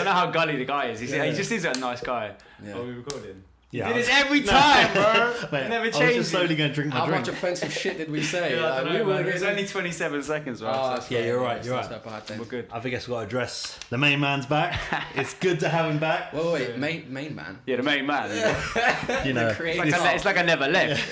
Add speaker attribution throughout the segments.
Speaker 1: know how gully the guy is. He just seems like a nice guy.
Speaker 2: Yeah.
Speaker 1: Are we recording?
Speaker 2: Yeah,
Speaker 1: He did this every time, bro.
Speaker 2: Mate,
Speaker 1: Never
Speaker 2: I was
Speaker 1: changes.
Speaker 2: just slowly going to drink my
Speaker 3: How
Speaker 2: drink.
Speaker 3: much offensive shit did we say?
Speaker 1: Yeah, I don't know, man. It's
Speaker 3: getting-
Speaker 1: only 27 seconds, right?
Speaker 3: Oh,
Speaker 1: So
Speaker 3: that's
Speaker 2: yeah,
Speaker 3: fine.
Speaker 2: you're right,
Speaker 3: It's
Speaker 2: you're
Speaker 3: not
Speaker 2: right.
Speaker 3: so bad then.
Speaker 1: we're good.
Speaker 2: I think I've got to address the main man's back. It's good to have him back.
Speaker 3: Wait, main man.
Speaker 1: Yeah, the main man.
Speaker 2: You know,
Speaker 3: The creator.
Speaker 1: It's like I never left.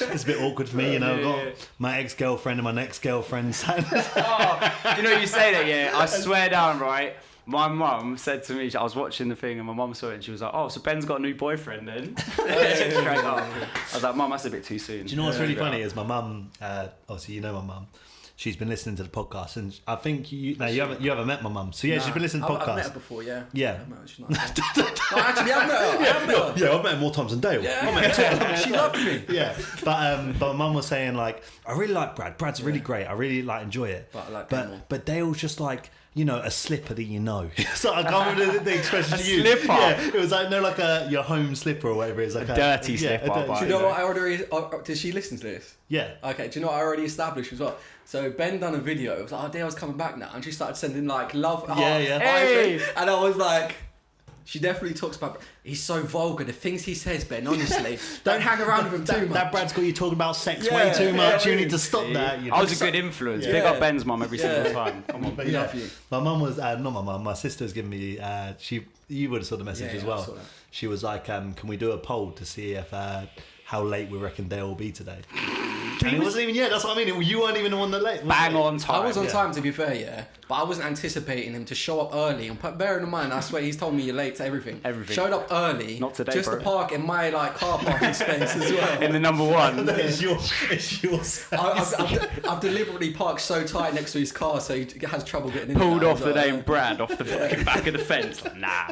Speaker 2: it's a bit awkward for me. You know, I've got my ex-girlfriend and my next girlfriend.
Speaker 1: Oh, you know, you say that, yeah. I swear down, right? My mum said to me, I was watching the thing and my mum saw it and she was like, oh, so Ben's got a new boyfriend then? Straight up. I was like, Mum, that's a bit too soon.
Speaker 2: Do you know what's really funny is my mum, obviously you know my mum, she's been listening to the podcast and I think you haven't met my mum. So yeah, she's been listening to the podcast.
Speaker 3: I've met her before, yeah.
Speaker 2: Yeah.
Speaker 3: I've met her, she's nice. No, actually, I've met her.
Speaker 2: Yeah, I've met her more times than Dale.
Speaker 3: Yeah. She loved me.
Speaker 2: Yeah, but my mum was saying like, I really like Brad. Brad's really great. I really like enjoy it.
Speaker 3: But I like Ben more.
Speaker 2: But Dale's just like, you know, a slipper that you know. So I can't remember the expression you used.
Speaker 1: slipper?
Speaker 2: Yeah, it was like like your home slipper or whatever it is. Like
Speaker 1: A dirty slipper,
Speaker 2: dirty
Speaker 1: but-
Speaker 3: Do you know what I already... did she listen to this?
Speaker 2: Yeah.
Speaker 3: Okay, do you know what I already established as well? So Ben done a video. It was like, oh, Dale's coming back now. And she started sending like love heart.
Speaker 1: Hey!
Speaker 3: And I was like... She definitely talks about... He's so vulgar. The things he says, Ben, honestly. Don't hang around with him too much.
Speaker 2: That Brad's got you talking about sex
Speaker 3: Yeah,
Speaker 2: way too much.
Speaker 3: yeah,
Speaker 2: You need to stop that. You know?
Speaker 1: I was a good influence. Big up Ben's mum every single time. Come on.
Speaker 2: But
Speaker 3: We
Speaker 2: yeah,
Speaker 3: love you.
Speaker 2: my mum was not my mum. My sister's given me. You would have saw the message
Speaker 3: Yeah,
Speaker 2: as
Speaker 3: yeah, I
Speaker 2: well.
Speaker 3: saw that.
Speaker 2: She was like, "Can we do a poll to see if how late we reckon Dale will be today?" And it wasn't even. Yeah, that's what I mean. You weren't even the one that late.
Speaker 1: Bang on time.
Speaker 3: I was on
Speaker 2: Yeah.
Speaker 3: time, to be fair, yeah. But I wasn't anticipating him to show up early. And bearing in mind, I swear he's told me you're late to everything.
Speaker 1: Everything.
Speaker 3: Showed up early.
Speaker 1: Not today,
Speaker 3: Just
Speaker 1: bro.
Speaker 3: to park in my like car parking space as well.
Speaker 1: In the number one.
Speaker 2: It's yours.
Speaker 3: I've deliberately parked so tight next to his car so he has trouble getting in.
Speaker 1: Pulled
Speaker 3: and out.
Speaker 1: off the name Brad off the fucking back of the fence. Like, nah.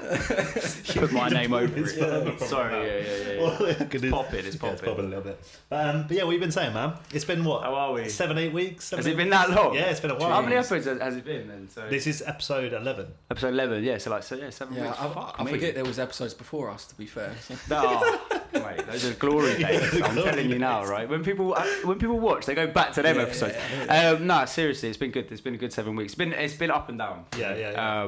Speaker 1: Put my name over it. Sorry, yeah. It's popping.
Speaker 2: It's popping a little bit. But yeah, what you been saying, man? It's been what?
Speaker 1: How are we?
Speaker 2: 7-8 weeks.
Speaker 1: Has it been that long?
Speaker 2: Yeah, it's been a while.
Speaker 1: How many episodes has it been then? So
Speaker 2: This is episode 11.
Speaker 1: episode 11. Yeah, so 7
Speaker 3: Yeah,
Speaker 1: weeks. Fuck
Speaker 3: I
Speaker 1: me.
Speaker 3: forget there was episodes before us, to be fair. So.
Speaker 1: No, mate, those are glory days. I'm telling you now, right? When people watch, they go back to them episodes. No, seriously, it's been good. It's been a good 7 weeks. It's been up and down.
Speaker 2: Yeah.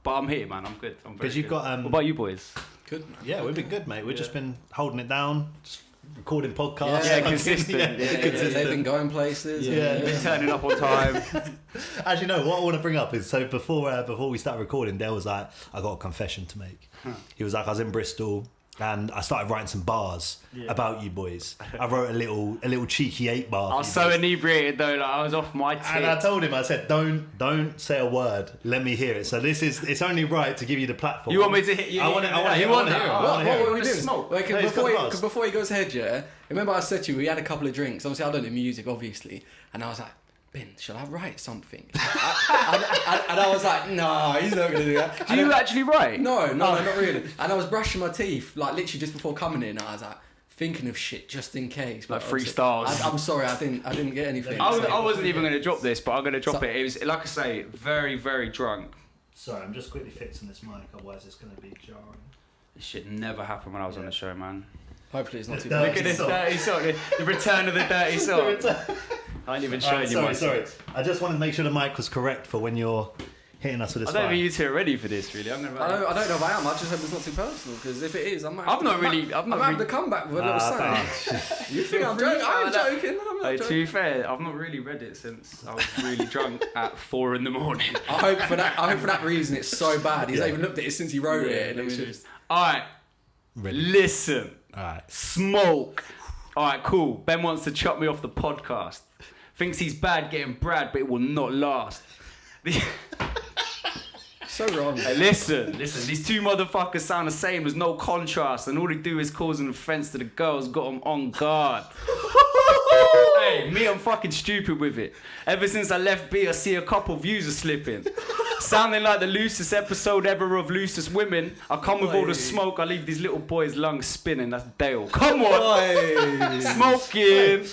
Speaker 1: But I'm here, man. I'm good. I'm very
Speaker 2: Because you've
Speaker 1: good.
Speaker 2: got
Speaker 1: What about you boys?
Speaker 3: Good, man.
Speaker 2: Yeah, we've been good, mate. We've just been holding it down, just recording podcasts.
Speaker 3: Yeah,
Speaker 1: consistent. Yeah,
Speaker 3: They've been going places.
Speaker 2: Yeah.
Speaker 1: Turning up on time.
Speaker 2: Actually, no. What I want to bring up is so before we start recording, Dale was like, "I got a confession to make." He was like, "I was in Bristol and I started writing some bars about you boys. I wrote a little cheeky 8-bar."
Speaker 1: I was so inebriated though, like I was off my tits.
Speaker 2: And I told him, I said, "Don't say a word. Let me hear it." So it's only right to give you the platform.
Speaker 1: You want me to hit you?
Speaker 2: I want to hear it.
Speaker 3: What
Speaker 2: I
Speaker 3: were we doing?
Speaker 1: Smoke.
Speaker 3: Like,
Speaker 2: No, he's got the bars.
Speaker 3: before he goes ahead, yeah. Remember I said to you we had a couple of drinks. Obviously I don't do music, obviously, and I was like, Ben, shall I write something? and I was like, no, he's not gonna do that.
Speaker 1: Do you actually write?
Speaker 3: No, not really. And I was brushing my teeth, like literally just before coming in. I was like thinking of shit just in case.
Speaker 1: Like
Speaker 3: But obviously-
Speaker 1: freestyles.
Speaker 3: I'm sorry, I didn't get anything.
Speaker 1: I wasn't even going to drop this, but I'm going to drop it. It was, like I say, very, very drunk.
Speaker 2: Sorry, I'm just quickly fixing this mic, otherwise it's going to be jarring.
Speaker 1: This shit never happened when I was on the show, man.
Speaker 3: Hopefully it's not too
Speaker 2: No.
Speaker 3: bad.
Speaker 1: Look at this dirty sock. The return of the dirty sock. I ain't even showing you my
Speaker 2: Sorry.
Speaker 1: socks.
Speaker 2: I just wanted to make sure the mic was correct for when you're hitting us with this
Speaker 1: I don't
Speaker 2: fire.
Speaker 1: think you two are ready for this, really. I'm gonna.
Speaker 3: I don't know if I am. I just hope it's not too personal because if it is, I might.
Speaker 1: I've not really.
Speaker 3: I'm having to come back with a little something. You think I'm joking? I'm joking. I'm not
Speaker 1: To
Speaker 3: joking.
Speaker 1: be fair, I've not really read it since I was really drunk at 4 a.m.
Speaker 3: I hope for that reason it's so bad. He's not even looked at it since he wrote it. And it's just
Speaker 1: Alright,
Speaker 2: Ready.
Speaker 1: listen.
Speaker 2: Alright.
Speaker 1: Smoke. Alright, cool. Ben wants to chop me off the podcast. Thinks he's bad getting Brad, but it will not last.
Speaker 3: so wrong.
Speaker 1: Hey, listen. These two motherfuckers sound the same. There's no contrast, and all they do is cause an offence to the girls. Got them on guard. Hey, me, I'm fucking stupid with it. Ever since I left B, I see a couple views are slipping. Sounding like the loosest episode ever of Loosest Women. I come with all the smoke, I leave these little boys' lungs spinning. That's Dale. Come on! Smoking!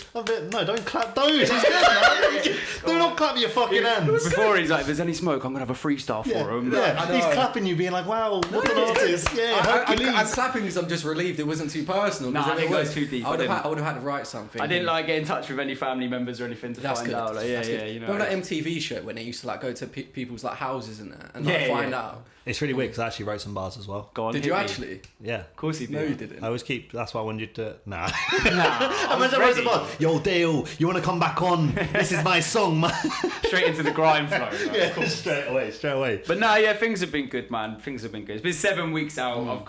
Speaker 2: No, don't clap those. Do not clap your fucking hands.
Speaker 1: Before he's like, if there's any smoke, I'm gonna have a freestyle for him.
Speaker 2: Yeah,
Speaker 3: I
Speaker 2: he's
Speaker 3: know.
Speaker 2: clapping you, being like, "Wow, what an artist!" Yeah,
Speaker 3: I'm
Speaker 2: Hercules.
Speaker 3: clapping because I'm just relieved it wasn't too personal.
Speaker 1: Nah, I
Speaker 3: If
Speaker 1: didn't
Speaker 3: it
Speaker 1: go
Speaker 3: was,
Speaker 1: too deep.
Speaker 3: I would have had to write something.
Speaker 1: I didn't like get in touch with any family members or anything to
Speaker 3: That's
Speaker 1: find
Speaker 3: good.
Speaker 1: out. Like,
Speaker 3: That's
Speaker 1: yeah,
Speaker 3: good.
Speaker 1: you know.
Speaker 3: Remember that MTV show when they used to like go to people's like houses and that and like
Speaker 1: Yeah,
Speaker 3: find
Speaker 1: yeah.
Speaker 3: out.
Speaker 2: It's really weird because I actually wrote some bars as well.
Speaker 1: Go on,
Speaker 3: Did
Speaker 1: hit
Speaker 3: you
Speaker 1: me.
Speaker 3: actually?
Speaker 2: Yeah.
Speaker 1: Of course he did.
Speaker 3: No, you didn't.
Speaker 2: I always keep. That's why I wanted you to. Nah.
Speaker 1: I was
Speaker 2: Imagine I wrote some
Speaker 1: ready.
Speaker 2: bars. Yo, Dale, you want to come back on? This is my song, man.
Speaker 1: Straight into the grind flow. Like,
Speaker 2: Yeah,
Speaker 1: of course.
Speaker 2: straight away.
Speaker 1: But no, yeah, things have been good, man. Things have been good. It's been 7 weeks out. I've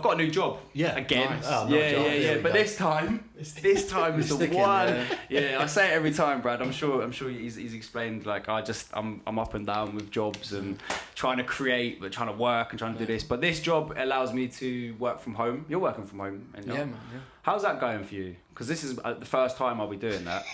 Speaker 1: got a new job.
Speaker 2: Yeah.
Speaker 1: Again.
Speaker 3: Nice.
Speaker 2: Oh, another job. There
Speaker 1: Yeah.
Speaker 2: we
Speaker 1: But
Speaker 2: go.
Speaker 1: this time is the
Speaker 3: Sticking,
Speaker 1: one. Yeah, I say it every time, Brad. I'm sure he's explained. Like I'm up and down with jobs and trying to create, but trying to work and trying to do this. But this job allows me to work from home. You're working from home, and
Speaker 3: Yeah, man. Yeah.
Speaker 1: how's that going for you? Because this is the first time I'll be doing that.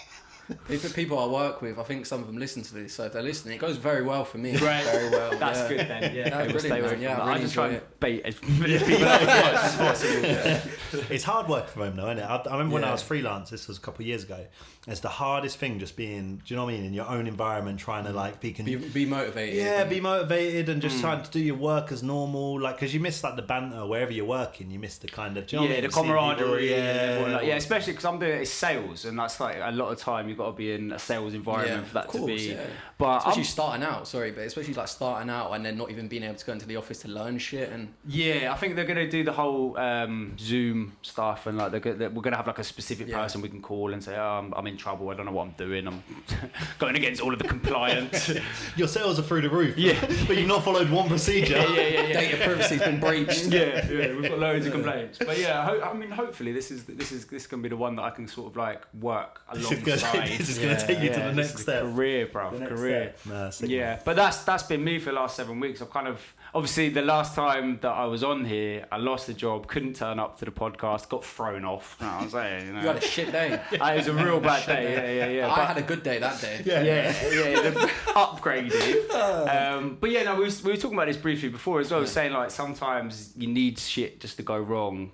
Speaker 3: People I work with, I think some of them listen to this, so if they're listening, it goes very well for me.
Speaker 1: Right.
Speaker 3: Very well.
Speaker 1: That's
Speaker 3: yeah.
Speaker 1: good then. Yeah,
Speaker 3: That's
Speaker 1: okay, we'll
Speaker 3: brilliant,
Speaker 1: stay away
Speaker 3: man.
Speaker 1: from
Speaker 3: Yeah,
Speaker 1: that.
Speaker 3: I really
Speaker 1: I just try
Speaker 3: enjoy
Speaker 1: and bait as many people as possible. Yeah.
Speaker 2: It's hard work from home though, isn't it? I remember when I
Speaker 3: Yeah.
Speaker 2: was freelance, this was a couple of years ago. It's the hardest thing just being, do you know what I mean, in your own environment, trying to like
Speaker 3: Be motivated.
Speaker 2: yeah, be motivated and just trying to do your work as normal, like because you miss like the banter wherever you're working, you miss the kind of, do you know what I mean?
Speaker 1: The
Speaker 2: Seeing people,
Speaker 1: camaraderie, and everyone, like,
Speaker 2: yeah,
Speaker 1: especially because I'm doing it's sales, and that's like a lot of time you've got to be in a sales environment for that
Speaker 3: of course,
Speaker 1: to be.
Speaker 3: yeah.
Speaker 1: But
Speaker 3: Especially starting out, but especially like starting out and then not even being able to go into the office to learn shit and
Speaker 1: yeah, I think they're gonna do the whole Zoom stuff, and like we're gonna have like a specific person we can call and say, oh, I'm in trouble, I don't know what I'm doing, I'm going against all of the compliance.
Speaker 2: Your sales are through the roof,
Speaker 1: Yeah.
Speaker 2: but you've not followed one procedure.
Speaker 1: yeah.
Speaker 3: data privacy's been breached.
Speaker 1: Yeah, we've got loads of complaints. But yeah, I mean, hopefully this can be the one that I can sort of like work alongside.
Speaker 2: This is going to take you to the
Speaker 1: this
Speaker 2: next
Speaker 1: is
Speaker 2: step.
Speaker 1: Career, bro, career.
Speaker 2: Nah, sick,
Speaker 1: Yeah, but that's been me for the last 7 weeks. I've kind of obviously the last time that I was on here, I lost the job, couldn't turn up to the podcast, got thrown off. You know what I'm saying? You know?
Speaker 3: You had a shit day.
Speaker 1: It was a real bad day. Yeah.
Speaker 3: I had a good day that day.
Speaker 1: Upgraded. But yeah, no, we were talking about this briefly before as well, saying like sometimes you need shit just to go wrong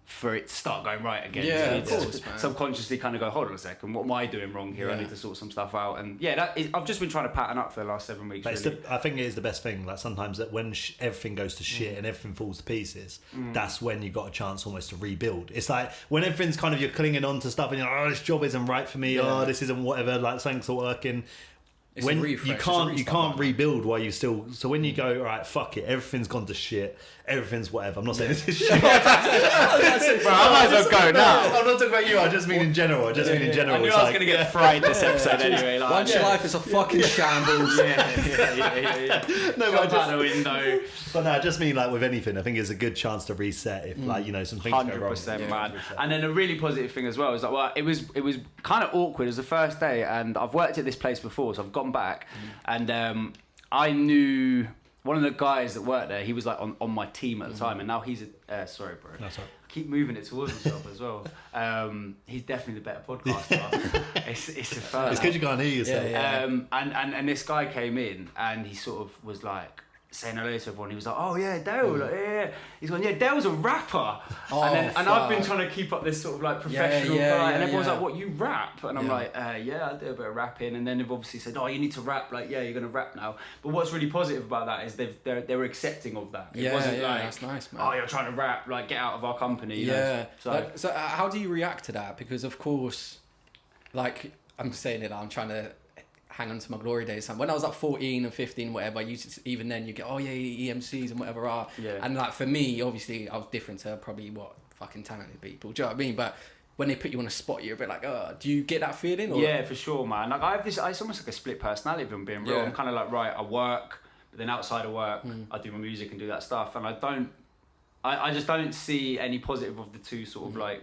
Speaker 1: for it to start going right again.
Speaker 3: Yeah,
Speaker 1: So you
Speaker 3: of
Speaker 1: just
Speaker 3: course, man.
Speaker 1: subconsciously kind of go, hold on a second, what am I doing wrong here? I
Speaker 3: Yeah.
Speaker 1: need to sort some stuff out. And yeah, I've just been trying to pattern up for the last 7 weeks.
Speaker 2: But
Speaker 1: Really.
Speaker 2: I think it is the best thing. Like sometimes that when everything goes to shit and everything falls to pieces, that's when you got a chance almost to rebuild. It's like when everything's kind of you're clinging on to stuff and you're like, oh, this job isn't right for me.
Speaker 3: Yeah.
Speaker 2: Oh, this isn't whatever. Like something's not working.
Speaker 3: It's
Speaker 2: When
Speaker 3: a refresh,
Speaker 2: you
Speaker 3: it's a
Speaker 2: can't
Speaker 3: restart.
Speaker 2: rebuild while you still. So when you go, all right, fuck it, everything's gone to shit. Everything's whatever. I'm not saying this is shit.
Speaker 1: Bro, I might as well go now.
Speaker 2: I'm not talking about you. I just mean in general. I mean in general.
Speaker 1: I knew
Speaker 2: It's
Speaker 1: I was
Speaker 2: like-
Speaker 1: going to get fried this episode anyway. Like,
Speaker 3: Once your life is a fucking shambles.
Speaker 1: yeah.
Speaker 2: No,
Speaker 1: Jump
Speaker 2: but
Speaker 1: out the window.
Speaker 2: But no, I just mean like with anything, I think it's a good chance to reset if like you know some things go wrong.
Speaker 1: 100%,
Speaker 3: Yeah,
Speaker 1: man.
Speaker 2: 100%.
Speaker 1: And then a really positive thing as well is like, well, it was kind of awkward. It was the first day, and I've worked at this place before, so I've gone back, and I knew one of the guys that worked there. He was like on my team at the time, and now he's sorry, bro.
Speaker 2: No, sorry.
Speaker 1: I keep moving it towards myself as well. He's definitely the better podcaster. it's a further.
Speaker 2: It's because you can't hear yourself.
Speaker 3: Yeah.
Speaker 1: And this guy came in and he sort of was like saying hello to everyone. He was like, oh yeah, Dale, like, yeah. He's going, yeah, Dale's a rapper.
Speaker 3: Oh,
Speaker 1: and I've been
Speaker 3: fuck.
Speaker 1: trying to keep up this sort of like professional
Speaker 3: Yeah,
Speaker 1: guy,
Speaker 3: yeah,
Speaker 1: and everyone's
Speaker 3: yeah.
Speaker 1: like, what, you rap? And I'm
Speaker 3: Yeah.
Speaker 1: like, yeah, I do a bit of rapping. And then they've obviously said, oh, you need to rap. Like, yeah, you're gonna rap now. But what's really positive about that is they were accepting of that. It
Speaker 3: Yeah,
Speaker 1: wasn't
Speaker 3: yeah,
Speaker 1: like,
Speaker 3: that's nice, man.
Speaker 1: oh, you're trying to rap, like get out of our company. You know?
Speaker 3: Yeah. So how do you react to that? Because of course, like I'm saying it, I'm trying to hang on to my glory days. When I was like 14 and 15, whatever, I used to, even then you get, oh yeah, EMCs and whatever are.
Speaker 1: Yeah.
Speaker 3: And like for me, obviously, I was different to probably fucking talented people. Do you know what I mean? But when they put you on a spot, you're a bit like, oh, do you get that feeling? Or?
Speaker 1: Yeah, for sure, man. Like I have this, it's almost like a split personality if I'm being real.
Speaker 3: Yeah.
Speaker 1: I'm kind of like, right, I work, but then outside of work, I do my music and do that stuff. And I just don't see any positive of the two sort of like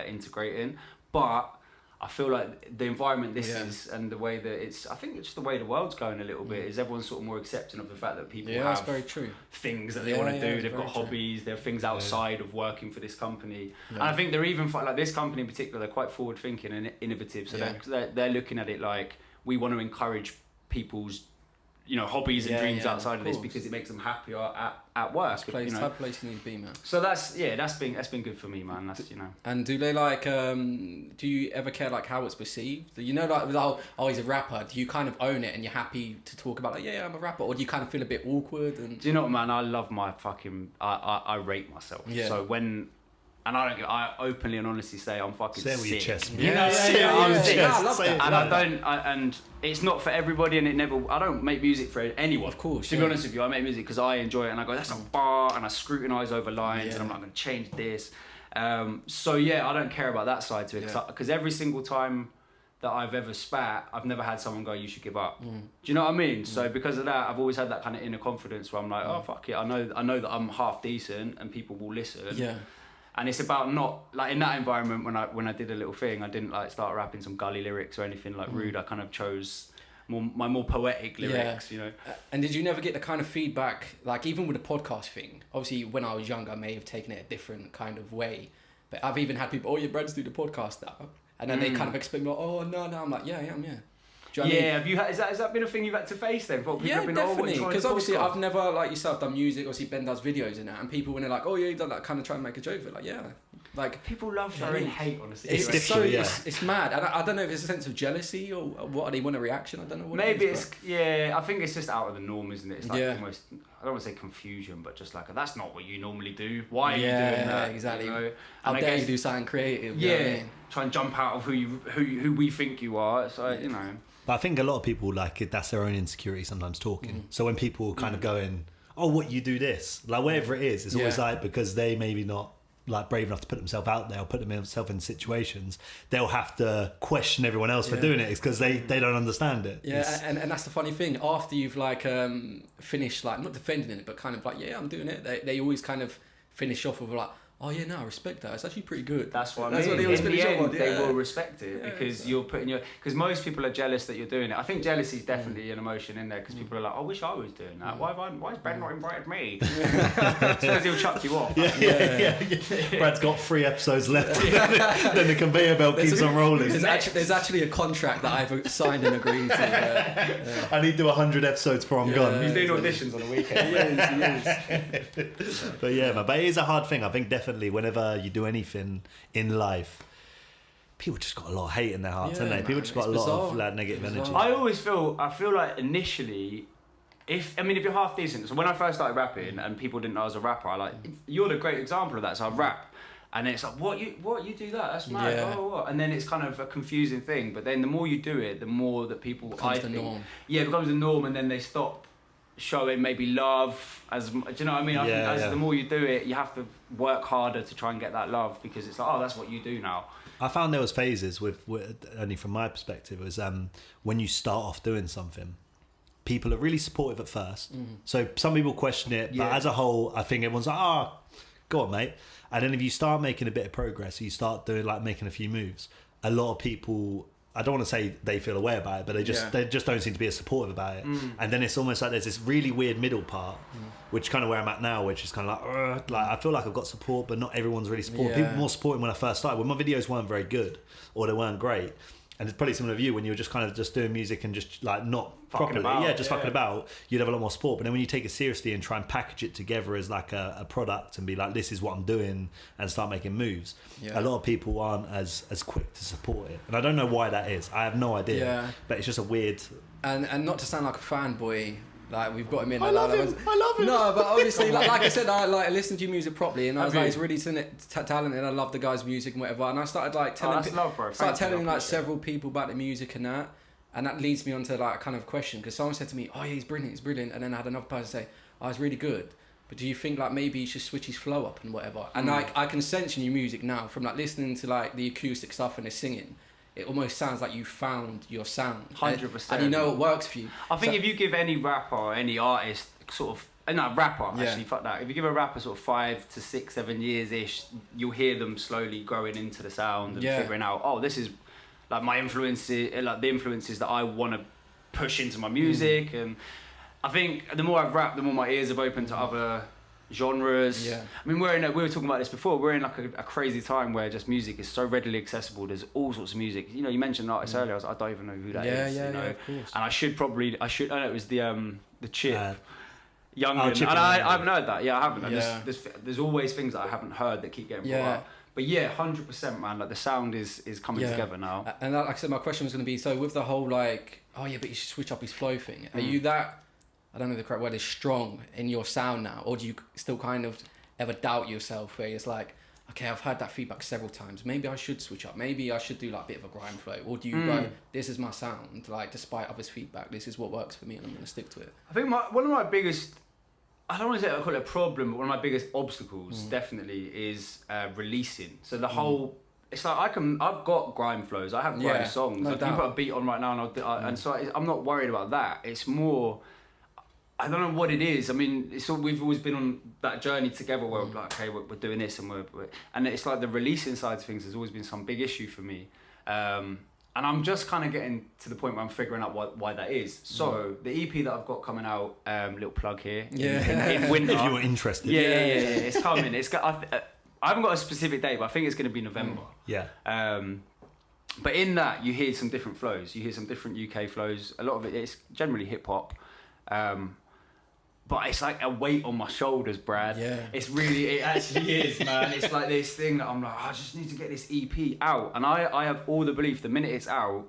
Speaker 1: integrating. But I feel like the environment this is and the way that I think it's just the way the world's going a little bit is everyone's sort of more accepting of the fact that people
Speaker 3: that's
Speaker 1: have
Speaker 3: very true.
Speaker 1: things that they
Speaker 3: Yeah,
Speaker 1: want to
Speaker 3: yeah,
Speaker 1: do.
Speaker 3: it's
Speaker 1: They've got
Speaker 3: very true.
Speaker 1: hobbies. They have things outside of working for this company.
Speaker 3: Yeah.
Speaker 1: And I think they're even like this company in particular. They're quite forward thinking and innovative. So they're looking at it like we want to encourage people's hobbies and dreams outside of this because it makes them happier at work.
Speaker 3: Type of place you need to be, man.
Speaker 1: So that's been good for me, man. That's
Speaker 3: And do they like? Do you ever care like how it's perceived? Like with oh, he's a rapper. Do you kind of own it and you're happy to talk about like, yeah, I'm a rapper, or do you kind of feel a bit awkward? And
Speaker 1: do you know what, man? I love my fucking. I rate myself.
Speaker 3: Yeah.
Speaker 1: So when and I openly and honestly say I'm fucking
Speaker 2: Say it
Speaker 1: sick.
Speaker 2: with your chest.
Speaker 1: You know,
Speaker 3: I'm sick.
Speaker 2: Yes,
Speaker 3: I love
Speaker 2: say
Speaker 3: that.
Speaker 2: it.
Speaker 1: and I don't, and it's not for everybody, and I don't make music for anyone.
Speaker 3: Of course,
Speaker 1: To be
Speaker 3: yeah.
Speaker 1: honest with you, I make music because I enjoy it, and I go, that's a bar, and I scrutinise over lines,
Speaker 3: Yeah.
Speaker 1: and I'm like, I'm going to change this. So yeah, I don't care about that side to it, because every single time that I've ever spat, I've never had someone go, you should give up. Do you know what I mean? So because of that, I've always had that kind of inner confidence where I'm like, oh fuck it, I know that I'm half decent, and people will listen.
Speaker 3: Yeah.
Speaker 1: And it's about not like in that environment when I did a little thing, I didn't like start rapping some gully lyrics or anything like rude. I kind of chose my more poetic lyrics, you know.
Speaker 3: And did you never get the kind of feedback, like even with the podcast thing? Obviously, when I was younger, I may have taken it a different kind of way. But I've even had people, oh, your Brad's do the podcast now. And then they kind of expect me, like, oh, no. I'm like, yeah, I am, yeah. Do you know what I mean?
Speaker 1: Have you has that been a thing you've had to face then? People
Speaker 3: Yeah,
Speaker 1: have been,
Speaker 3: definitely.
Speaker 1: Because
Speaker 3: Because obviously I've never, like yourself, done music. Obviously Ben does videos and that. And people, when they're like, oh yeah, you done that, kind of try and make a joke of it. Like, yeah. Like,
Speaker 1: people love throwing hate on a
Speaker 2: It's
Speaker 1: situation.
Speaker 2: different, yeah.
Speaker 3: it's mad. And I don't know if it's a sense of jealousy or what, they want a reaction. I don't know what
Speaker 1: Maybe
Speaker 3: it is,
Speaker 1: I think it's just out of the norm, isn't it? It's like almost, I don't want to say confusion, but just like, that's not what you normally do. Why are you doing that?
Speaker 3: Exactly.
Speaker 1: You know?
Speaker 3: How
Speaker 1: And I
Speaker 3: dare you
Speaker 1: guess-
Speaker 3: do something creative?
Speaker 1: Yeah,
Speaker 3: You know what I mean?
Speaker 1: try and jump out of who we think you are. So, you know.
Speaker 2: But I think a lot of people that's their own insecurity sometimes talking. So when people kind of go in, oh, what you do this, like whatever it is, it's always like because they maybe not like brave enough to put themselves out there or put themselves in situations, they'll have to question everyone else for doing it. It's because they don't understand it.
Speaker 3: Yeah, and that's the funny thing. After you've like finished, like not defending it, but kind of like, yeah, I'm doing it. They always kind of finish off with like, oh yeah, no, I respect that. It's actually pretty good.
Speaker 1: That's what I
Speaker 3: That's
Speaker 1: mean.
Speaker 3: what they always
Speaker 1: In the
Speaker 3: finish off
Speaker 1: end,
Speaker 3: with,
Speaker 1: they
Speaker 3: yeah.
Speaker 1: will respect it
Speaker 3: Yeah,
Speaker 1: because
Speaker 3: so-
Speaker 1: you're putting because most people are jealous that you're doing it. I think jealousy is definitely an emotion in there because people are like, I wish I was doing that. Why has Ben not invited me? It's because he'll chuck you off.
Speaker 2: Yeah. Brad's got 3 episodes left. Then the conveyor belt keeps on rolling.
Speaker 3: There's actually a contract that I've signed and agreed to.
Speaker 2: I need to do 100 episodes before I'm gone.
Speaker 1: He's doing auditions on the weekend.
Speaker 2: But yeah, man, but it is a hard thing. I think definitely whenever you do anything in life, people just got a lot of hate in their hearts, haven't they? People just got a lot of like, negative energy.
Speaker 1: I feel like initially, if you're half decent. So when I first started rapping and people didn't know I was a rapper, you're the great example of that. So I rap. And it's like, what you do that? That's mad.
Speaker 3: Yeah.
Speaker 1: Oh, what? And then it's kind of a confusing thing. But then the more you do it, the more that people
Speaker 3: Becomes the norm.
Speaker 1: Yeah, it becomes the norm, and then they stop showing maybe love as. Do you know what I mean? I think the more you do it, you have to work harder to try and get that love because it's like, oh, that's what you do now.
Speaker 2: I found there was phases with only from my perspective, was when you start off doing something, people are really supportive at first. So some people question it, but as a whole, I think everyone's like, go on, mate. And then if you start making a bit of progress, you start doing making a few moves, a lot of people, I don't want to say they feel away about it, but they just don't seem to be as supportive about it. And then it's almost like there's this really weird middle part, which kind of where I'm at now, which is kind of like I feel like I've got support, but not everyone's really supporting.
Speaker 3: Yeah.
Speaker 2: People were more supporting when I first started. When my videos weren't very good or they weren't great. And it's probably similar to you when you were just kind of just doing music and just like not
Speaker 1: Fucking
Speaker 2: properly,
Speaker 1: about,
Speaker 2: fucking about. You'd have a lot more support. But then when you take it seriously and try and package it together as like a product and be like, this is what I'm doing, and start making moves, a lot of people aren't as quick to support it. And I don't know why that is. I have no idea.
Speaker 3: Yeah.
Speaker 2: But it's just a weird.
Speaker 3: And not to sound like a fanboy, like we've got him in.
Speaker 2: I love him.
Speaker 3: No, but obviously, like I said, I listened to your music properly, and I was
Speaker 1: Have
Speaker 3: like,
Speaker 1: you?
Speaker 3: he's really talented. I love the guy's music and whatever. And I started telling,
Speaker 1: that's love, bro.
Speaker 3: started
Speaker 1: Thank you,
Speaker 3: telling
Speaker 1: I appreciate
Speaker 3: several people about the music and that leads me on to like kind of question because someone said to me, oh yeah, he's brilliant, and then I had another person say, oh, he's really good. But do you think like maybe he should switch his flow up and whatever? And like I can sense in your music now from like listening to like the acoustic stuff and the singing. It almost sounds like you found your sound.
Speaker 1: 100%.
Speaker 3: And you know it works for you.
Speaker 1: I think if you give any rapper or any artist sort of, actually, fuck that. If you give a rapper sort of 5 to 6, 7 years ish, you'll hear them slowly growing into the sound and figuring out, oh, this is like my influences, like the influences that I want to push into my music. And I think the more I've rapped, the more my ears have opened to other genres.
Speaker 3: Yeah.
Speaker 1: I mean, we were talking about this before. We're in like a crazy time where just music is so readily accessible. There's all sorts of music. You know, you mentioned an artist earlier. I don't even know who that is. You know?
Speaker 3: of course.
Speaker 1: And I know it was the Chip. Young
Speaker 2: Chip
Speaker 1: and
Speaker 2: and
Speaker 1: I haven't heard that. Yeah, I haven't. And
Speaker 3: Yeah.
Speaker 1: there's always things that I haven't heard that keep getting brought up. But yeah, 100%, man. Like the sound is coming together now.
Speaker 3: And like I said, my question was going to be, so with the whole like, oh yeah, but you should switch up his flow thing. Are you that, I don't know the correct word, is strong in your sound now? Or do you still kind of ever doubt yourself where it's like, okay, I've heard that feedback several times. Maybe I should switch up. Maybe I should do like a bit of a grime flow. Or do you go, this is my sound, like despite others' feedback, this is what works for me and I'm going to stick to it?
Speaker 1: I think one of my biggest, I don't want to say I call it a problem, but one of my biggest obstacles definitely is releasing. So the whole, it's like I've got grime flows, I have grime songs.
Speaker 3: No
Speaker 1: like, you
Speaker 3: doubt.
Speaker 1: put a beat on right now and so I'm not worried about that. It's more, I don't know what it is. I mean, we've always been on that journey together where we're like, okay, we're doing this and and it's like the releasing side of things has always been some big issue for me. And I'm just kind of getting to the point where I'm figuring out why that is. So the EP that I've got coming out, little plug here, in winter.
Speaker 2: If you were interested.
Speaker 1: Yeah, it's coming. I haven't got a specific date, but I think it's going to be November.
Speaker 2: Yeah.
Speaker 1: But in that, you hear some different flows. You hear some different UK flows. A lot of it's generally hip hop. But it's like a weight on my shoulders, Brad.
Speaker 3: Yeah.
Speaker 1: It actually is, man. It's like this thing that I'm like, I just need to get this EP out. And I have all the belief the minute it's out,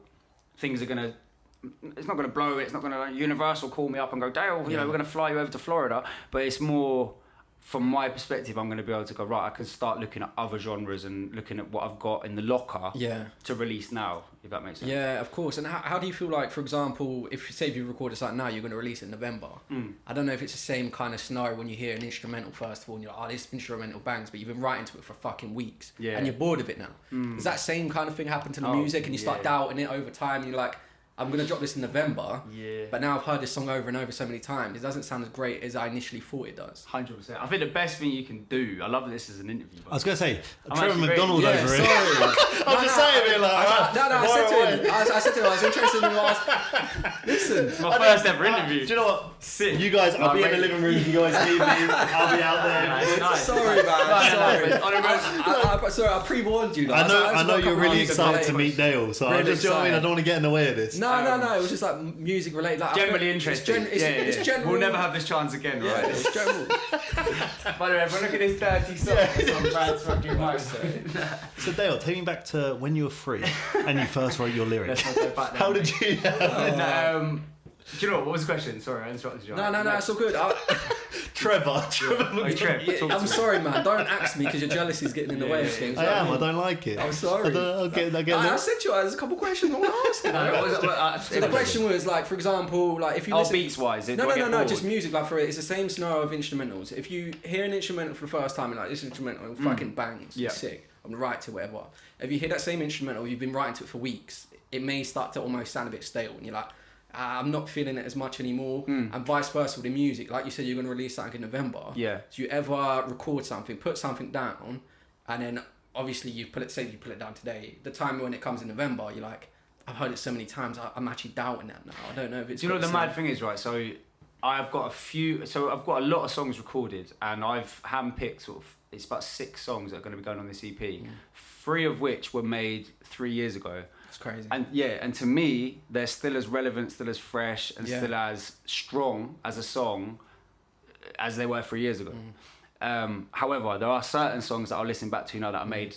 Speaker 1: it's not gonna blow, it's not gonna, Universal call me up and go, Dale, we're gonna fly you over to Florida. But it's more, from my perspective, I'm gonna be able to go, right, I can start looking at other genres and looking at what I've got in the locker to release now, if that makes sense.
Speaker 3: Yeah, of course. And how do you feel like, for example, if you record something now, you're going to release it in November. I don't know if it's the same kind of scenario when you hear an instrumental first of all and you're like, oh, this instrumental bangs, but you've been writing to it for fucking weeks and you're bored of it now. Does that same kind of thing happen to the music and you start doubting it over time and you're like, I'm going to drop this in November, but now I've heard this song over and over so many times, it doesn't sound as great as I initially thought it does.
Speaker 1: 100%. I think the best thing you can do, I love that this is an interview.
Speaker 2: I was going to say,
Speaker 1: I'm
Speaker 2: Trevor
Speaker 1: actually
Speaker 2: McDonald
Speaker 1: great.
Speaker 2: over here.
Speaker 3: I'm
Speaker 2: just saying it like,
Speaker 3: I said to him, I was interested in what listen.
Speaker 1: My first ever interview.
Speaker 2: Do you know what?
Speaker 1: Sick.
Speaker 2: You guys, I'll be in the living room if you guys need me. I'll be out there.
Speaker 1: Nice.
Speaker 3: Sorry, man. Sorry, I pre-warned you.
Speaker 2: I know you're really excited to meet Dale, so I just, you know what I mean? I don't want to get in the way of this.
Speaker 3: No, it was just like music related. Like,
Speaker 1: generally interesting.
Speaker 3: It's general.
Speaker 1: We'll never have this chance again, right?
Speaker 3: It's general.
Speaker 1: By the way, everyone look at this dirty song on Brad's fucking mic.
Speaker 2: So Dale, take me back to when you were free and you first wrote your lyric.
Speaker 1: Let's not go back there,
Speaker 2: How did you?
Speaker 1: Do you know what was the question? Sorry, I interrupted you.
Speaker 3: No, it's all good.
Speaker 2: Trevor.
Speaker 3: I'm sorry, man. Don't ask me because your jealousy is getting in the way of things.
Speaker 2: I am. I don't like it.
Speaker 3: I'm sorry. I said to you, there's a couple questions I want to ask. So the question was like, for example, like if you listen,
Speaker 1: beats wise.
Speaker 3: No, just music. Like it's the same scenario of instrumentals. If you hear an instrumental for the first time and like this instrumental fucking bangs, it's sick. I'm gonna write to whatever. If you hear that same instrumental, you've been writing to it for weeks. It may start to almost sound a bit stale, and you're like, I'm not feeling it as much anymore, and vice versa with the music. Like you said, you're going to release something in November. Yeah. So you ever record something, put something down, and then obviously you pull it down today. The time when it comes in November, you're like, I've heard it so many times, I'm actually doubting that now. I don't know if it's.
Speaker 1: Do you know what the mad thing is, right? So I've got a lot of songs recorded, and I've handpicked it's about 6 songs that are going to be going on this EP. 3 of which were made 3 years ago.
Speaker 3: It's crazy.
Speaker 1: And to me, they're still as relevant, still as fresh, and still as strong as a song as they were 3 years ago. However, there are certain songs that I'll listen back to now that I made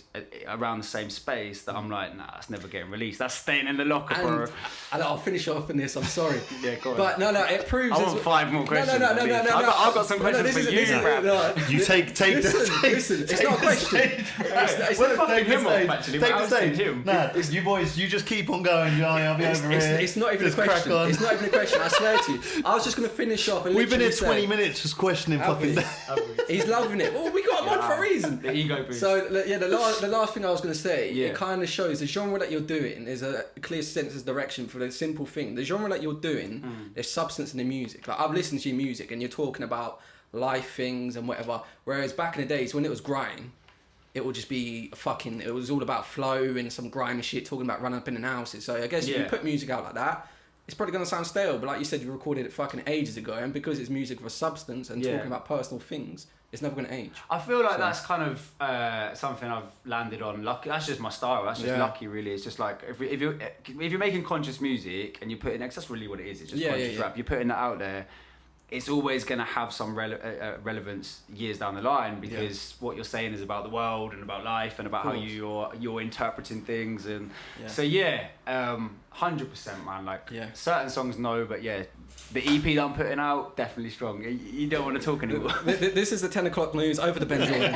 Speaker 1: around the same space that I'm like, nah, that's never getting released. That's staying in the locker, bro.
Speaker 3: And I'll finish off on this. I'm sorry.
Speaker 1: Yeah, go on.
Speaker 3: But no, it proves.
Speaker 1: I want 5 more questions.
Speaker 3: No.
Speaker 1: I've got some questions for you, bro.
Speaker 2: You take
Speaker 3: Listen, it's not a question.
Speaker 1: We're fucking him off, actually.
Speaker 2: Take the stage.
Speaker 1: Him.
Speaker 2: Nah, you boys, you just keep on going, Johnny. I'll be over here.
Speaker 3: It's not even a question. It's not even a question. I swear to you. I was just going to finish off. And
Speaker 2: we've been here 20 minutes just questioning fucking.
Speaker 3: He's loving it. Well, we got him on for a reason.
Speaker 1: The ego boost.
Speaker 3: So the last thing I was going to say, it kind of shows the genre that you're doing. There's a clear sense of direction for the simple thing. The genre that you're doing, there's substance in the music. Like I've listened to your music and you're talking about life things and whatever. Whereas back in the days when it was grime, it would just be it was all about flow and some grimy shit talking about running up in the houses. So I guess if you put music out like that, it's probably going to sound stale. But like you said, you recorded it fucking ages ago, and because it's music with a substance and talking about personal things, it's never going to age.
Speaker 1: I feel like that's kind of something I've landed on. Lucky, that's just my style. That's just lucky, really. It's just like if you're making conscious music and you put in, that's really what it is. It's just conscious rap. You're putting that out there. It's always going to have some relevance years down the line because what you're saying is about the world and about life and about how you're interpreting things and so 100%, man. Like certain songs, no, but the EP that I'm putting out, definitely strong. You don't want to talk anymore.
Speaker 3: This is the 10 o'clock news over the Ben Jordan.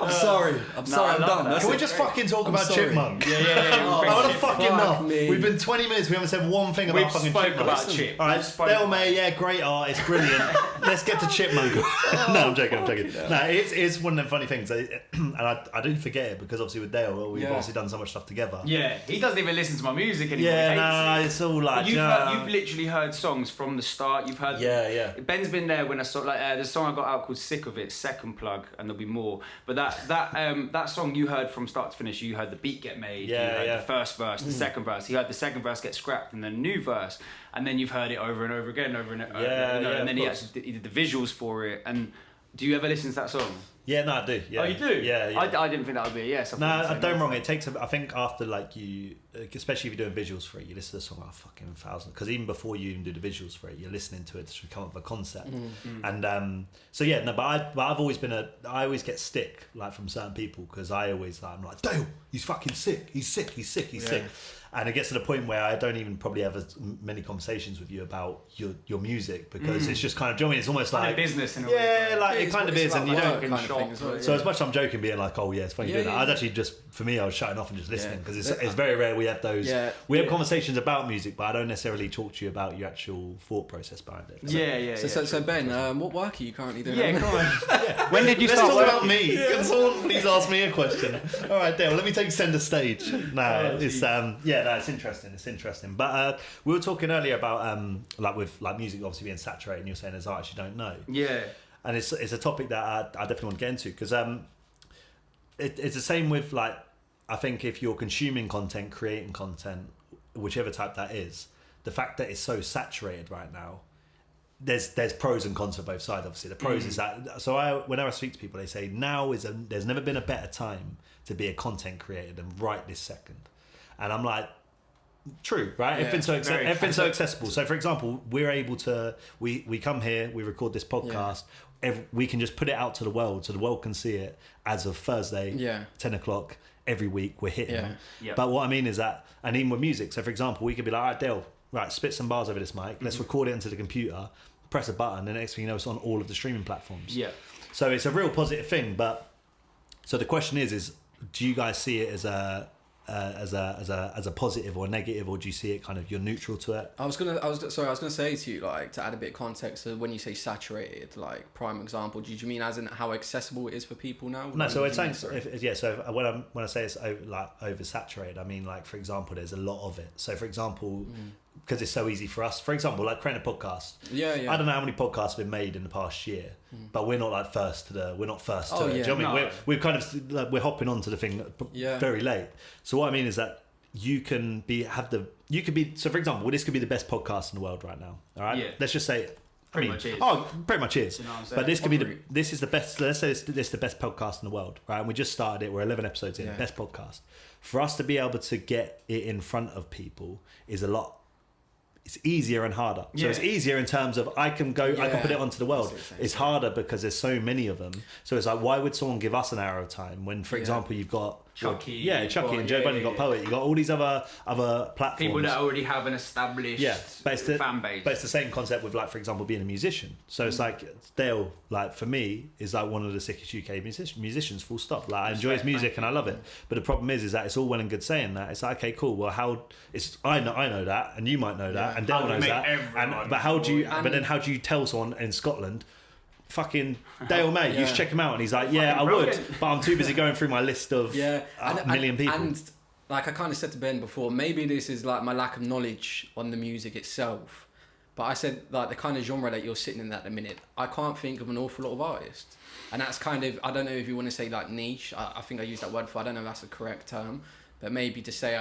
Speaker 3: I'm sorry. I'm
Speaker 1: I love
Speaker 3: done.
Speaker 1: that.
Speaker 3: That's
Speaker 2: Can we
Speaker 3: it.
Speaker 2: just fucking talk about
Speaker 3: sorry.
Speaker 2: Chipmunk?
Speaker 1: Yeah.
Speaker 2: I want to fucking
Speaker 3: Fuck
Speaker 2: know.
Speaker 3: me.
Speaker 2: We've been 20 minutes. We haven't said one thing
Speaker 1: We've
Speaker 2: about fucking
Speaker 1: spoke
Speaker 2: Chipmunk.
Speaker 1: about Chip.
Speaker 2: All right,
Speaker 1: We've spoke
Speaker 2: Dale
Speaker 1: about
Speaker 2: May, yeah, great artist, brilliant. Let's get to Chipmunk. No, I'm joking. No, it's one of them funny things, and I didn't forget it because obviously with Dale, we've obviously done so much stuff together.
Speaker 1: Yeah, he doesn't even listen to my music anymore.
Speaker 2: Yeah,
Speaker 1: He hates
Speaker 2: no,
Speaker 1: it.
Speaker 2: it's all like
Speaker 1: You've literally heard songs from the start. You've heard.
Speaker 2: Yeah.
Speaker 1: Ben's been there when I saw the song I got out called "Sick of It," second plug, and there'll be more. But that song you heard from start to finish. You heard the beat get made.
Speaker 2: Yeah,
Speaker 1: you heard
Speaker 2: yeah.
Speaker 1: the first verse, the second verse. He heard the second verse get scrapped, and then a new verse, and then you've heard it over and over again, and then he actually he did the visuals for it. And do you ever listen to that song?
Speaker 2: Yeah, no, I do. Yeah.
Speaker 1: Oh, you do?
Speaker 2: Yeah.
Speaker 1: I didn't think that would be a yes.
Speaker 2: No, I don't wrong. It takes. I think after like you, especially if you're doing visuals for it, you listen to the song fucking 1,000. Because even before you even do the visuals for it, you're listening to it to come up with a concept. And so yeah, no, but I've always been I always get stick like from certain people because I'm like Dale, he's fucking sick. He's sick. He's sick. He's sick. And it gets to the point where I don't even probably have as many conversations with you about your music because it's just kind of, do you know what I mean? It's almost like
Speaker 1: business in a
Speaker 2: yeah,
Speaker 1: way.
Speaker 2: like it kind of is, and you don't.
Speaker 3: kind of thing as well,
Speaker 2: So as much as I'm joking, being like, oh yeah, it's funny doing that. I was actually just, for me, I was shutting off and just listening because it's very rare we have those.
Speaker 3: Yeah.
Speaker 2: We have conversations about music, but I don't necessarily talk to you about your actual thought process behind it.
Speaker 3: So Ben, what work are you currently doing?
Speaker 1: Yeah, come on. When did you
Speaker 2: Let's
Speaker 1: start
Speaker 2: talk about
Speaker 1: working?
Speaker 2: me. Can someone please ask me a question? All right, Dale, let me take center stage. No, it's it's interesting. It's interesting. But we were talking earlier about like music obviously being saturated, and you're saying there's artists you don't know.
Speaker 1: Yeah.
Speaker 2: And it's a topic that I definitely want to get into because it's the same with like, I think if you're consuming content, creating content, whichever type that is, the fact that it's so saturated right now, there's pros and cons for both sides. Obviously, the pros is that whenever I speak to people, they say there's never been a better time to be a content creator than right this second, and I'm like, true, right?
Speaker 3: Yeah,
Speaker 2: Everything's so accessible. So, for example, we're able to we come here, we record this podcast. We can just put it out to the world, so the world can see it as of Thursday, 10 o'clock every week. We're hitting them.
Speaker 1: Yeah.
Speaker 2: But what I mean is that, and even with music. So, for example, we could be like, all right, Dale, right, spit some bars over this mic. Let's record it into the computer. Press a button, and the next thing you know, it's on all of the streaming platforms.
Speaker 1: Yeah.
Speaker 2: So it's a real positive thing. But so the question is do you guys see it as a positive or negative, or do you see it kind of you're neutral to it?
Speaker 3: I was gonna say to you, like, to add a bit of context, so when you say saturated, like prime example, do you mean as in how accessible it is for people now?
Speaker 2: No, so it's saying so when I say it's oversaturated, I mean, like, for example, there's a lot of it. So for example, because it's so easy for us, for example, like creating a podcast. I don't know how many podcasts have been made in the past year, but we're not like first to it. Do you know what I mean? We're kind of like, we're hopping onto the thing very late. So what I mean is that you could be so for example, this could be the best podcast in the world right now. All right, let's just say it.
Speaker 1: Pretty much is.
Speaker 2: Oh, pretty much is.
Speaker 1: You know what I'm saying?
Speaker 2: But this could be this is the best. Let's say this is the best podcast in the world, right? And we just started it. We're 11 episodes in. Best podcast. For us to be able to get it in front of people is a lot. It's easier and harder. So it's easier in terms of I can put it onto the world. It's harder because there's so many of them. So it's like, why would someone give us an hour of time when, for example, you've got
Speaker 1: Chucky
Speaker 2: and Joe Budden, you've got Poet, you've got all these other platforms.
Speaker 1: People that already have an established fan base.
Speaker 2: But it's the same concept with, like, for example, being a musician. So it's like Dale, like, for me, is like one of the sickest UK musicians, full stop. Like, I enjoy his music and I love it. But the problem is that it's all well and good saying that. It's like, okay, cool. Well, I know that, and you might know that, and Dale knows that. But how do you tell someone in Scotland, fucking Dale May, you should check him out? And he's like, I would, but I'm too busy going through my list of a million people.
Speaker 3: And like I kind of said to Ben before, maybe this is like my lack of knowledge on the music itself. But I said, like, the kind of genre that you're sitting in at the minute, I can't think of an awful lot of artists. And that's kind of, I don't know if you want to say like niche. I think I used that word before. I don't know if that's the correct term. But maybe to say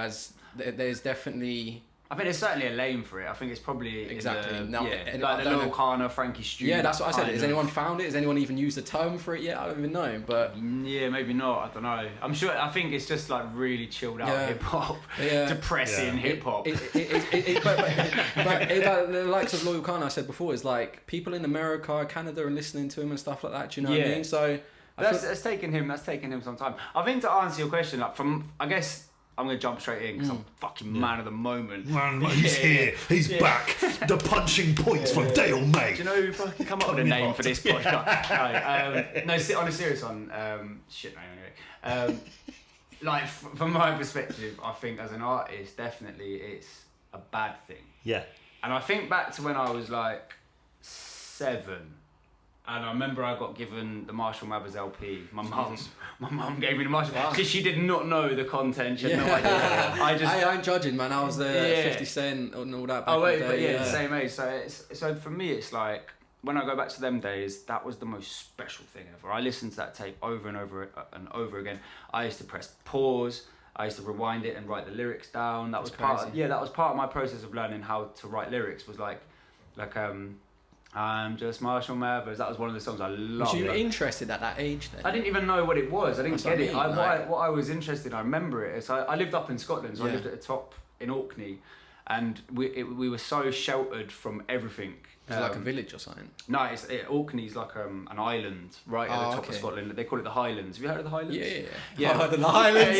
Speaker 3: there's definitely...
Speaker 1: I think there's certainly a lane for it. I think it's probably
Speaker 3: exactly
Speaker 1: like the Lil Kana, Frankie Stu.
Speaker 3: Yeah, that's what I said. Has anyone found it? Has anyone even used the term for it yet? I don't even know. But
Speaker 1: yeah, maybe not. I don't know. I'm sure. I think it's just like really chilled out hip hop, depressing hip hop. But the likes of Lil Kana, I said before, is like people in America, Canada, are listening to him and stuff like that. Do you know what I mean? So that's taken him some time. I think to answer your question, like, from, I guess, I'm gonna jump straight in because I'm fucking man of the moment.
Speaker 2: Man, he's here. He's back. The punching points from Dale, mate.
Speaker 1: Do you know who fucking come up with a name for this podcast? Right, no, on a serious one. Shit, no, anyway. Like from my perspective, I think as an artist, definitely it's a bad thing.
Speaker 2: Yeah.
Speaker 1: And I think back to when I was like 7, and I remember I got given the Marshall Mathers LP. My mum gave me the Marshall because she did not know the content. She had no idea.
Speaker 3: I ain't judging, man. I was 50 Cent and all that.
Speaker 1: Back in the day, the same age. So for me, it's like when I go back to them days, that was the most special thing ever. I listened to that tape over and over and over again. I used to press pause. I used to rewind it and write the lyrics down. That was part of my process of learning how to write lyrics. Was like I'm just Marshall Mathers. That was one of the songs I loved.
Speaker 3: Was you interested at that age then?
Speaker 1: I didn't even know what it was. I didn't get it. What I was interested in, I remember it. So I lived up in Scotland, so I lived at the top in Orkney, and we were so sheltered from everything.
Speaker 3: Is it like a village or something?
Speaker 1: No, Orkney's like an island right at the top of Scotland. They call it the Highlands. Have you heard of the Highlands?
Speaker 3: Yeah. I heard of the Highlands.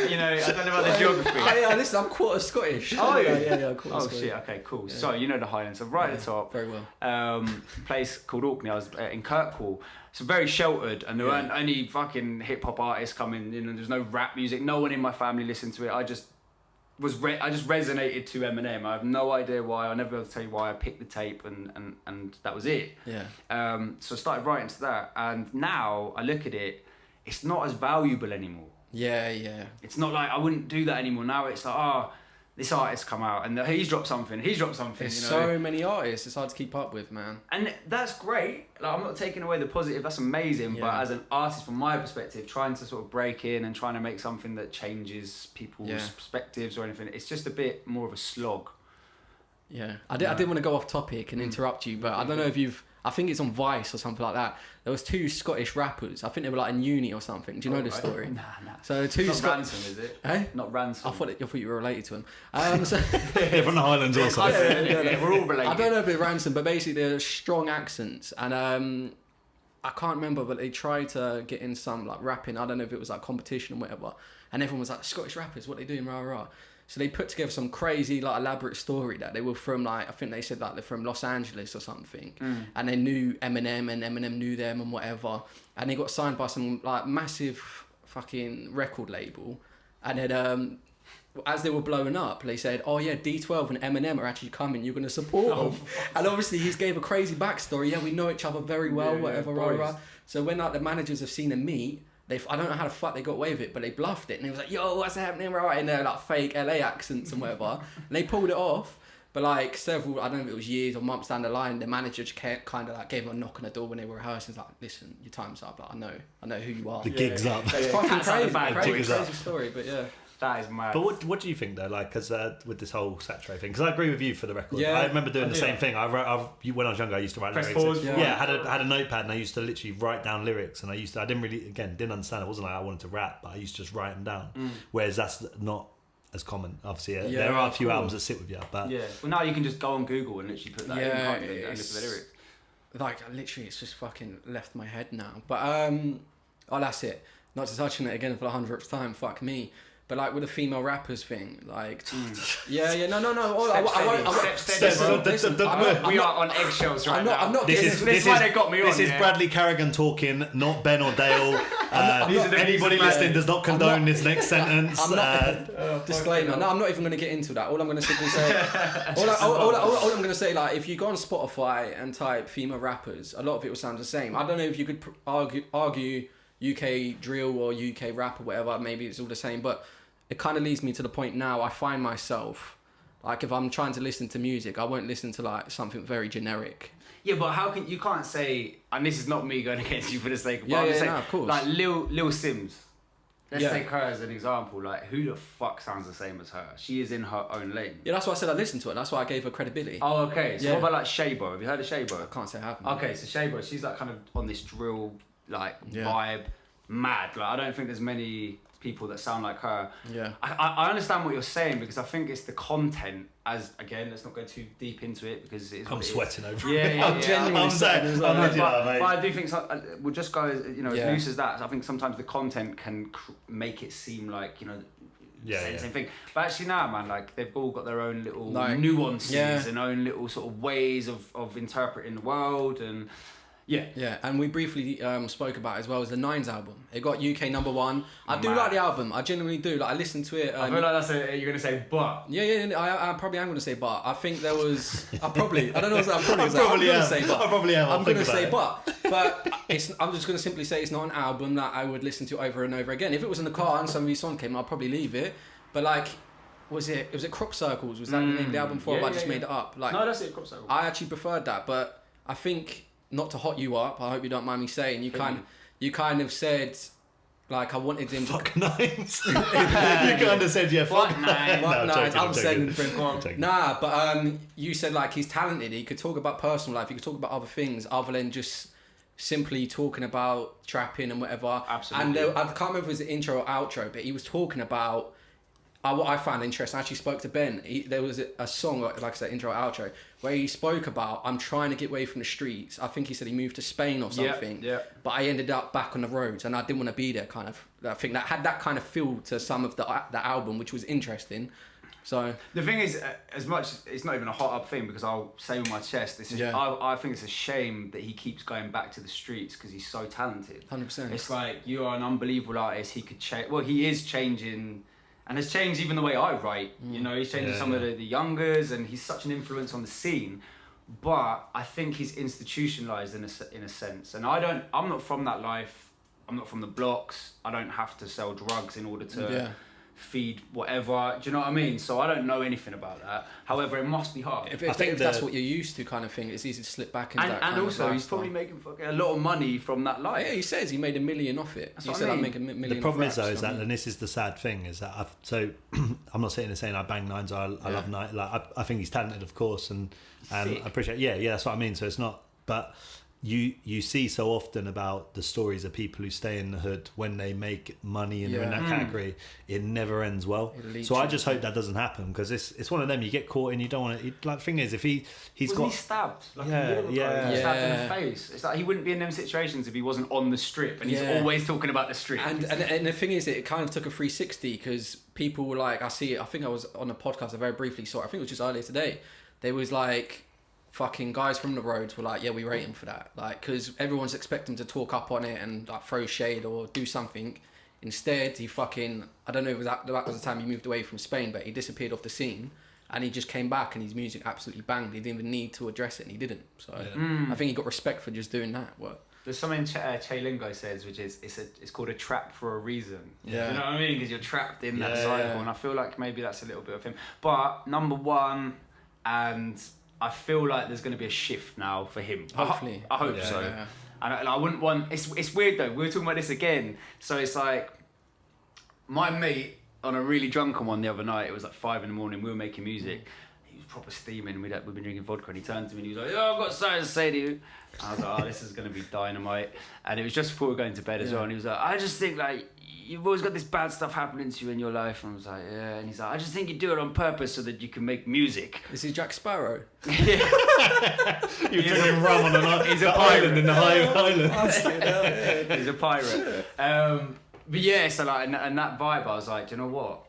Speaker 1: You know, I don't know about the geography.
Speaker 3: Listen, I'm quarter Scottish.
Speaker 1: Oh,
Speaker 3: yeah.
Speaker 1: Oh shit. Okay, cool. Yeah. So you know the Highlands. So right at the top.
Speaker 3: Very well.
Speaker 1: Place called Orkney. I was in Kirkwall. So very sheltered, and there weren't any fucking hip hop artists coming. You know, there's no rap music. No one in my family listened to it. I just resonated to Eminem. I have no idea why. I'll never be able to tell you why. I picked the tape and that was it.
Speaker 3: Yeah.
Speaker 1: So I started writing to that, and now I look at it, it's not as valuable anymore.
Speaker 3: Yeah.
Speaker 1: It's not like I wouldn't do that anymore. Now it's like, this artist come out and he's dropped something. There's
Speaker 3: so many artists. It's hard to keep up with, man.
Speaker 1: And that's great. Like, I'm not taking away the positive. That's amazing. Yeah. But as an artist, from my perspective, trying to sort of break in and trying to make something that changes people's perspectives or anything, it's just a bit more of a slog.
Speaker 3: Yeah. I didn't want to go off topic and interrupt you, but I don't know if I think it's on Vice or something like that. There was 2 Scottish rappers. I think they were like in uni or something. Do you know this story?
Speaker 1: Nah.
Speaker 3: So 2
Speaker 1: Not Ransom, is it?
Speaker 3: Eh?
Speaker 1: Not Ransom.
Speaker 3: I thought you were related to him.
Speaker 2: From the Highlands also.
Speaker 1: We're all related.
Speaker 3: I don't know if it's Ransom, but basically they're strong accents. And I can't remember, but they tried to get in some like rapping. I don't know if it was like competition or whatever. And everyone was like, Scottish rappers, what are they doing, rah rah. So they put together some crazy, like, elaborate story that they were from, like, I think they said, like, they're from Los Angeles or something. And they knew Eminem, and Eminem knew them and whatever. And they got signed by some, like, massive fucking record label. And then, as they were blowing up, they said, oh, yeah, D12 and Eminem are actually coming. You're going to support them. And obviously, he gave a crazy backstory. Yeah, we know each other very well, whatever, rah. So when, like, the managers have seen them meet, I don't know how the fuck they got away with it, but they bluffed it. And they was like, yo, what's happening, right? And they're like fake LA accents and whatever. And they pulled it off. But like I don't know if it was years or months down the line, the manager just kind of like gave them a knock on the door when they were rehearsing. Like, listen, your time's up. Like, I know who you are.
Speaker 2: The gig's up.
Speaker 3: It's fucking crazy story, but yeah.
Speaker 1: That is mad.
Speaker 2: But what do you think though? Like, because with this whole Satray thing, because I agree with you for the record.
Speaker 3: Yeah,
Speaker 2: I remember doing the same thing. When I was younger, I used to write
Speaker 1: Press
Speaker 2: lyrics.
Speaker 1: Pause.
Speaker 2: Yeah, I had a notepad and I used to literally write down lyrics. And I didn't understand. It wasn't like I wanted to rap, but I used to just write them down. Whereas that's not as common. Obviously, there are a few albums that sit with you, but
Speaker 1: well, now you can just go on Google and literally put that in and listen to the lyrics.
Speaker 3: Like, literally, it's just fucking left my head now. But that's it. Not to touch on it again for the 100th time. Fuck me. But like with the female rappers thing, like, no.
Speaker 1: We are on eggshells right now.
Speaker 3: I'm not.
Speaker 2: This
Speaker 1: is why they got me on.
Speaker 2: This is Bradley Carrigan talking, not Ben or Dale. Anybody listening does not condone this next sentence.
Speaker 3: Disclaimer. No, I'm not even going to get into that. All I'm going to simply say, all I'm going to say, like, if you go on Spotify and type female rappers, a lot of it will sound the same. I don't know if you could argue UK drill or UK rap or whatever. Maybe it's all the same, but it kind of leads me to the point now. I find myself, like, if I'm trying to listen to music, I won't listen to like something very generic.
Speaker 1: Yeah, but you can't say, and this is not me going against you for the sake of,
Speaker 3: of course.
Speaker 1: Like Lil Sims. Let's take her as an example. Like, who the fuck sounds the same as her? She is in her own lane.
Speaker 3: Yeah, that's why I said I listened to it. That's why I gave her credibility.
Speaker 1: Oh, okay. So what about like Shabo? Have you heard of Shabo?
Speaker 3: I can't say I haven't.
Speaker 1: Okay, so Shabo, she's like kind of on this drill vibe, mad. Like, I don't think there's many people that sound like her.
Speaker 3: Yeah.
Speaker 1: I understand what you're saying, because I think it's the content. As again, let's not go too deep into it because
Speaker 2: I'm sweating over
Speaker 1: it. Yeah,
Speaker 2: I'm genuinely sweating.
Speaker 1: But I do think we'll just go as loose as that. So I think sometimes the content can make it seem like, saying the same thing. But actually now, man, like they've all got their own little
Speaker 3: Like,
Speaker 1: nuances and own little sort of ways of interpreting the world and. Yeah,
Speaker 3: and we briefly spoke about it as well as the Nines album. It got UK #1. I do
Speaker 1: Man.
Speaker 3: like the album. I genuinely do. Like I listened to it.
Speaker 1: I feel like you're gonna say, but.
Speaker 3: Yeah. I probably am gonna say, but I think there was. I don't know. I'm
Speaker 2: gonna
Speaker 3: say, but.
Speaker 2: I probably am.
Speaker 3: I'm gonna say, but I'm just gonna simply say it's not an album that I would listen to over and over again. If it was in the car and some of these songs came, I'd probably leave it. But like. Was it Crop Circles? Was that the name of the album before? I just made it up. Like,
Speaker 1: no, that's it, Crop Circles.
Speaker 3: I actually preferred that, but I think not to hot you up. I hope you don't mind me saying. You kind of said like I wanted him.
Speaker 2: Fuck Nines. You kind of said fuck Nines.
Speaker 3: I'm saying nah, but you said like he's talented. He could talk about personal life. He could talk about other things other than just simply talking about trapping and whatever.
Speaker 1: Absolutely.
Speaker 3: And I can't remember if it was the intro or outro, but he was talking about. What I found interesting, I actually spoke to Ben. There was a song, like I said, intro, outro, where he spoke about, I'm trying to get away from the streets. I think he said he moved to Spain or something.
Speaker 1: Yeah.
Speaker 3: But I ended up back on the roads and I didn't want to be there, kind of. I think that had that kind of feel to some of the album, which was interesting. So
Speaker 1: the thing is, as much, it's not even a hot up thing because I'll say with my chest, I think it's a shame that he keeps going back to the streets because he's so talented.
Speaker 3: 100%.
Speaker 1: It's like, you are an unbelievable artist. He could change, well, he is changing. And has changed even the way I write. You know, he's changing some of the youngers, and he's such an influence on the scene. But I think he's institutionalized in a sense. And I'm not from that life. I'm not from the blocks. I don't have to sell drugs in order to feed whatever. Do you know what I mean? So I don't know anything about that. However, it must be hard.
Speaker 3: If that's what you're used to, kind of thing, it's easy to slip back into that.
Speaker 1: And also, he's probably making a lot of money from that life.
Speaker 3: Yeah, he says he made $1 million off it.
Speaker 1: That's
Speaker 3: he
Speaker 1: what
Speaker 3: said,
Speaker 1: I mean.
Speaker 3: I'm making $1 million.
Speaker 2: The problem is though, is that, and this is the sad thing, is that I'm not sitting there saying I bang Nines. I love Nines. Like I think he's talented, of course, and I appreciate. Yeah, that's what I mean. So it's not, but. You see so often about the stories of people who stay in the hood when they make money and they're in that category, it never ends well. So I just hope that doesn't happen because it's one of them. You get caught and you don't want to. Like the thing is, if he's got
Speaker 1: he stabbed like a year ago, stabbed in the face. It's like he wouldn't be in them situations if he wasn't on the strip, and he's always talking about the strip.
Speaker 3: And the thing is, it kind of took a 360 because people were like, I think I was on a podcast I very briefly saw. I think it was just earlier today. There was like. Fucking guys from the roads were like, yeah, we rate him for that. Like, because everyone's expecting to talk up on it and like throw shade or do something. Instead, he fucking, I don't know if that was the time he moved away from Spain, but he disappeared off the scene and he just came back and his music absolutely banged. He didn't even need to address it and he didn't. So I think he got respect for just doing that work.
Speaker 1: There's something Che Lingo says, which is it's called a trap for a reason.
Speaker 3: Yeah.
Speaker 1: You know what I mean? Because you're trapped in that cycle, and I feel like maybe that's a little bit of him. But #1, and I feel like there's going to be a shift now for him.
Speaker 3: Hopefully.
Speaker 1: I hope so. Yeah. And I wouldn't want... It's weird though. We were talking about this again. So it's like... My mate, on a really drunken one the other night, it was like 5 in the morning, we were making music. He was proper steaming. We've been drinking vodka and he turned to me and he was like, I've got something to say to you. And I was like, this is going to be dynamite. And it was just before we were going to bed as well. And he was like, I just think like... You've always got this bad stuff happening to you in your life. And I was like, yeah. And he's like, I just think you do it on purpose so that you can make music.
Speaker 3: Is he Jack Sparrow?
Speaker 1: Yeah.
Speaker 2: You're drinking rum on
Speaker 1: He's a pirate
Speaker 2: in the Highlands.
Speaker 1: He's a pirate. But yeah, so like, and that vibe, I was like, do you know what?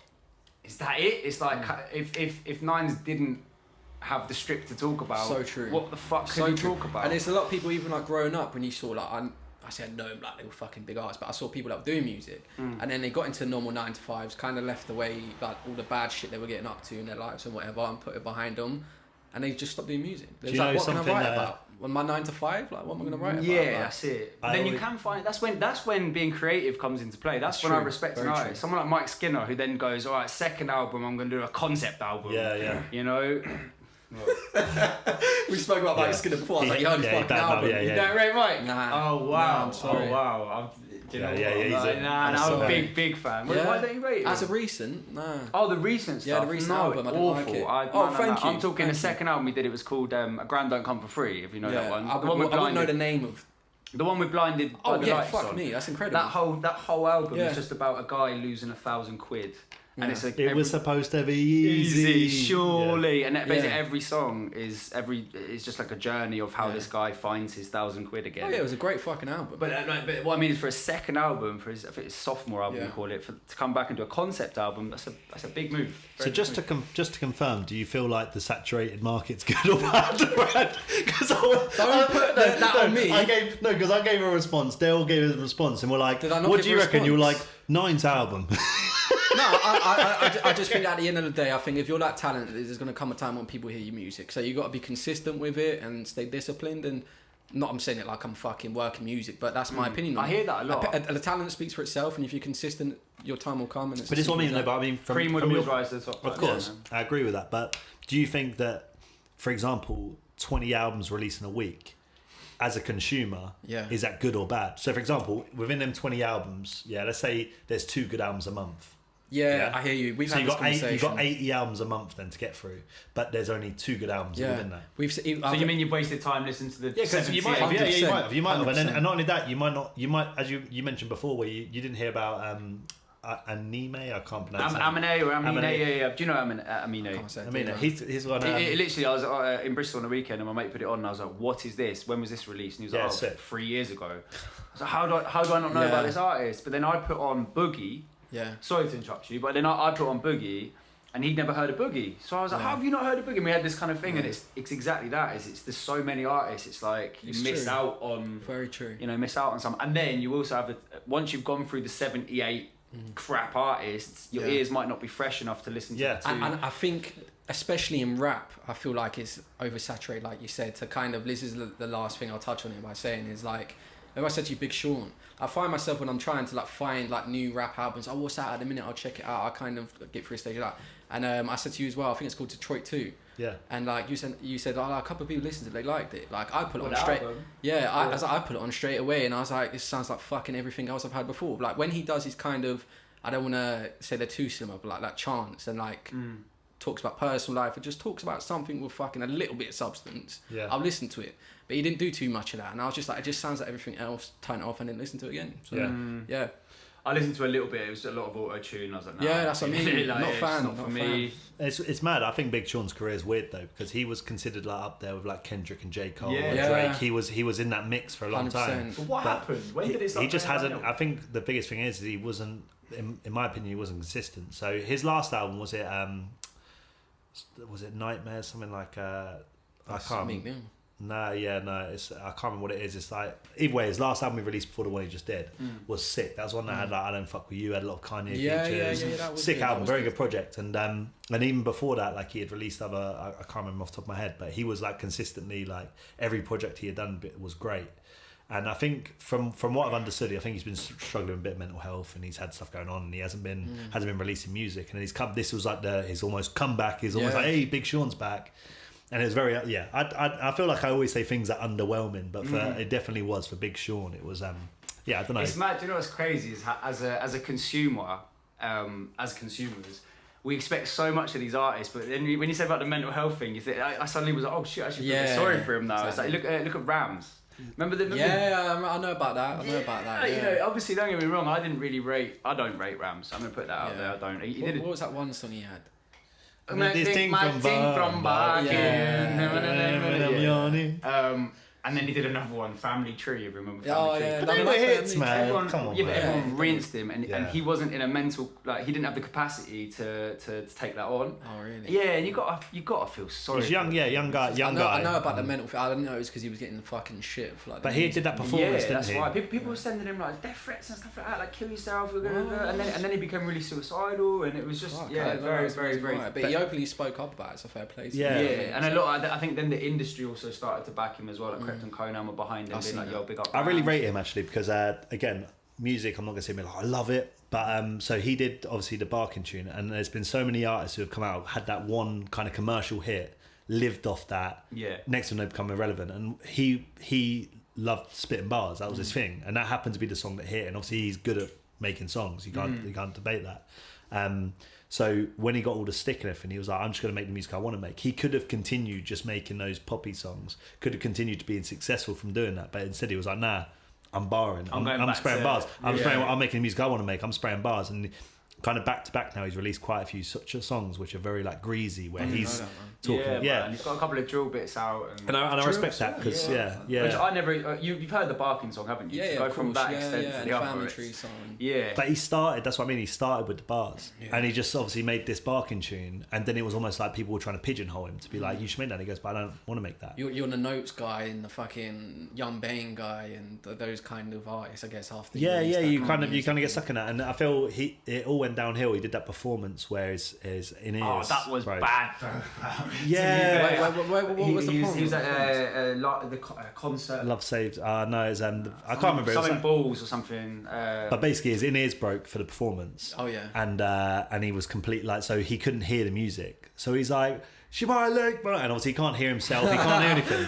Speaker 1: Is that it? It's like, if Nines didn't have the strip to talk about,
Speaker 3: so true.
Speaker 1: What the fuck could he talk about?
Speaker 3: And there's a lot of people, even like growing up, when you saw like, I said no, like they were fucking big artists, but I saw people that were doing music, and then they got into normal 9 to 5s, kind of left away like all the bad shit they were getting up to in their lives and whatever, and put it behind them, and they just stopped doing music. They was like, what can I write about? On my 9 to 5, like what am I gonna write about?
Speaker 1: Yeah, that's it. But then you can find that's when being creative comes into play. That's when I respect an artist. Someone like Mike Skinner who then goes, all right, second album, I'm gonna do a concept album.
Speaker 2: Yeah.
Speaker 1: You know.
Speaker 3: We spoke about Mike Skinner before. I was like, you only fucking album.
Speaker 1: You don't rate Mike?
Speaker 3: Nah.
Speaker 1: Oh wow.
Speaker 3: Nah, I'm sorry.
Speaker 1: Oh wow. I'm a big fan.
Speaker 3: Yeah.
Speaker 1: Why don't you rate it?
Speaker 3: As a recent, nah.
Speaker 1: Oh, the recent stuff.
Speaker 3: Yeah, the recent album. I didn't like it.
Speaker 1: Thank you. I'm talking the second album we did. It was called A Grand Don't Come for Free. If you know that one.
Speaker 3: I wouldn't know the name of.
Speaker 1: The one with Blinded by the Lights
Speaker 3: fuck
Speaker 1: on.
Speaker 3: me, that's incredible.
Speaker 1: That whole album is just about a guy losing £1,000 quid and it's like
Speaker 2: It was supposed to be easy.
Speaker 1: surely, and basically
Speaker 3: Yeah.
Speaker 1: every song is just like a journey of how this guy finds his £1,000 again.
Speaker 3: Oh yeah, it was a great fucking album.
Speaker 1: But what I mean is, for a second album, I think it's sophomore album,
Speaker 3: Yeah.
Speaker 1: we call it, to come back and do a concept album, that's a big move.
Speaker 2: So just to confirm, do you feel like the saturated market's good or bad? Because
Speaker 3: Don't put that on me.
Speaker 2: Because I gave a response. Dale gave a response, and we're like,
Speaker 3: Did I not
Speaker 2: "What
Speaker 3: give
Speaker 2: do you
Speaker 3: a
Speaker 2: reckon?" You were like,
Speaker 3: response?
Speaker 2: "Nine's album."
Speaker 3: No, I just think at the end of the day, I think if you're that talented, there's going to come a time when people hear your music. So you got to be consistent with it and stay disciplined. And I'm saying it like I'm fucking working music, but that's my opinion.
Speaker 1: I hear that a lot.
Speaker 3: The talent speaks for itself, and if you're consistent, your time will come. And
Speaker 2: But it's what I mean. No, but I mean,
Speaker 1: Cream would always rise to the top.
Speaker 2: Of course, I agree with that. But do you think that, for example, 20 albums released in a week, as a consumer, is that good or bad? So, for example, within them 20 albums, let's say there's 2 good albums a month.
Speaker 3: Yeah, I hear you. We've had this conversation.
Speaker 2: You've got 80 albums a month then to get through, but there's only 2 good albums within that.
Speaker 1: So you mean you've wasted time listening to the?
Speaker 2: Because you might have, you might have, and not only that, you might, as you mentioned before, where you didn't hear about Anime. I can't pronounce it.
Speaker 1: Amine or Amine. Yeah. Do you know Amine?
Speaker 2: Amine. He's one.
Speaker 1: Literally, I was in Bristol on the weekend, and my mate put it on, and I was like, "What is this? When was this released?" And he was like, 3 years ago. So how do I not know about this artist? But then I put on Boogie.
Speaker 3: Yeah.
Speaker 1: Sorry to interrupt you, but then I put on Boogie, and he'd never heard of Boogie. So I was like, "How have you not heard of Boogie?" And we had this kind of thing, and it's exactly that. There's so many artists. It's like you miss out on.
Speaker 3: Very true.
Speaker 1: Miss out on some, and then you also have once you've gone through the 78 crap artists, your ears might not be fresh enough to listen to.
Speaker 3: And I think, especially in rap, I feel like it's oversaturated, like you said. To kind of, this is the last thing I'll touch on it by saying is like, if I said to you, Big Sean, I find myself when I'm trying to like find like new rap albums, what's that at the minute? I'll check it out. I kind of get through a stage of that. And I said to you as well, I think it's called Detroit 2.
Speaker 2: Yeah.
Speaker 3: And like you said, a couple of people listened to it, they liked it. Like I put it on straight. I put it on straight away, and I was like, this sounds like fucking everything else I've had before. Like when he does his kind of, I don't want to say they're too similar, but like that chants and like talks about personal life, it just talks about something with fucking a little bit of substance.
Speaker 2: Yeah.
Speaker 3: I'll listen to it. But he didn't do too much of that, and I was just like, it just sounds like everything else. Turn it off and then listen to it again. So, yeah.
Speaker 1: I listened to a little bit. It was a lot of auto tune. I was like, nah,
Speaker 3: that's what I mean.
Speaker 1: like,
Speaker 3: not a fan.
Speaker 1: Not for me.
Speaker 2: It's mad. I think Big Sean's career is weird though, because he was considered like up there with like Kendrick and J. Cole and Drake. He was in that mix for a long
Speaker 3: 100%.
Speaker 1: But
Speaker 2: time.
Speaker 1: what happened? When did it start?
Speaker 2: He just hasn't. I think the biggest thing is he wasn't. In my opinion, he wasn't consistent. So his last album was it Nightmares? Something like I can't. No, it's I can't remember what it is. It's like either way, his last album he released before the one he just did was sick. That was one that had like I Don't Fuck With You, had a lot of Kanye features.
Speaker 3: That was
Speaker 2: sick
Speaker 3: good.
Speaker 2: album, very good project. And even before that, like he had released other I can't remember off the top of my head, but he was like consistently like every project he had done was great. And I think from what I've understood, I think he's been struggling with a bit of mental health, and he's had stuff going on, and he hasn't been releasing music. And he's come. This was like his almost comeback. He's almost like, hey, Big Sean's back. And it was very I feel like I always say things are underwhelming, but it definitely was for Big Sean. It was I don't know.
Speaker 1: It's mad. Do you know what's crazy is how, as a consumer, as consumers, we expect so much of these artists, but then when you say about the mental health thing, you think I suddenly was like, oh shit, I should feel sorry for him now. Exactly. It's like look at Ramz. Remember the?
Speaker 3: I know about that. Yeah.
Speaker 1: Obviously, don't get me wrong. I don't rate Ramz. I'm gonna put that out there. I don't.
Speaker 3: What was that one song he had?
Speaker 2: This thing from back
Speaker 1: and then he did another one, Family Tree, if you remember Family Tree.
Speaker 2: But they were hits, man.
Speaker 1: Everyone rinsed him, and he wasn't in a mental, like he didn't have the capacity to take that on.
Speaker 3: Oh really?
Speaker 1: Yeah, and you gotta feel sorry.
Speaker 2: He's young guy.
Speaker 3: I know about the mental. I didn't know it was because he was getting fucking shit for like.
Speaker 2: But he did that performance, didn't he?
Speaker 1: Yeah, that's why people were sending him like death threats and stuff like that, like kill yourself, and then he became really suicidal, and it was just very.
Speaker 3: But he openly spoke up about it. It's a fair play.
Speaker 1: Yeah, and a lot. I think then the industry also started to back him as well. Like Krypton Conan were behind him, being like, "Yo, big up."
Speaker 2: I really rate him actually because again, music. I'm not gonna say like I love it, but so he did obviously the Barking tune, and there's been so many artists who have come out had that one kind of commercial hit, lived off that.
Speaker 1: Yeah.
Speaker 2: Next to him, they become irrelevant, and he loved spitting bars. That was his thing, and that happened to be the song that hit. And obviously, he's good at making songs. You can't debate that. So when he got all the stick and everything, he was like, I'm just going to make the music I want to make. He could have continued just making those poppy songs, could have continued to being successful from doing that, but instead he was like, nah, I'm barring. I'm spraying bars. I'm making the music I want to make. I'm spraying bars. And kind of back to back now, he's released quite a few such songs which are very like greasy, where he's talking.
Speaker 1: Man. He's got a couple of drill bits out, and
Speaker 2: I respect that because
Speaker 1: Which I never. You've heard the Barking song, haven't you?
Speaker 3: Yeah,
Speaker 1: to go
Speaker 3: of
Speaker 1: from
Speaker 3: course.
Speaker 1: that extent to the other.
Speaker 3: Family Tree song.
Speaker 1: Yeah,
Speaker 2: but he started. That's what I mean. He started with the bars, and he just obviously made this Barking tune, and then it was almost like people were trying to pigeonhole him to be like, "You should make that." And he goes, "But I don't want to make that."
Speaker 3: You're the Notes guy and the fucking Young Bane guy and those kind of artists, I guess. After
Speaker 2: you kind of get stuck in that, and I feel it all went downhill. He did that performance where his in ears.
Speaker 1: Oh, that was bad.
Speaker 2: Yeah.
Speaker 3: What was the problem?
Speaker 1: He was at the concert.
Speaker 2: Love Saved. No, it's I can't remember.
Speaker 1: Something balls or something.
Speaker 2: But basically, his in ears broke for the performance.
Speaker 3: Oh yeah.
Speaker 2: And he was complete so he couldn't hear the music. So he's like, "She might look," and obviously he can't hear himself. He can't hear anything.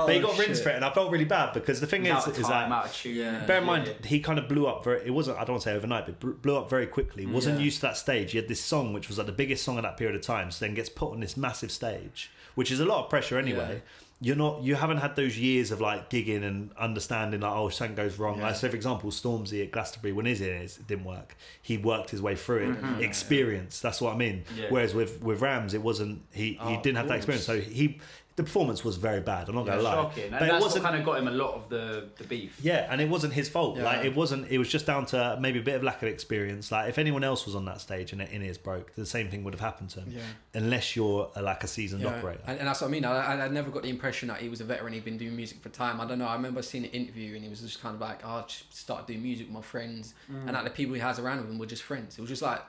Speaker 2: But he got rinsed for it, and I felt really bad because the thing is that bear in mind he kind of blew up very. It wasn't, I don't want to say overnight, but blew up very quickly. Wasn't used to that stage. He had this song which was like the biggest song of that period of time. So then gets put on this massive stage, which is a lot of pressure anyway. You haven't had those years of like gigging and understanding like, oh, something goes wrong. Like, so for example, Stormzy at Glastonbury, when his ears didn't work, he worked his way through it. Experience, that's what I mean. Whereas with Ramz, it wasn't. He didn't have that experience, so the performance was very bad. I'm not gonna lie,
Speaker 1: shocking. And but that's what kind of got him a lot of the beef. Yeah,
Speaker 2: and it wasn't his fault. Like it wasn't. It was just down to maybe a bit of lack of experience. Like if anyone else was on that stage and their in-ears broke, the same thing would have happened to him. Unless you're like a seasoned operator.
Speaker 3: And that's what I mean. I never got the impression that he was a veteran. He'd been doing music for time. I don't know. I remember seeing an interview and he was just kind of like, "Oh, I just started doing music with my friends," and like the people he has around with him were just friends. It was just like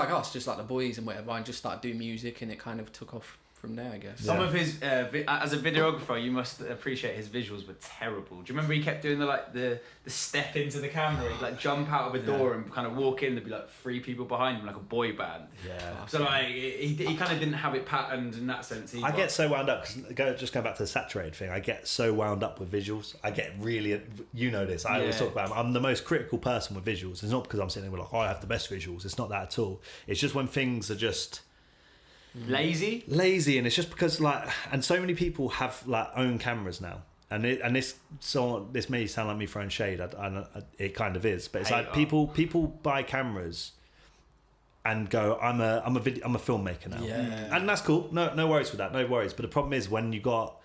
Speaker 3: us, just like the boys and whatever. I just started doing music and it kind of took off from there, I guess.
Speaker 1: Some of his as a videographer, you must appreciate his visuals were terrible. Do you remember he kept doing the step into the camera, he'd like jump out of a door and kind of walk in, there'd be like 3 people behind him like a boy band. So like he kind of didn't have it patterned in that sense either.
Speaker 2: I get so wound up because just going back to the saturated thing, I get so wound up with visuals. I get really, you know this, I always talk about I'm the most critical person with visuals. It's not because I'm sitting there like, oh, I have the best visuals. It's not that at all. It's just when things are just lazy, and it's just because like, and so many people have like own cameras now, and this may sound like me throwing shade. It kind of is, but it's like people buy cameras and go, I'm a filmmaker now, and that's cool. No worries with that, no worries. But the problem is when you got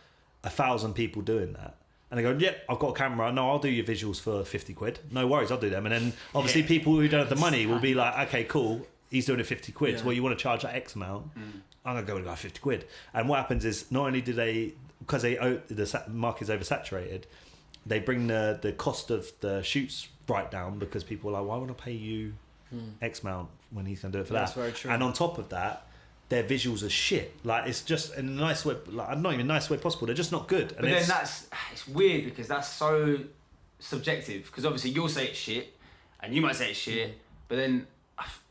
Speaker 2: 1,000 people doing that. And they go, yep, I've got a camera. No, I'll do your visuals for 50 quid. No worries, I'll do them. And then obviously people who don't have the money will be like, okay, cool. He's doing it 50 quid. So, well, you want to charge that X amount? I'm going to go with 50 quid. And what happens is not only do they, because the market's oversaturated, they bring the cost of the shoots right down because people are like, why would I pay you X amount when he's going to do it for that?
Speaker 3: That's very true.
Speaker 2: And on top of that, their visuals are shit. Like it's just in a nice way, like not even a nice way possible. They're just not good. And
Speaker 1: but then it's weird because that's so subjective. Because obviously you'll say it's shit, and you might say it's shit, but then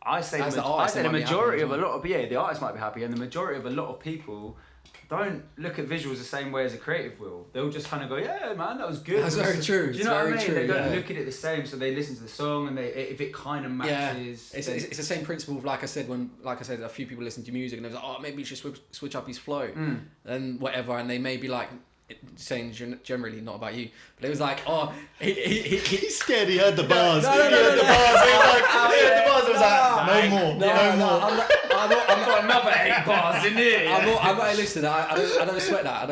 Speaker 1: I say the majority of a lot of the artist might be happy, and the majority of a lot of people don't look at visuals the same way as a creative will. They'll just kind of go, yeah, man, that was good.
Speaker 3: That's very true.
Speaker 1: Do you know what I mean? They don't look at it the same, so they listen to the song, and if it kind of matches.
Speaker 3: Yeah, it's the same principle of like I said, a few people listen to music and they're like, oh, maybe you should switch up his flow and whatever, and they may be like, saying generally not about you, but it was like, oh,
Speaker 2: he's scared he heard the bars. He heard the bars. It was like, no more.
Speaker 1: I've got another 8 bars in here.
Speaker 3: I'm not listening. I don't sweat that.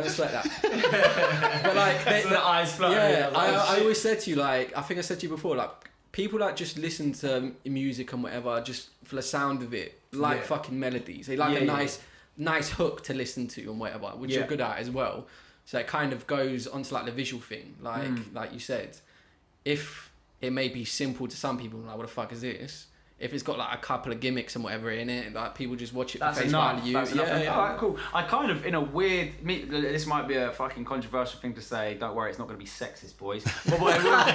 Speaker 3: But like,
Speaker 1: the eyes fluttering.
Speaker 3: Yeah, I always said to you, like, I think I said to you before, like, people that just listen to music and whatever just for the sound of it, like fucking melodies. They like a nice hook to listen to and whatever, which you're good at as well. So it kind of goes onto like the visual thing, like you said. If it may be simple to some people, like what the fuck is this? If it's got like a couple of gimmicks and whatever in it, like people just watch it for face value.
Speaker 1: That's enough. Alright, cool. I kind of, in a weird, this might be a fucking controversial thing to say. Don't worry, it's not going to be sexist, boys. But what it will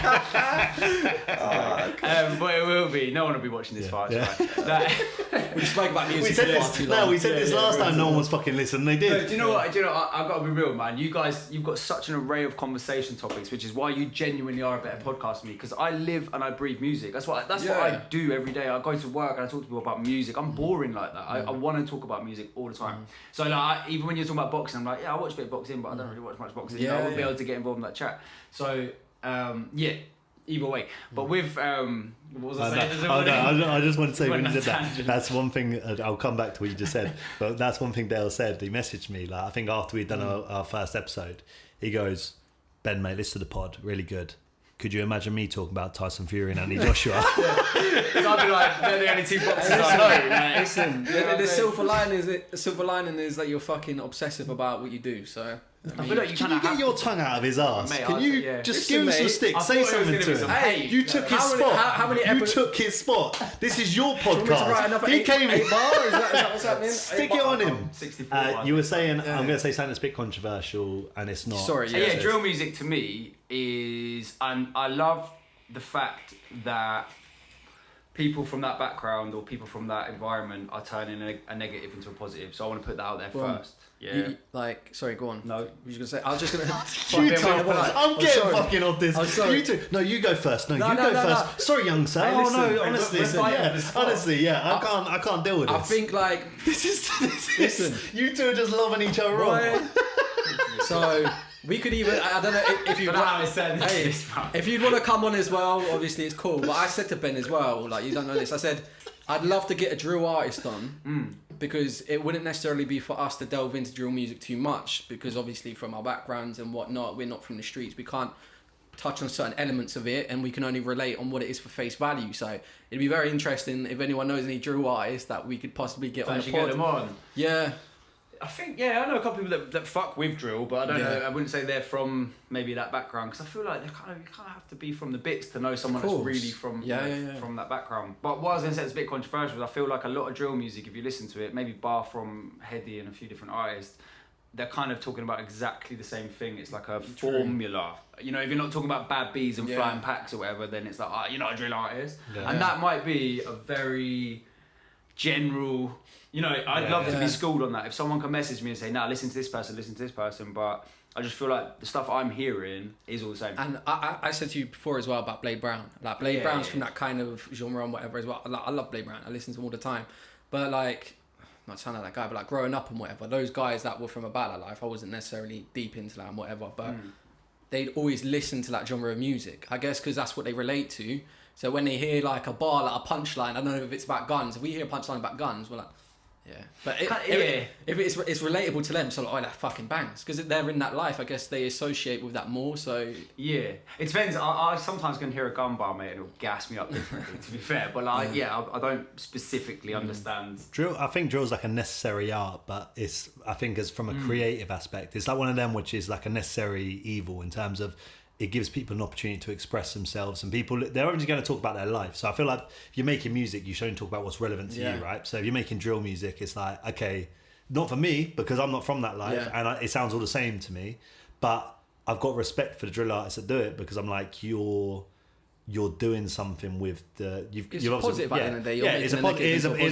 Speaker 1: be, but it will be. No one will be watching this far.
Speaker 3: We spoke about music.
Speaker 2: We said this last time. No one was fucking listening. They did.
Speaker 1: No, do you know what? I've got to be real, man. You guys, you've got such an array of conversation topics, which is why you genuinely are a better podcast than me. Because I live and I breathe music. That's what I do every day. I go to work and I talk to people about music. I'm boring like that. I want to talk about music all the time. So like, even when you're talking about boxing, I'm like, yeah, I watch a bit of boxing, but I don't really watch much boxing. I wouldn't be able to get involved in that chat. So either way. But with what was I saying?
Speaker 2: I just want to say when you
Speaker 1: Went
Speaker 2: said
Speaker 1: on
Speaker 2: that,
Speaker 1: tangent.
Speaker 2: that's one thing. I'll come back to what you just said, but that's one thing Dale said. He messaged me like I think after we'd done our first episode, he goes, "Ben, mate, listen to the pod, really good. Could you imagine me talking about Tyson Fury and Andy Joshua?"
Speaker 1: I'd be like, they're the only two boxers I know. Like,
Speaker 3: Listen, the silver lining is that you're fucking obsessive about what you do. So
Speaker 1: I feel like you
Speaker 2: Can
Speaker 1: kind
Speaker 2: you
Speaker 1: of
Speaker 2: get your tongue out of his ass?
Speaker 1: Mate,
Speaker 2: Can
Speaker 1: I'd
Speaker 2: you
Speaker 1: say, yeah.
Speaker 2: just
Speaker 3: Listen,
Speaker 2: give him some
Speaker 3: mate,
Speaker 2: stick?
Speaker 1: I
Speaker 2: Say
Speaker 1: thought it was
Speaker 2: something
Speaker 1: gonna
Speaker 2: to
Speaker 1: be
Speaker 2: him.
Speaker 1: some
Speaker 3: Hey,
Speaker 1: hate.
Speaker 2: You took his
Speaker 3: how many-
Speaker 2: spot.
Speaker 3: how many
Speaker 2: You
Speaker 3: epi-
Speaker 2: took his spot. This is your
Speaker 3: Want me to write
Speaker 2: podcast.
Speaker 3: another
Speaker 2: He
Speaker 3: eight
Speaker 2: came.
Speaker 3: bar? Is that what's happening?
Speaker 2: Stick it on him.
Speaker 1: 64.
Speaker 2: You were saying I'm going to say something that's a bit controversial, and it's not.
Speaker 3: Sorry,
Speaker 1: So yeah, drill music to me is, and I love the fact that people from that background or people from that environment are turning a negative into a positive. So I want to put that out there
Speaker 3: Well,
Speaker 1: first. Yeah.
Speaker 3: Sorry, go on.
Speaker 1: No.
Speaker 3: You was gonna say? I was just gonna.
Speaker 2: You two, I'm getting
Speaker 3: sorry.
Speaker 2: fucking off this.
Speaker 3: I'm sorry.
Speaker 2: You two, no, you go first. No,
Speaker 3: No,
Speaker 2: you
Speaker 3: no,
Speaker 2: go
Speaker 3: no,
Speaker 2: first.
Speaker 3: no.
Speaker 2: Sorry, young sir.
Speaker 1: Hey,
Speaker 2: Oh
Speaker 1: listen,
Speaker 2: no,
Speaker 1: hey,
Speaker 2: honestly,
Speaker 1: we're fighting
Speaker 2: yeah,
Speaker 1: on the spot.
Speaker 2: honestly, yeah. I can't deal with this.
Speaker 3: I think like
Speaker 2: this is.
Speaker 3: Listen.
Speaker 2: You two are just loving each other
Speaker 3: Right.
Speaker 2: on.
Speaker 3: So we could even. I don't know if you.
Speaker 1: But how I said
Speaker 3: Hey,
Speaker 1: this, man.
Speaker 3: if you'd want to come on as well, obviously it's cool. But I said to Ben as well, like you don't know this. I said I'd love to get a drill artist on because it wouldn't necessarily be for us to delve into drill music too much because obviously from our backgrounds and whatnot, we're not from the streets. We can't touch on certain elements of it, and we can only relate on what it is for face value. So it'd be very interesting if anyone knows any drill artists that we could possibly get on the
Speaker 1: Actually
Speaker 3: pod.
Speaker 1: get them on.
Speaker 3: Yeah.
Speaker 1: I think, I know a couple of people that fuck with drill, but I don't know, I wouldn't say they're from maybe that background, because I feel like you kind of have to be from the bits to know someone that's really from from that background. But what I was going to say that's a bit controversial is I feel like a lot of drill music, if you listen to it, maybe bar from Heady and a few different artists, they're kind of talking about exactly the same thing. It's like a formula. You know, if you're not talking about bad bees and flying packs or whatever, then it's like, you're not a drill artist.
Speaker 2: Yeah.
Speaker 1: And that might be a very general... You know, I'd love to be schooled on that. If someone can message me and say, "Nah, listen to this person," but I just feel like the stuff I'm hearing is all the same.
Speaker 3: And I said to you before as well about Blade Brown. Like Blade Brown's from that kind of genre and whatever as well. Like, I love Blade Brown. I listen to him all the time. But like, not sounding like that guy, but like growing up and whatever, those guys that were from a bad life, I wasn't necessarily deep into that and whatever, but they'd always listen to that genre of music. I guess because that's what they relate to. So when they hear like a bar, like a punchline, I don't know if it's about guns. If we hear a punchline about guns, we're like, yeah, but if it's relatable to them, so like, oh, that fucking bangs because they're in that life. I guess they associate with that more. So
Speaker 1: yeah, it depends. I sometimes can hear a gun bar, mate, and it'll gas me up differently. To be fair, but like, I don't specifically understand
Speaker 2: Drill. I think drill's like a necessary art, but I think as from a creative aspect, it's like one of them which is like a necessary evil in terms of. It gives people an opportunity to express themselves, and people, they're only going to talk about their life. So I feel like if you're making music, you should only talk about what's relevant to you, right? So if you're making drill music, it's like, okay, not for me because I'm not from that life, and it sounds all the same to me. But I've got respect for the drill artists that do it because I'm like, you're doing something with the.
Speaker 3: It's positive at the end of the day. It
Speaker 2: is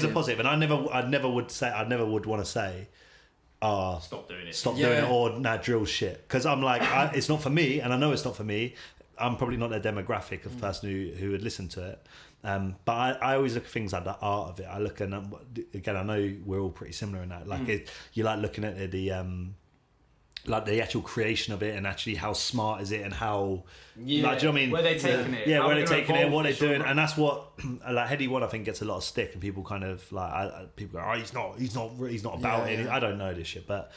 Speaker 2: a positive, and I never would want to say.
Speaker 1: stop doing it.
Speaker 2: Stop doing it, or drill shit. Because I'm like, it's not for me, and I know it's not for me. I'm probably not their demographic of person who would listen to it. But I always look at things like the art of it. I look at, again, I know we're all pretty similar in that. Like, you like looking at the actual creation of it, and actually how smart is it, and how like, do you know what I mean?
Speaker 1: Where they taking it?
Speaker 2: Yeah, where they're taking it, what they're doing,
Speaker 1: genre.
Speaker 2: and that's what like Heady One I think gets a lot of stick, and people kind of like people go, oh, he's not about it. I don't know this shit, but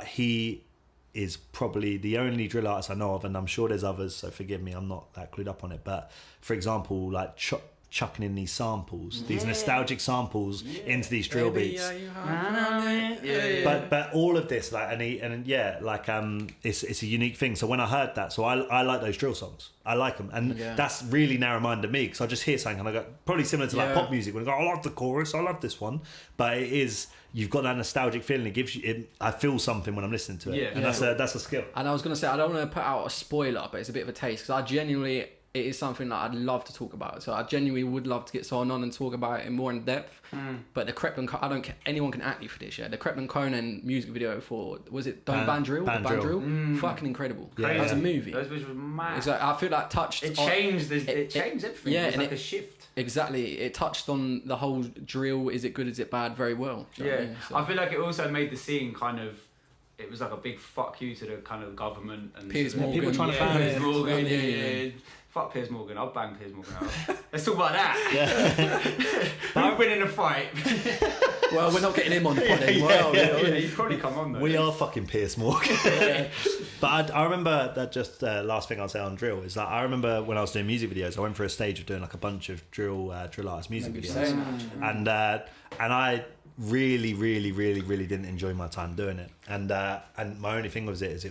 Speaker 2: he is probably the only drill artist I know of, and I'm sure there's others, so forgive me, I'm not that clued up on it. But for example, like chucking in these samples, these nostalgic samples into these drill beats. But all of this, like, it's a unique thing. So when I heard that, so I like those drill songs. I like them, and that's really narrow-minded me because I just hear something and I go, probably similar to like pop music when I go, I love the chorus, I love this one, but it is, you've got that nostalgic feeling. It gives you, I feel something when I'm listening to it, and that's a skill.
Speaker 3: And I was gonna say, I don't want to put out a spoiler, but it's a bit of a taste because I genuinely. It is something that I'd love to talk about. So I genuinely would love to get someone on and talk about it more in depth. But the Kreplin, I don't care, anyone can act you for this, yeah. The Kreplin Conan music video for, was it Don't Ban Drill?
Speaker 2: Ban Drill.
Speaker 3: Fucking incredible.
Speaker 2: Yeah.
Speaker 3: That was a movie.
Speaker 1: Those was mad.
Speaker 3: Exactly. I feel that touched.
Speaker 1: It changed everything.
Speaker 3: Yeah,
Speaker 1: it was
Speaker 3: and
Speaker 1: like a shift.
Speaker 3: Exactly. It touched on the whole drill. Is it good? Is it bad? Very well. Do you know what I mean? So,
Speaker 1: I feel like it also made the scene kind of. It was like a big fuck you to the kind of government and
Speaker 3: Piers Morgan.
Speaker 2: People trying to ban it.
Speaker 1: Piers Morgan, Fuck Piers Morgan, I'll bang Piers Morgan out. Let's talk about that.
Speaker 2: Yeah.
Speaker 1: I'm winning a fight.
Speaker 3: Well, we're not getting him on the pod anymore.
Speaker 1: He'd probably come on though.
Speaker 2: We are fucking Piers Morgan.
Speaker 3: Yeah.
Speaker 2: But I remember that just last thing I'll say on drill is that I remember when I was doing music videos, I went through a stage of doing like a bunch of drill artist music videos. And I really didn't enjoy my time doing it. And my only thing was it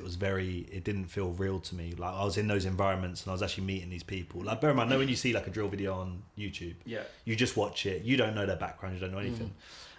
Speaker 2: didn't feel real to me. Like I was in those environments and I was actually meeting these people. Like bear in mind, when you see like a drill video on YouTube, you just watch it. You don't know their background. You don't know anything.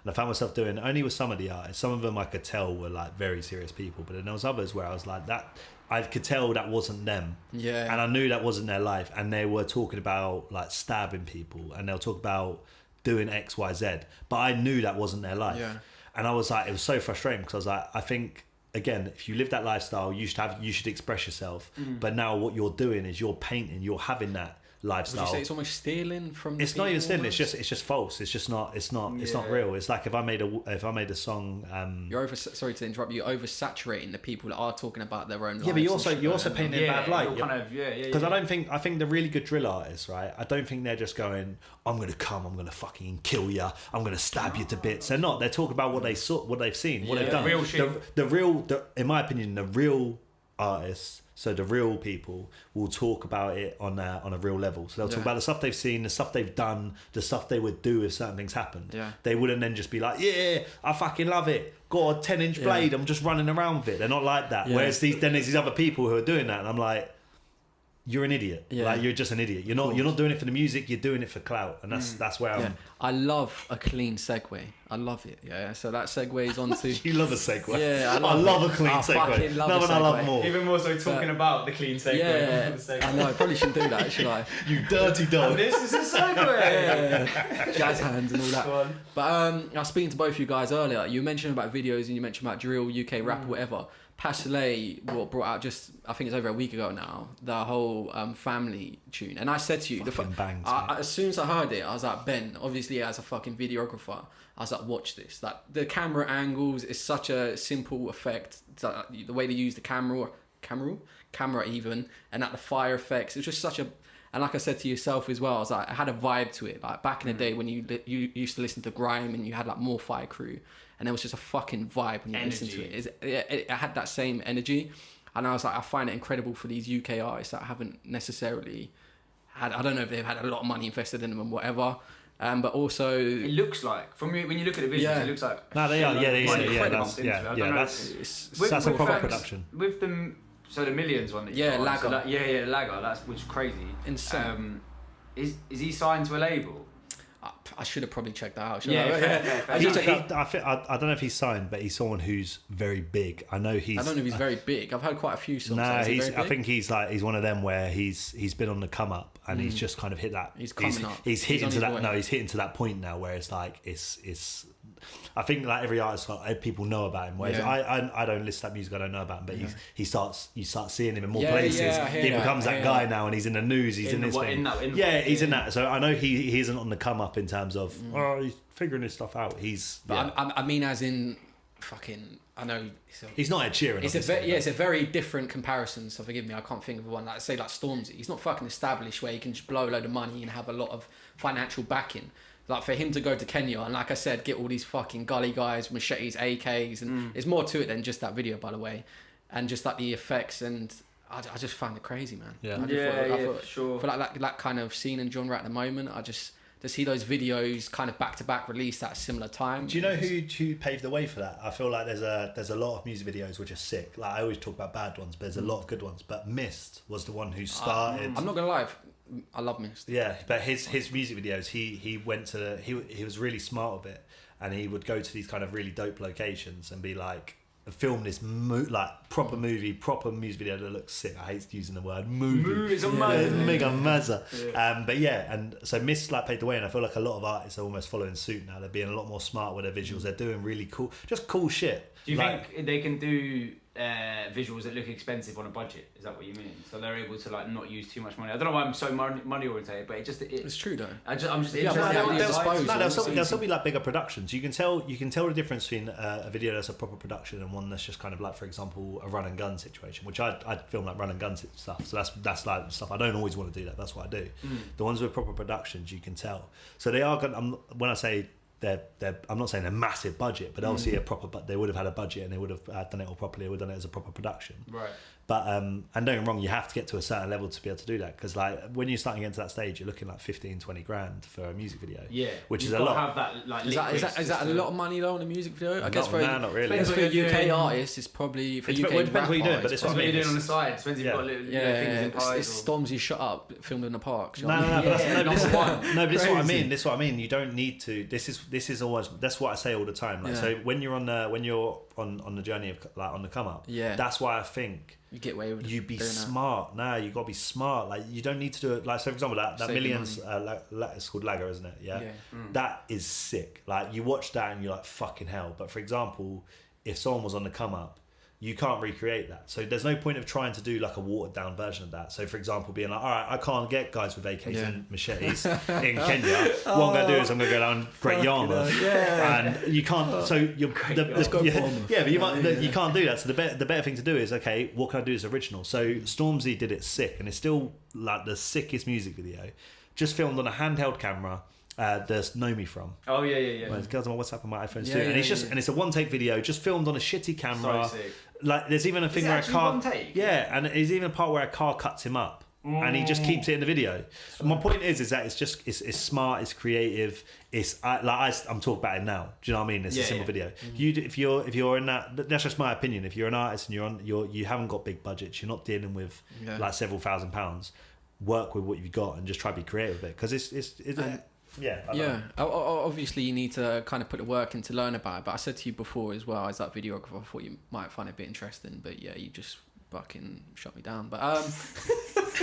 Speaker 2: And I found myself doing only with some of the artists. Some of them I could tell were like very serious people, but then there was others where I was like that. I could tell that wasn't them. Yeah. And I knew that wasn't their life. And they were talking about like stabbing people, and they'll talk about doing X, Y, Z. But I knew that wasn't their life. Yeah. And I was like, it was so frustrating because I was like, I think again, if you live that lifestyle, you should express yourself. But now what you're doing is you're painting, you're having that lifestyle.
Speaker 3: Would you say it's almost stealing from?
Speaker 2: It's not even stealing. It's just false. It's just not. It's not real. It's like if I made a song.
Speaker 3: You're sorry to interrupt you. Oversaturating the people that are talking about their own.
Speaker 2: Yeah, but you're also painting a bad light.
Speaker 1: Because
Speaker 2: I think the really good drill artists, right? I don't think they're just going, I'm gonna fucking kill you. I'm gonna stab you to bits. They're not. They're talking about what they saw, what they've seen, what they've done.
Speaker 1: Real shit.
Speaker 2: In my opinion, the real artists. So the real people will talk about it on a real level. So they'll talk about the stuff they've seen, the stuff they've done, the stuff they would do if certain things happened. Yeah. They wouldn't then just be like, yeah, I fucking love it. Got a 10-inch blade. I'm just running around with it. They're not like that. Yeah. Whereas there's these other people who are doing that, and I'm like, you're an idiot. Yeah. Like you're just an idiot. You're not doing it for the music. You're doing it for clout, and that's where I'm.
Speaker 3: I love a clean Segway. I love it. Yeah. So that segues onto.
Speaker 2: You love a Segway.
Speaker 3: Yeah,
Speaker 2: I love a clean Segway.
Speaker 3: Love
Speaker 2: no one I love more.
Speaker 1: Even more so talking about the clean Segway.
Speaker 3: Yeah. I know. I probably shouldn't do that, should I?
Speaker 2: You dirty dog.
Speaker 1: This is a Segway.
Speaker 3: Jazz hands and all that. But I was speaking to both of you guys earlier. You mentioned about videos and you mentioned about drill, UK rap, whatever. Passelet brought out just, I think it's over a week ago now, the whole family tune. And I said to you, as soon as I heard it, I was like, Ben, obviously as a fucking videographer, I was like, watch this. Like the camera angles is such a simple effect. The way they use the camera even, and at the fire effects, it's just such a. And like I said to yourself as well, I was like, I had a vibe to it. Like back in the day when you used to listen to grime and you had like more Fire Crew. And there was just a fucking vibe when you listen to it. It had that same energy. And I was like, I find it incredible for these UK artists that haven't necessarily had, I don't know if they've had a lot of money invested in them and whatever. But also...
Speaker 1: It looks like, when you look at the visuals, it looks like...
Speaker 2: No, they are. That's a proper production.
Speaker 1: With them, so the Millions one that you got,
Speaker 3: Lagger.
Speaker 1: So Lagger, which is crazy.
Speaker 3: Insane.
Speaker 1: Is he signed to a label?
Speaker 3: I should have probably checked that out.
Speaker 1: Fair.
Speaker 2: I don't know if he's signed, but he's someone who's very big. I don't know if he's very big.
Speaker 3: I've heard quite a few songs.
Speaker 2: I think he's one of them where he's been on the come up and he's just kind of hit that.
Speaker 3: He's coming up.
Speaker 2: He's hitting to that. Way. No, he's hitting to that point now where it's like it's. I think like every artist, people know about him. Whereas I don't listen to that music, I don't know about him. But you start seeing him in more places. He becomes that guy now, and he's in the news. He's in this thing. He's in that. So I know he isn't on the come up in terms of he's figuring his stuff out.
Speaker 3: I mean, as in fucking. I know
Speaker 2: he's not Ed Sheeran.
Speaker 3: It's a very different comparison. So forgive me, I can't think of one. Like say like Stormzy. He's not fucking established where he can just blow a load of money and have a lot of financial backing. Like for him to go to Kenya and like I said, get all these fucking gully guys, machetes, AKs, and there's more to it than just that video, by the way, and just like the effects, and I just found it crazy, man.
Speaker 1: For sure.
Speaker 3: For like that kind of scene and genre at the moment, I just to see those videos kind of back to back released at a similar time.
Speaker 2: Do you know who paved the way for that? I feel like there's a lot of music videos which are sick. Like I always talk about bad ones, but there's a lot of good ones. But Mist was the one who started.
Speaker 3: I'm not gonna lie. I love Mist.
Speaker 2: Yeah, but his music videos, he was really smart with it, and he would go to these kind of really dope locations and be like, film this proper music video that looks sick. I hate using the word movie.
Speaker 1: It's a mega
Speaker 2: mazza. But yeah, and so Mist like paved the way, and I feel like a lot of artists are almost following suit now. They're being a lot more smart with their visuals. They're doing really cool shit.
Speaker 1: Do you think they can do visuals that look expensive on a budget. Is that what you mean? So they're able to like not use too much money. I don't know why I'm so money orientated, but
Speaker 3: it's true though.
Speaker 1: I'm just
Speaker 3: Yeah,
Speaker 1: interested.
Speaker 3: but
Speaker 1: in
Speaker 3: they'll-
Speaker 2: there'll still be like bigger productions. You can tell the difference between a video that's a proper production and one that's just kind of like, for example, a run and gun situation, which I film like run and gun stuff. So that's like stuff I don't always want to do that. That's what I do. The ones with proper productions, you can tell. So they are going. When I say they're I'm not saying a massive budget, but obviously a proper. But they would have had a budget and they would have done it all properly. They would have done it as a proper production.
Speaker 1: Right.
Speaker 2: But and don't get me wrong, you have to get to a certain level to be able to do that, because like when you're starting to get to that stage, you're looking like 15-20 grand for a music video.
Speaker 1: Yeah,
Speaker 2: which
Speaker 1: You've
Speaker 2: is a
Speaker 1: got to
Speaker 2: lot.
Speaker 1: Have that, like,
Speaker 3: Is that a lot of money though on a music video? I guess
Speaker 2: not really.
Speaker 3: Depends for a UK artist, it's probably for UK.
Speaker 2: Well, it depends what you're doing, but it's
Speaker 1: That's what
Speaker 2: I
Speaker 1: you're
Speaker 2: mean.
Speaker 1: doing on the side. Depends if you've got little fingers in pies.
Speaker 3: It's Stormzy shut up, filmed in the park.
Speaker 2: No, but this is what I
Speaker 3: Crazy.
Speaker 2: mean. This is what I mean. You don't need to. This is always. That's what I say all the time. Like,
Speaker 3: Yeah.
Speaker 2: so when you're on the journey of like on the come up.
Speaker 3: Yeah.
Speaker 2: That's why I think
Speaker 3: You get away with
Speaker 2: you be
Speaker 3: doing that.
Speaker 2: smart. Nah, you gotta be smart. Like you don't need to do it. Like so, for example, that
Speaker 3: Save
Speaker 2: Millions. It's called Lager, isn't it? Yeah. That is sick. Like you watch that and you're like fucking hell. But for example, if someone was on the come up, you can't recreate that. So there's no point of trying to do like a watered down version of that. So for example, being like, all right, I can't get guys with AKs and machetes in Kenya. What I'm going to do is I'm going to go down Great Yarmouth. And you can't, so you're, but you can't do that. So the better thing to do is, okay, what can I do as original? So Stormzy did it sick, and it's still like the sickest music video. Just filmed on a handheld camera. There's Know Me From.
Speaker 1: Oh yeah.
Speaker 2: Well, it goes on my WhatsApp and my iPhone too,
Speaker 3: Yeah,
Speaker 2: and it's just and it's a one take video, just filmed on a shitty camera.
Speaker 1: So sick.
Speaker 2: Like there's even a thing
Speaker 1: it
Speaker 2: where a
Speaker 1: actually
Speaker 2: car,
Speaker 1: one take?
Speaker 2: yeah, and there's even a part where a car cuts him up, and he just keeps it in the video. My point is that it's smart, it's creative, I'm talking about it now. Do you know what I mean? It's a simple video. If you're in that, that's just my opinion. If you're an artist and you haven't got big budgets, you're not dealing with like several £1,000s. Work with what you've got and just try to be creative with it, because it's. Yeah.
Speaker 3: Obviously, you need to kind of put the work in to learn about it. But I said to you before as well, as that videographer, I thought you might find it a bit interesting. But yeah, you just fucking shut me down. But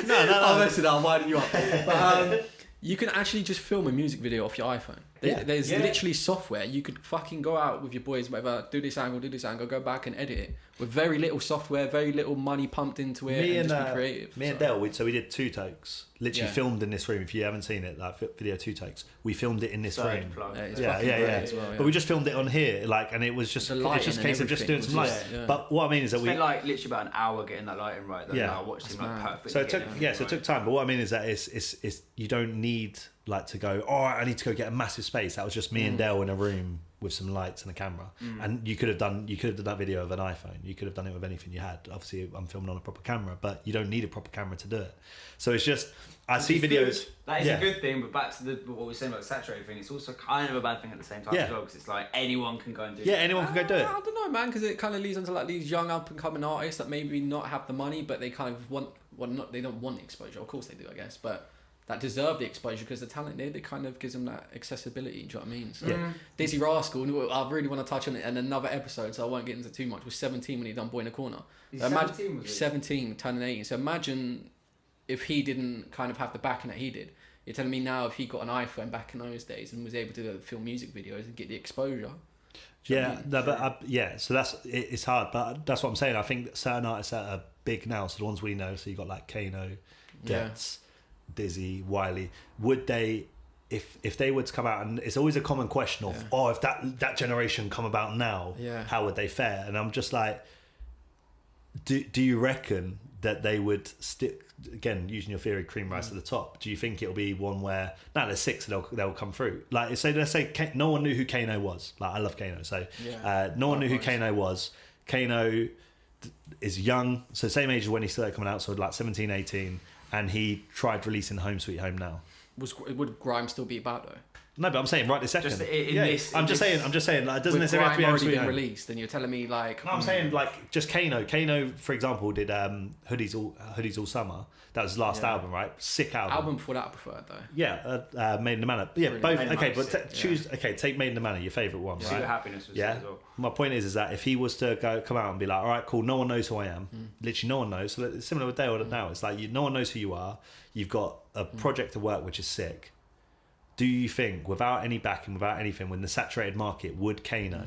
Speaker 2: No.
Speaker 3: I'm messing up, I'm winding you up. But you can actually just film a music video off your iPhone. There's literally software. You could fucking go out with your boys, whatever, do this angle, go back and edit it with very little software, very little money pumped into it, and just be creative.
Speaker 2: Me and Del, we did 2 takes. Literally filmed in this room. If you haven't seen it, like video 2 takes, we filmed it in this room.
Speaker 3: As well,
Speaker 2: But we just filmed it on here, like, and it was just a case of just doing some light. But what I mean is that we
Speaker 1: spent like literally about an hour getting that lighting right. Then I watched him like perfectly.
Speaker 2: So it took time. But what I mean is that it's you don't need like to go, oh, I need to go get a massive space. That was just me and Del in a room with some lights and a camera, and you could have done that video with an iPhone. You could have done it with anything you had. Obviously, I'm filming on a proper camera, but you don't need a proper camera to do it. So it's just I see videos.
Speaker 1: That is a good thing, but back to what we were saying about the saturated thing, it's also kind of a bad thing at the same time as well, because it's like anyone can go and do it.
Speaker 2: Yeah, anyone can go do it.
Speaker 3: I don't know, man, because it kind of leads into like these young up and coming artists that maybe not have the money, but they kind of they don't want exposure. Of course they do, I guess, but that deserve the exposure because the talent there, they kind of gives them that accessibility. Do you know what I mean? So Dizzee Rascal, I really want to touch on it in another episode, so I won't get into too much. Was 17 when he done Boy in the Corner.
Speaker 1: He's 17, was he?
Speaker 3: 17, turning 18. So imagine if he didn't kind of have the backing that he did. You're telling me now if he got an iPhone back in those days and was able to film music videos and get the exposure.
Speaker 2: Yeah, so it's hard, but that's what I'm saying. I think certain artists that are big now, so the ones we know, so you got like Kano, Gets, Dizzee, Wiley, would they, if they were to come out, and it's always a common question of, if that generation come about now, how would they fare? And I'm just like, do you reckon that they would stick, again, using your theory, cream rise to the top? Do you think it'll be one where, there's 6, they'll come through? Like, so let's say no one knew who Kano was. Like, I love Kano, so no one knew who Kano was. Kano is young, so same age as when he started coming out, so like 17, 18, and he tried releasing Home Sweet Home now.
Speaker 3: Would Grime still be about though?
Speaker 2: No, but I'm saying right this second. I'm just saying like, it doesn't
Speaker 3: With
Speaker 2: necessarily have to be
Speaker 3: already been
Speaker 2: Home.
Speaker 3: released, and you're telling me like.
Speaker 2: No, I'm saying like just Kano. Kano, for example, did Hoodies All Summer. That was his last album, right? Sick album.
Speaker 3: Album before that I preferred though.
Speaker 2: Yeah, Made in the Manor. Yeah, both. Okay, but choose. Okay, take Made in the Manor, your favourite one, right?
Speaker 1: Pursuit of Happiness was as well.
Speaker 2: My point is that if he was to come out and be like, all right, cool, no one knows who I am. Literally, no one knows. So it's similar with Dale now. It's like no one knows who you are. You've got a project to work which is sick. Do you think, without any backing, without anything, when the saturated market, would Kano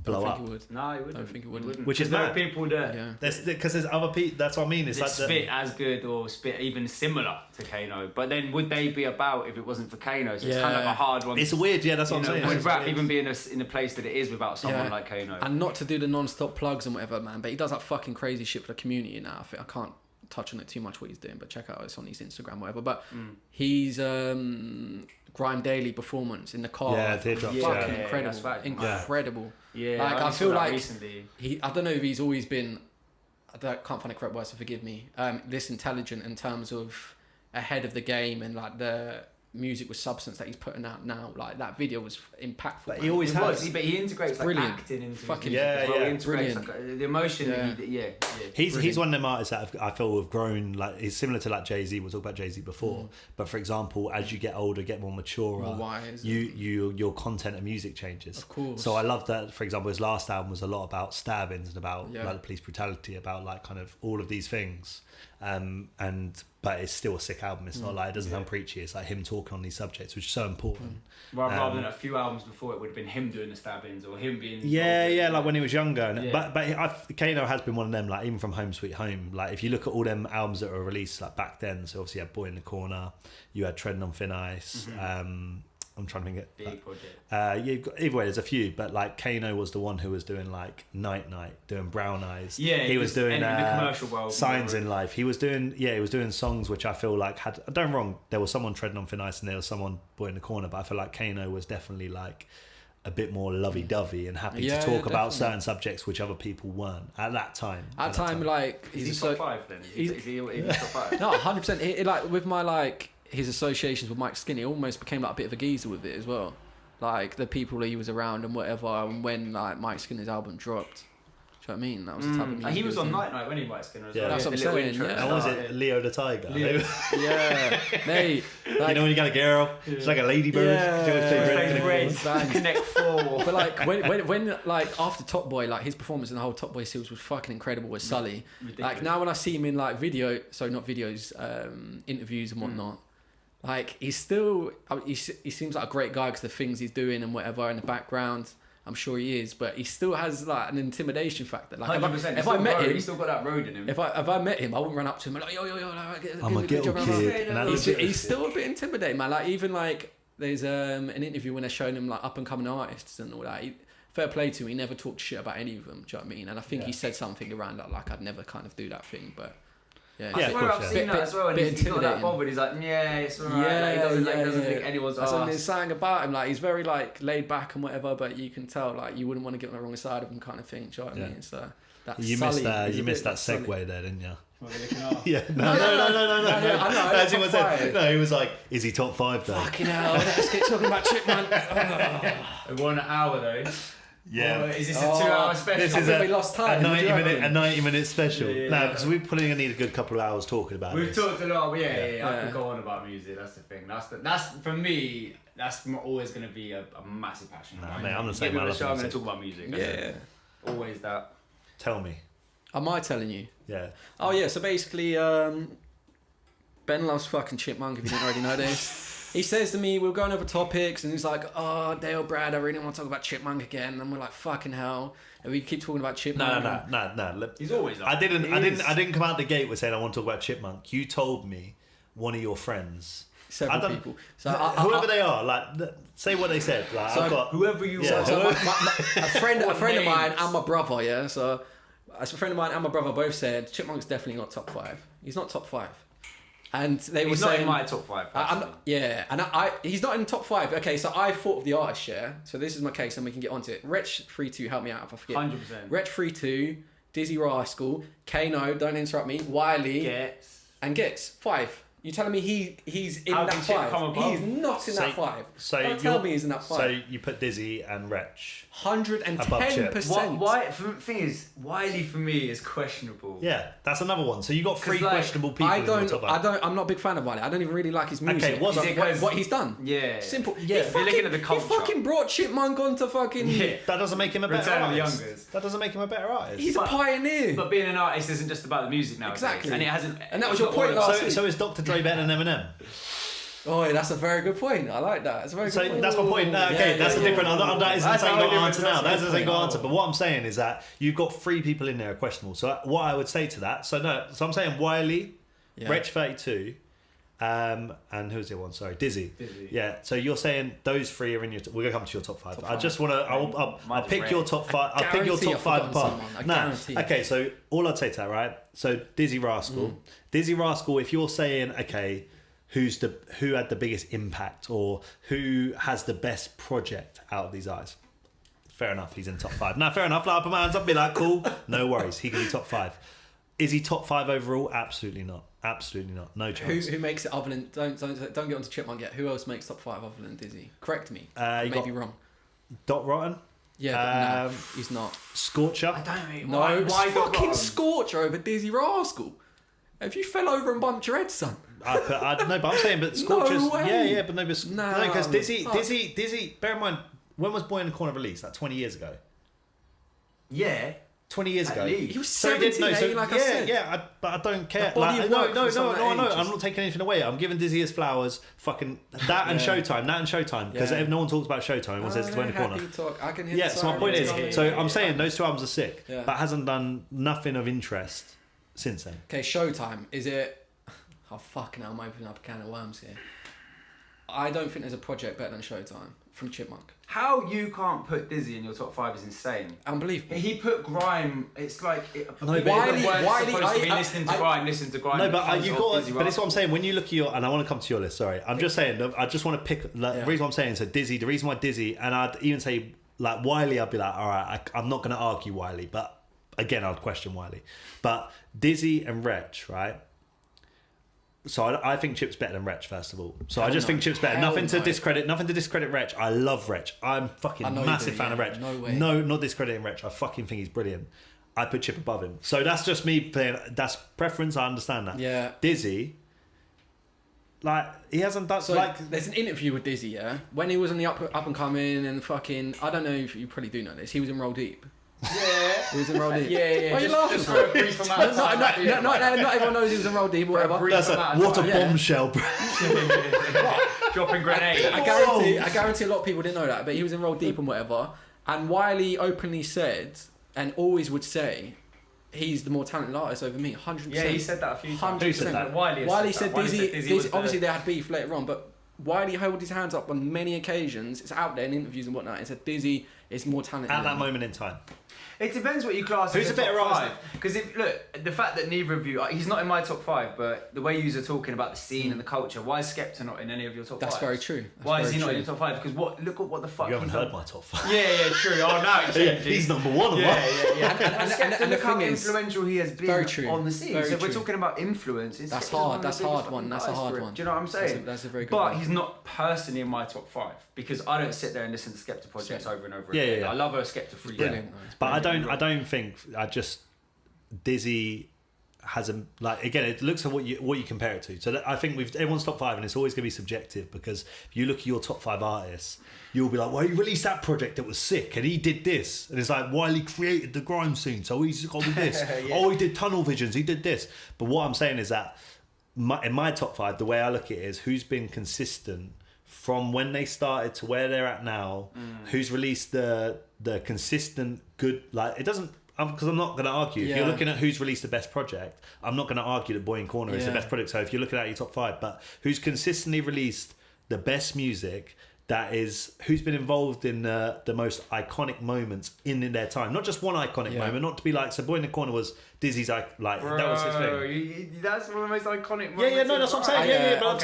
Speaker 2: blow
Speaker 3: I
Speaker 2: up.
Speaker 3: think it would.
Speaker 1: No, it wouldn't.
Speaker 3: I don't think it wouldn't.
Speaker 2: Which is
Speaker 1: there
Speaker 2: mad.
Speaker 1: are people that
Speaker 3: Yeah.
Speaker 2: Because there's other people. That's what I mean. It's
Speaker 1: that
Speaker 2: like
Speaker 1: spit as good or spit even similar to Kano. But then would they be about if it wasn't for Kano? So it's kind of a hard one.
Speaker 2: It's weird. Yeah, that's what I'm saying.
Speaker 1: Would rap even be in a place that it is without someone
Speaker 3: Yeah.
Speaker 1: like Kano?
Speaker 3: And not to do the non-stop plugs and whatever, man, but he does that fucking crazy shit for the community now. I can't touch on it too much what he's doing, but check out it's on his Instagram, whatever. But he's Grime Daily performance in the car.
Speaker 2: Yeah, Teardrops.
Speaker 3: Fucking
Speaker 2: Yeah.
Speaker 3: incredible,
Speaker 1: that's right.
Speaker 3: incredible.
Speaker 1: Yeah,
Speaker 3: Like, I
Speaker 1: only
Speaker 3: feel
Speaker 1: saw that
Speaker 3: like
Speaker 1: recently.
Speaker 3: I don't know if he's always been. Can't find the correct words, so forgive me. This intelligent in terms of ahead of the game and like the music with substance that he's putting out now. Like that video was impactful.
Speaker 2: But
Speaker 3: man.
Speaker 2: he always has.
Speaker 1: But he integrates like
Speaker 3: Brilliant.
Speaker 1: acting into
Speaker 3: Fucking-
Speaker 1: his music as well.
Speaker 2: yeah,
Speaker 1: He integrates
Speaker 3: brilliant.
Speaker 1: like, the emotion.
Speaker 3: Yeah.
Speaker 2: He's
Speaker 3: Brilliant.
Speaker 2: one of them artists that I feel have grown. Like he's similar to like Jay-Z. We'll talk about Jay-Z before. But for example, as you get older, get more mature,
Speaker 3: More wise.
Speaker 2: your content and music changes.
Speaker 3: Of course.
Speaker 2: So I love that. For example, his last album was a lot about stabbings and about
Speaker 3: Yeah.
Speaker 2: like the police brutality, about like kind of all of these things. But it's still a sick album. It's not like it doesn't sound preachy. It's like him talking on these subjects, which is so important.
Speaker 1: Rather than a few albums before, it would have been him doing the stabbings or him being.
Speaker 2: Yeah, like when he was younger. And,
Speaker 1: Yeah.
Speaker 2: But Kano has been one of them, like even from Home Sweet Home. Like if you look at all them albums that were released like back then, so obviously you had Boy in the Corner, you had Treading on Thin Ice. I'm trying to think of
Speaker 1: Big project.
Speaker 2: either way, there's a few, but like Kano was the one who was doing like Night, doing Brown Eyes.
Speaker 1: Yeah,
Speaker 2: he was doing
Speaker 1: in the commercial world.
Speaker 2: Signs in Life. He was doing songs which I feel like had. Don't wrong. There was someone Treading on Thin Ice and there was someone Boy in the Corner, but I feel like Kano was definitely like a bit more lovey-dovey and happy to talk about certain subjects which other people weren't at that time.
Speaker 3: At that time, like
Speaker 1: Is
Speaker 3: he's
Speaker 1: he top 5 then? Is he top 5?
Speaker 3: No, 100%. Like with my like his associations with Mike Skinny, it almost became like a bit of a geezer with it as well. Like the people that he was around and whatever. And when like Mike Skinner's album dropped, do you know what I mean? That was the type of music
Speaker 1: He was on
Speaker 3: doing.
Speaker 1: Night when he Mike Skinner as
Speaker 2: Yeah.
Speaker 1: well.
Speaker 3: That's what I'm
Speaker 1: The little
Speaker 3: saying,
Speaker 1: intro
Speaker 3: yeah.
Speaker 1: and
Speaker 2: And what was
Speaker 1: stuff,
Speaker 2: it? Leo the Tiger.
Speaker 3: Yeah, mate.
Speaker 2: You
Speaker 3: Like,
Speaker 2: know when you got a girl, she's like a ladybird.
Speaker 3: Yeah.
Speaker 2: She always plays
Speaker 1: Plays
Speaker 2: red.
Speaker 1: Red, Connect 4.
Speaker 3: but like when like after Top Boy, like his performance in the whole Top Boy series was fucking incredible with Sully.
Speaker 1: Ridiculous.
Speaker 3: Like now when I see him in like interviews and whatnot, like he's still he seems like a great guy because the things he's doing and whatever in the background, I'm sure he is, but he still has like an intimidation factor. Like
Speaker 1: 100%.
Speaker 3: if I met him,
Speaker 1: he's still got that road in him.
Speaker 3: if I met him, I wouldn't run up to him and like yo, like,
Speaker 2: I'm a ghetto kid. And
Speaker 3: He's still a bit intimidating, man. Like even like there's an interview when they're showing him like up and coming artists and all that. Fair play to him. He never talked shit about any of them. Do you know what I mean? And I think he said something around that, like I'd never kind of do that thing, but. Yeah,
Speaker 1: I swear I've seen that as well, and
Speaker 3: bit
Speaker 1: he's not that
Speaker 3: intimidating.
Speaker 1: bothered. He's like, yeah, it's alright. Like, he doesn't think anyone's
Speaker 3: That's what
Speaker 1: asked.
Speaker 3: there's something about him. Like he's very like laid back and whatever, but you can tell like you wouldn't want to get on the wrong side of him, kind of thing. Do you know what I mean? So that
Speaker 2: You
Speaker 3: Sully
Speaker 2: missed
Speaker 3: is a
Speaker 2: that
Speaker 3: bit Sully.
Speaker 2: segue there, didn't you?
Speaker 1: What are they looking at?
Speaker 2: Yeah, no.
Speaker 3: I know.
Speaker 2: As he
Speaker 3: Top
Speaker 2: was saying,
Speaker 3: five.
Speaker 2: no, he was like, is he top 5 though?
Speaker 3: Fucking hell! Let's get talking about Chipmunk.
Speaker 1: We're on an hour though.
Speaker 2: Yeah.
Speaker 1: Is this a 2-hour special?
Speaker 2: This is
Speaker 3: I think we lost time.
Speaker 2: a
Speaker 3: What do you
Speaker 2: 90 minute special.
Speaker 1: Yeah.
Speaker 2: No, because we're probably gonna need a good couple of hours talking about
Speaker 1: We've
Speaker 2: this.
Speaker 1: talked a lot. I
Speaker 3: Yeah.
Speaker 1: could go on about music. That's the thing. That's for me. That's always going to be a massive passion.
Speaker 2: Nah,
Speaker 1: of mine.
Speaker 2: mate, I'm the
Speaker 1: You
Speaker 2: same,
Speaker 1: get me
Speaker 2: I
Speaker 1: on the
Speaker 2: love
Speaker 1: show, I'm going
Speaker 2: music.
Speaker 1: to talk about music. That's
Speaker 3: Yeah.
Speaker 1: it. Always that.
Speaker 2: Tell me.
Speaker 3: Am I telling you?
Speaker 2: Yeah.
Speaker 3: Oh yeah. So basically, Ben loves fucking Chipmunk. If you didn't already know this. He says to me, we're going over topics, and he's like, "Oh, Dale, Brad, I really want to talk about Chipmunk again." And we're like, "Fucking hell!" And we keep talking about Chipmunk.
Speaker 2: No.
Speaker 1: He's always up.
Speaker 2: I didn't come out the gate with saying I want to talk about Chipmunk. You told me one of your friends,
Speaker 3: Several
Speaker 2: I don't-
Speaker 3: people. So
Speaker 2: whoever they are, like say what they said. Like
Speaker 3: So
Speaker 2: I've got
Speaker 1: Whoever you
Speaker 2: Yeah.
Speaker 1: are.
Speaker 3: So a friend of mine
Speaker 1: names?
Speaker 3: and my brother, yeah. So as a friend of mine and my brother both said Chipmunk's definitely not top 5. He's not top 5. And they were
Speaker 1: He's not
Speaker 3: saying
Speaker 1: in my top 5.
Speaker 3: he's not in top 5. Okay, so I thought of the artist, yeah. So this is my case, and we can get onto it. Wretch32, help me out if I forget.
Speaker 1: 100%.
Speaker 3: Wretch32, Dizzee Rascal, Kano, don't interrupt me, Wiley,
Speaker 1: Gets.
Speaker 3: and Gets 5. You telling me he's in
Speaker 1: How
Speaker 3: that
Speaker 1: can Chip
Speaker 3: 5?
Speaker 1: come above?
Speaker 3: He's not in that 5.
Speaker 2: So
Speaker 3: Don't tell me he's in that 5.
Speaker 2: So you put Dizzee and Wretch.
Speaker 3: 110%.
Speaker 1: Why? The thing is, Wiley for me is questionable.
Speaker 2: Yeah, that's another one. So you got 3
Speaker 1: like,
Speaker 2: questionable people in your top 5.
Speaker 3: I'm not a big fan of Wiley. I don't even really like his music.
Speaker 2: Okay, what's
Speaker 3: But
Speaker 1: it 'cause-
Speaker 3: what he's done?
Speaker 1: Yeah.
Speaker 3: Simple.
Speaker 2: Yeah.
Speaker 3: He
Speaker 2: You're
Speaker 1: looking at the
Speaker 3: He
Speaker 1: culture.
Speaker 3: fucking brought Chipmunk onto fucking.
Speaker 1: Yeah.
Speaker 2: That doesn't make him a better
Speaker 1: Return of the
Speaker 2: artist.
Speaker 1: Youngers.
Speaker 2: That doesn't make him a better artist.
Speaker 3: He's a pioneer.
Speaker 1: But being an artist isn't just about the music now.
Speaker 3: Exactly.
Speaker 1: And it hasn't.
Speaker 3: And that was
Speaker 1: it's
Speaker 3: your
Speaker 1: not
Speaker 3: point
Speaker 1: all
Speaker 3: last
Speaker 1: about-
Speaker 3: week.
Speaker 2: So is Dr. Dre better than Eminem?
Speaker 3: Oh, that's a very good point. I like that. It's a very good point.
Speaker 2: That's my point. No, okay, that's a different. That isn't the same answer now. That's the same answer. But what I'm saying is that you've got 3 people in there are questionable. So what I would say to that. So I'm saying Wiley, Wretch 32, and who's the other one? Sorry, Dizzee. Yeah. So you're saying those 3 are in your. We're gonna come to your top 5. I just want to. I'll pick your top 5. I'll pick your top 5 apart. Nah. Okay. So all I'd say to that, right? So Dizzee Rascal. Dizzee Rascal. If you're saying okay. Who had the biggest impact or who has the best project out of these guys? Fair enough, he's in top 5. Now, fair enough. Like, put my hands up, be like, cool, no worries, he can be top 5. Is he top 5 overall? Absolutely not. Absolutely not. No chance.
Speaker 3: Who makes it other than don't get onto Chipmunk yet? Who else makes top 5 other than Dizzee? Correct me. I may be wrong.
Speaker 2: Dot Rotten.
Speaker 3: Yeah, but no, he's not.
Speaker 2: Scorcher.
Speaker 1: I don't know.
Speaker 3: No,
Speaker 1: why
Speaker 3: fucking Scorcher over Dizzee Rascal. If you fell over and bumped your head, son.
Speaker 2: No, but I'm saying, but Scorchers.
Speaker 3: No way.
Speaker 2: Yeah, but no, because Dizzee. Bear in mind, when was Boy in the Corner released? Like 20 years ago.
Speaker 1: Yeah.
Speaker 2: 20 years ago.
Speaker 3: He was 17, like I said.
Speaker 2: But I don't care.
Speaker 3: No.
Speaker 2: I'm not taking anything away. I'm giving Dizzee his flowers. Fucking that and Showtime. Because no one talks about Showtime. Everyone says it's Boy in the Corner.
Speaker 3: I can hear
Speaker 2: Yeah, so my point is, so I'm saying those 2 albums are sick,
Speaker 3: Yeah.
Speaker 2: but hasn't done nothing of interest since then.
Speaker 3: Okay, Showtime. Is it... Oh, fucking hell, I'm opening up a can of worms here. I don't think there's a project better than Showtime from Chipmunk.
Speaker 1: How you can't put Dizzee in your top 5 is insane.
Speaker 3: Unbelievable.
Speaker 1: He put grime. It's like
Speaker 3: Wiley,
Speaker 1: listening to grime.
Speaker 2: No, but you got. But it's what I'm saying. When you look at your, and I want to come to your list. Sorry, I'm just saying. I just want to pick. The reason I'm saying so Dizzee. The reason why Dizzee, and I'd even say like Wiley. I'd be like, all right, I'm not going to argue Wiley, but again, I'd question Wiley. But Dizzee and Wretch, right? So I think Chip's better than Wretch, first of all. So I just think Chip's better. Nothing to discredit Wretch. I love Wretch. I'm fucking massive fan of Wretch.
Speaker 3: No way.
Speaker 2: No, not discrediting Wretch. I fucking think he's brilliant. I put Chip above him. So that's just me playing. That's preference. I understand that.
Speaker 3: Yeah.
Speaker 2: Dizzee, like he hasn't done.
Speaker 3: So
Speaker 2: like
Speaker 3: there's an interview with Dizzee, yeah, when he was in the up and coming and fucking. I don't know if you probably do know this. He was in Roll Deep.
Speaker 1: Yeah.
Speaker 3: He was in Roll Deep.
Speaker 1: Yeah.
Speaker 3: Why are you laughing?
Speaker 1: Just for a brief amount of time.
Speaker 3: Not everyone knows he was in Roll Deep or whatever.
Speaker 2: that's what a bombshell, bro.
Speaker 1: Dropping grenade.
Speaker 3: I guarantee a lot of people didn't know that, but he was in Roll Deep and whatever. And Wiley openly said, and always would say, he's the more talented artist over me. 100%.
Speaker 1: Yeah, he said that a few times.
Speaker 3: 100%.
Speaker 2: Who said that?
Speaker 3: Wiley said Dizzee.
Speaker 1: Dizzee
Speaker 3: Obviously, they had beef later on, but Wiley held his hands up on many occasions. It's out there in interviews and whatnot. He said Dizzee is more talented
Speaker 2: At that moment in time.
Speaker 1: It depends what you class
Speaker 2: Who's
Speaker 1: as
Speaker 2: a better
Speaker 1: top
Speaker 2: artist?
Speaker 1: 5. Because look, the fact that neither of you, he's not in my top 5, but the way you are talking about the scene and the culture, why is Skepta not in any of your top 5?
Speaker 3: That's very true.
Speaker 1: Why is he not in your top 5? Because look at what the fuck.
Speaker 2: You haven't heard my top 5.
Speaker 1: Yeah, true. Oh no,
Speaker 2: he's number 1 on
Speaker 1: yeah.
Speaker 3: And
Speaker 1: look
Speaker 3: the
Speaker 1: how
Speaker 3: thing is,
Speaker 1: influential he has been
Speaker 3: very true.
Speaker 1: on the scene.
Speaker 3: Very
Speaker 1: so if we're
Speaker 3: true.
Speaker 1: talking about influence,
Speaker 3: That's hard. That's a hard one. That's a hard one.
Speaker 1: Do you know what I'm saying?
Speaker 3: That's a very good
Speaker 1: But
Speaker 3: one.
Speaker 1: he's not personally in my top 5 because I don't sit there and listen to Skepta projects over and over
Speaker 2: Yeah,
Speaker 1: again.
Speaker 2: yeah.
Speaker 1: I love her Skepta for you.
Speaker 3: Brilliant.
Speaker 2: But I don't think Dizzee has a like again. It looks at what you compare it to. So I think everyone's top 5, and it's always going to be subjective because if you look at your top 5 artists, you'll be like, well, he released that project that was sick, and he did this, and it's like, Wiley created the grime scene, so he's got to do this.
Speaker 1: Yeah.
Speaker 2: Oh, he did Tunnel Visions, he did this. But what I'm saying is that in my top 5, the way I look at it is who's been consistent from when they started to where they're at now, who's released the consistent good, like it doesn't, because I'm not going to argue. If you're looking at who's released the best project, I'm not going to argue that Boy in Corner is the best project. So if you're looking at your top 5, but who's consistently released the best music, that is who's been involved in the most iconic moments in their time. Not just one iconic moment, not to be like, so Boy in the Corner was Dizzee's, like,
Speaker 1: Bro,
Speaker 2: that was his thing.
Speaker 1: That's one of the most iconic moments.
Speaker 2: Yeah, no, that's what I'm saying. But I'm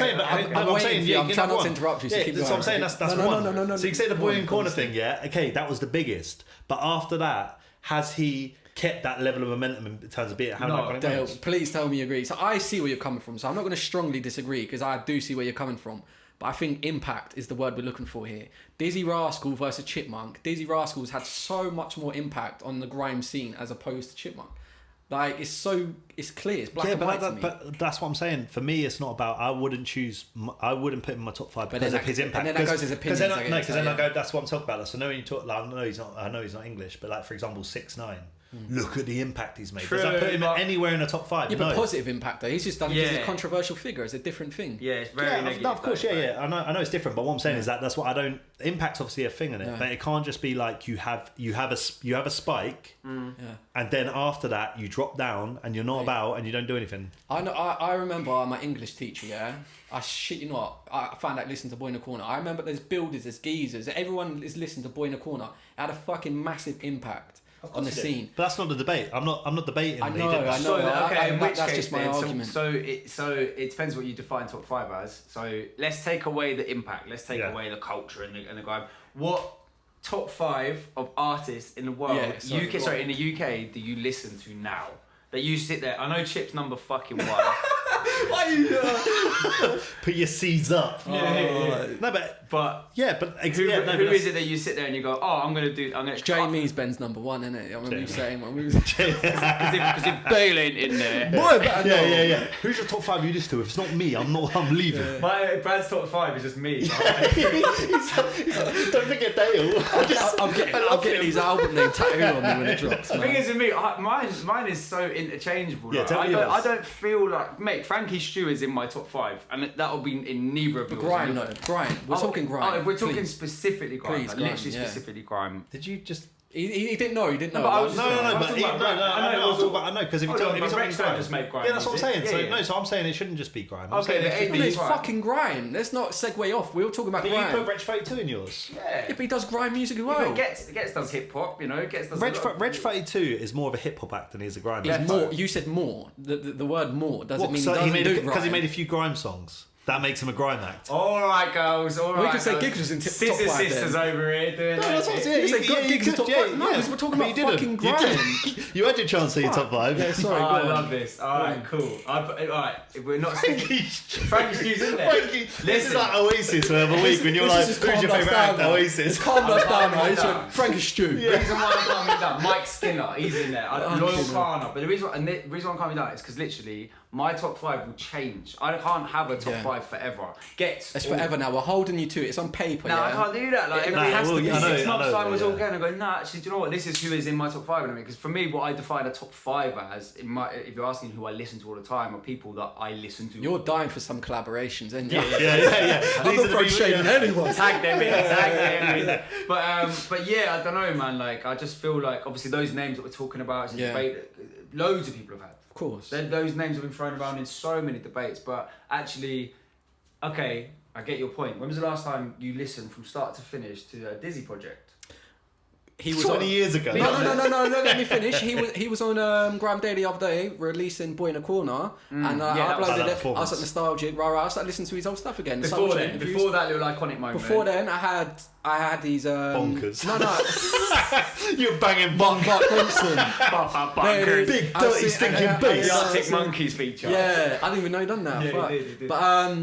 Speaker 2: saying,
Speaker 3: I'm trying not to interrupt you. So keep
Speaker 2: that's what I'm saying. That's one.
Speaker 3: No.
Speaker 2: So you can say the Boy in Corner thing, okay, that was the biggest. But after that, has he kept that level of momentum in terms of being iconic
Speaker 3: Dale,
Speaker 2: moments?
Speaker 3: please tell me you agree. So I see where you're coming from. So I'm not going to strongly disagree because I do see where you're coming from. But I think impact is the word we're looking for here. Dizzee Rascal versus Chipmunk. Dizzee Rascal's had so much more impact on the grime scene as opposed to Chipmunk. Like, it's clear. It's black and white to me.
Speaker 2: But that's what I'm saying. For me, it's not about, I wouldn't put him in my top 5 because of his impact.
Speaker 3: And then that goes his opinions.
Speaker 2: Because then I go, that's what I'm talking about. So I know when you talk, like, I know he's not English, but like, for example, 6ix9ine. look at the impact he's made.
Speaker 1: True,
Speaker 2: Does that put him
Speaker 1: but-
Speaker 2: anywhere in the top 5?
Speaker 3: Yeah,
Speaker 2: No.
Speaker 3: but positive impact though. He's just done it because he's
Speaker 1: Yeah.
Speaker 3: a controversial figure. It's a different thing.
Speaker 1: Yeah, it's very
Speaker 2: Yeah,
Speaker 1: negative.
Speaker 2: no, of course,
Speaker 1: though,
Speaker 2: yeah. I know it's different, but what I'm saying is that's what I don't. Impact's obviously a thing in it,
Speaker 3: Yeah.
Speaker 2: but it can't just be like you have a spike,
Speaker 3: Yeah.
Speaker 2: and then after that you drop down and you're not
Speaker 3: Right.
Speaker 2: about and you don't do anything.
Speaker 3: I know. I remember my English teacher. Yeah, I shit you not. I found out listening to Boy in the Corner. I remember there's builders, there's geezers. Everyone is listening to Boy in the Corner. It had a fucking massive impact on the scene.
Speaker 2: But that's not the debate. I'm not debating.
Speaker 3: I
Speaker 2: that he
Speaker 3: know,
Speaker 2: didn't.
Speaker 3: I know.
Speaker 1: So, okay, in which
Speaker 3: that's
Speaker 1: case
Speaker 3: just my
Speaker 1: then,
Speaker 3: argument.
Speaker 1: So it depends what you define top 5 as. So let's take away the impact. Let's take
Speaker 2: Yeah.
Speaker 1: away the culture and the grime. What top 5 of artists in the world,
Speaker 3: Yeah, sorry, go on.
Speaker 1: in the UK, do you listen to now? That you sit there. I know Chip's number fucking 1.
Speaker 3: Why you?
Speaker 2: Put your C's up.
Speaker 1: Yeah.
Speaker 2: No, but
Speaker 1: But
Speaker 2: yeah, but
Speaker 1: who
Speaker 2: yeah, no, but
Speaker 1: is
Speaker 2: that's-
Speaker 1: it that you sit there and you go, oh, I'm gonna
Speaker 3: Jamie's Ben's number 1, isn't it? I remember you saying when we was.
Speaker 1: because if Bale ain't in there.
Speaker 3: Boy, but I know.
Speaker 2: Yeah. Who's your top 5 you listen to? If it's not me, I'm leaving.
Speaker 1: Brad's top 5 is just me.
Speaker 2: Don't forget Dale.
Speaker 3: I'm getting his album name tattooed on me when it drops.
Speaker 1: The
Speaker 3: Man.
Speaker 1: thing is with me, mine is so interchangeable.
Speaker 2: Yeah,
Speaker 1: like,
Speaker 2: tell me yours.
Speaker 1: I don't feel like, mate, Frankie Stew is in my top 5, and that'll be in neither of yours.
Speaker 3: Grime, no, grime. We're talking grime.
Speaker 1: Oh, if we're talking
Speaker 3: please.
Speaker 1: specifically grime,
Speaker 3: Please,
Speaker 1: like,
Speaker 3: grime,
Speaker 1: literally
Speaker 3: yeah.
Speaker 1: specifically grime.
Speaker 2: Did you just?
Speaker 3: He didn't know. He didn't know.
Speaker 1: No, but I was
Speaker 2: No,
Speaker 1: just-
Speaker 2: but
Speaker 1: I was talking about grime.
Speaker 2: I know because if you
Speaker 1: Oh,
Speaker 2: tell
Speaker 1: no,
Speaker 2: me
Speaker 1: but
Speaker 2: something
Speaker 1: Rex don't
Speaker 2: grime,
Speaker 1: just make grime
Speaker 2: yeah, that's what I'm
Speaker 1: music.
Speaker 2: saying.
Speaker 1: Yeah, yeah.
Speaker 2: So I'm saying it shouldn't just be grime. I'm
Speaker 1: Okay,
Speaker 2: saying
Speaker 1: the
Speaker 2: it should
Speaker 3: No,
Speaker 2: be.
Speaker 3: it's
Speaker 1: grime.
Speaker 3: fucking grime. Let's not segue off. We were talking about
Speaker 2: But you
Speaker 3: grime.
Speaker 2: put Reg 32 in yours.
Speaker 1: Yeah.
Speaker 3: But he does grime music as
Speaker 1: Yeah,
Speaker 3: well.
Speaker 1: but Gets does hip hop, you know. Gets does. a lot of-
Speaker 2: Reg 32 is more of a hip hop act than he is a grime.
Speaker 3: He's
Speaker 2: act.
Speaker 3: more. You said more. The word more doesn't mean
Speaker 2: So
Speaker 3: he doesn't do
Speaker 2: because
Speaker 3: grime.
Speaker 2: he made a few grime songs. That makes him a grime act.
Speaker 1: All right, girls. All right.
Speaker 3: We could say
Speaker 1: girls.
Speaker 3: Gigs was in top
Speaker 1: Scissor
Speaker 3: 5
Speaker 1: Sisters
Speaker 3: then.
Speaker 1: over here doing
Speaker 2: No,
Speaker 1: that.
Speaker 2: that's what I'm
Speaker 1: shit.
Speaker 2: saying.
Speaker 3: You said God Gigs in top 5. No, because we're talking
Speaker 2: but
Speaker 3: about
Speaker 2: you didn't.
Speaker 3: fucking
Speaker 2: You
Speaker 3: grime.
Speaker 2: didn't. You had your chance to your top 5.
Speaker 3: Yeah, sorry.
Speaker 1: Oh,
Speaker 3: go
Speaker 1: I
Speaker 3: on.
Speaker 1: love this. All right, cool. All right, if we're not sticking. Frankie Stew's in there.
Speaker 2: Frankie, this is
Speaker 1: Listen.
Speaker 2: like Oasis the other week when you're like, who's your favourite act? Oasis.
Speaker 3: Calm us down,
Speaker 1: calming
Speaker 3: man. He's
Speaker 1: down.
Speaker 3: like, Frankie Stew.
Speaker 1: The reason why I'm calming down, Mike Skinner, he's in there. Loyal Klarna. But the reason why I'm calming down is because literally my top 5 will change. I can't have a top
Speaker 3: Yeah.
Speaker 1: 5 forever.
Speaker 3: It's forever now. We're holding you to it. It's on paper.
Speaker 1: No,
Speaker 3: yeah?
Speaker 1: I can't do that. Like,
Speaker 3: It
Speaker 1: every
Speaker 3: has to be.
Speaker 2: I know,
Speaker 1: 6 months time was
Speaker 2: yeah.
Speaker 1: all going. I go, nah, actually, do you know what? This is who is in my top 5. Because for me, what I define a top 5 as, if you're asking who I listen to all the time, are people that I listen to.
Speaker 3: You're dying for some collaborations, ain't you?
Speaker 2: Yeah.
Speaker 3: I'm
Speaker 2: These
Speaker 3: not
Speaker 2: are the
Speaker 3: throwing
Speaker 2: people-
Speaker 3: shade in anyone.
Speaker 1: Tag them in, tag them in. But yeah, I don't know, man. Like, I just feel like, obviously, those names that we're talking about, it's a
Speaker 3: Yeah.
Speaker 1: debate that loads of people have had.
Speaker 3: Of course.
Speaker 1: Those names have been thrown around in so many debates, but actually, okay, I get your point. When was the last time you listened from start to finish to the Dizzee project?
Speaker 3: He was
Speaker 2: 20
Speaker 3: on,
Speaker 2: years ago.
Speaker 3: No, let me finish. He was on Grime Day the other day, releasing Boy in a Corner, and
Speaker 1: yeah,
Speaker 3: I
Speaker 1: that was-
Speaker 3: uploaded
Speaker 2: that
Speaker 3: it. I
Speaker 2: performance.
Speaker 3: was at Nostalgic, I started listening to his old stuff again.
Speaker 1: Before
Speaker 3: Nostalgic
Speaker 1: then,
Speaker 3: interviews.
Speaker 1: before that little iconic moment.
Speaker 3: Before then, I had these
Speaker 2: Bonkers.
Speaker 3: No,
Speaker 2: You're banging
Speaker 3: Mark
Speaker 2: bonkers.
Speaker 1: Bunkers.
Speaker 2: Big,
Speaker 3: I
Speaker 2: dirty,
Speaker 3: see-
Speaker 2: stinking
Speaker 3: yeah,
Speaker 2: bass.
Speaker 1: The
Speaker 3: yeah.
Speaker 1: Arctic Monkeys feature.
Speaker 3: Yeah, I didn't even know he'd done that.
Speaker 1: Yeah,
Speaker 3: fuck.
Speaker 1: he did.
Speaker 3: But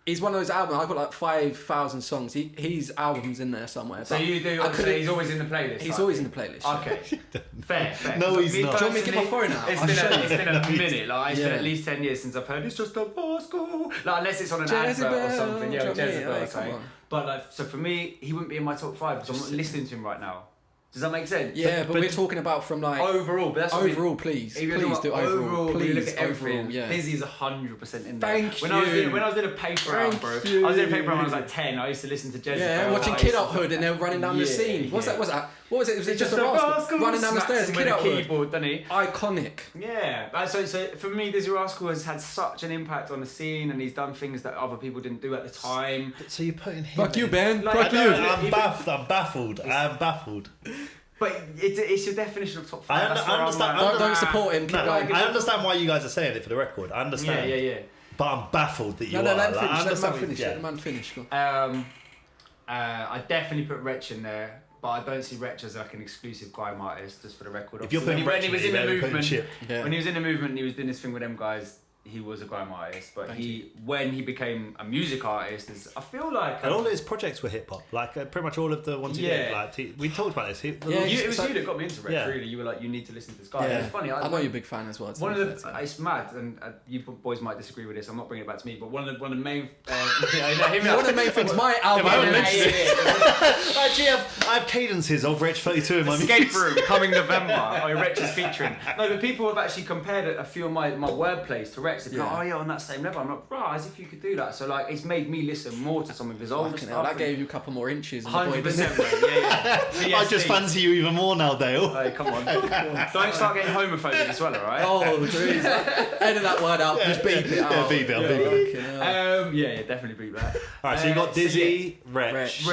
Speaker 3: he's one of those albums. I've got like 5,000 songs. His album's in there somewhere.
Speaker 1: So
Speaker 3: but
Speaker 1: you do.
Speaker 3: I
Speaker 1: So
Speaker 3: couldn't-
Speaker 1: he's always in the playlist.
Speaker 3: He's
Speaker 1: like-
Speaker 3: always in the playlist.
Speaker 1: Okay, fair.
Speaker 2: No, he's not.
Speaker 3: Do you want me to get my phone out? I'll show
Speaker 1: It's been a
Speaker 2: you.
Speaker 1: minute. Like it's been
Speaker 3: Yeah.
Speaker 1: at least 10 years since I've heard it's just a bar school. Like unless it's on an advert or
Speaker 3: Jezebel,
Speaker 1: something. Yeah,
Speaker 3: do you know what I mean?
Speaker 1: Jezebel or
Speaker 3: Like, come
Speaker 1: something.
Speaker 3: on.
Speaker 1: But like, so for me, he wouldn't be in my top 5 because I'm not listening to him right now. Does that make sense?
Speaker 3: Yeah, but
Speaker 2: but-
Speaker 3: we're talking about from like
Speaker 1: Overall, but that's what I mean.
Speaker 3: overall, please,
Speaker 1: If you're
Speaker 3: please
Speaker 1: talking
Speaker 3: do
Speaker 1: about
Speaker 3: overall,
Speaker 1: when you look
Speaker 3: please
Speaker 1: at everything.
Speaker 3: overall, yeah.
Speaker 1: Dizzee is 100% in there.
Speaker 3: Thank
Speaker 1: when I was
Speaker 3: you.
Speaker 1: doing, when I was doing a paper round,
Speaker 3: Thank
Speaker 1: bro.
Speaker 3: you.
Speaker 1: I was doing a paper round when I was like 10. I used to listen to Jezebel.
Speaker 3: Yeah, watching
Speaker 1: I
Speaker 3: Kid
Speaker 1: used to-
Speaker 3: Up Hood and then running down the
Speaker 1: Yeah,
Speaker 3: scene. What's
Speaker 1: yeah.
Speaker 3: that? What's that? What was it? Was it just a
Speaker 1: rascal
Speaker 3: rascal running down the stairs?
Speaker 1: smacks
Speaker 3: Kid
Speaker 1: him
Speaker 3: Up
Speaker 1: with a
Speaker 3: Hood.
Speaker 1: keyboard, doesn't he?
Speaker 3: Iconic.
Speaker 1: Yeah, so for me, Dizzee Rascal has had such an impact on the scene, and he's done things that other people didn't do at the time.
Speaker 2: So you're putting him
Speaker 3: Fuck you,
Speaker 2: in.
Speaker 3: Ben.
Speaker 1: Like,
Speaker 3: Fuck
Speaker 1: I
Speaker 3: you.
Speaker 1: don't-
Speaker 2: I'm baffled. I'm baffled.
Speaker 1: But it's your definition of top 5.
Speaker 2: I
Speaker 1: That's where I'm
Speaker 2: understand-
Speaker 1: like,
Speaker 3: Don't support him. Keep
Speaker 2: No,
Speaker 3: going.
Speaker 2: I understand why you guys are saying it for the record. I understand.
Speaker 1: Yeah.
Speaker 2: But I'm baffled that you
Speaker 3: No,
Speaker 2: are.
Speaker 3: let him
Speaker 2: Like, I
Speaker 3: finish. Let the
Speaker 2: understand
Speaker 3: man
Speaker 2: what-
Speaker 3: finish.
Speaker 2: yeah.
Speaker 3: Let the man finish. Go.
Speaker 1: I definitely put Wretch in there, but I don't see Wretch as like an exclusive grime artist, just for the record.
Speaker 2: If you're
Speaker 1: Obviously,
Speaker 2: putting
Speaker 1: when he was in the
Speaker 2: Wretch,
Speaker 1: movement,
Speaker 2: Chip.
Speaker 3: Yeah.
Speaker 1: when he was in the movement, and he was doing this thing with them guys. he was a grime artist, but when he became a music artist, I feel like...
Speaker 2: And all his projects were hip hop, like pretty much all of the ones he did. Like we talked about this.
Speaker 1: It was you that got me into Rex, really. You were like, you need to listen to this guy.
Speaker 3: Yeah.
Speaker 1: It's funny.
Speaker 3: I know you're a big fan as well.
Speaker 1: It's mad, and you boys might disagree with this. I'm not bringing it back to me, but one of the main...
Speaker 3: one of the main things, my album...
Speaker 2: Actually, I have cadences of Rich 32 in my
Speaker 1: Escape Room, coming November. Rich is featuring. No, but people have actually compared a few of my wordplays to Rex. They're like, oh yeah, on that same level. I'm like, bro, as if you could do that. So like, it's made me listen more to some of his older stuff.
Speaker 3: That gave you a couple more inches.
Speaker 1: 100%, mate. Yeah.
Speaker 2: I just fancy you even more now, Dale.
Speaker 1: Hey, come on. Don't start getting homophobic as well, alright?
Speaker 3: Oh, jeez. Edit that word out. Just beep it out.
Speaker 2: Yeah, beep it. Beep it.
Speaker 1: Yeah, definitely beep that.
Speaker 2: Alright, so you got Dizzee, Rich.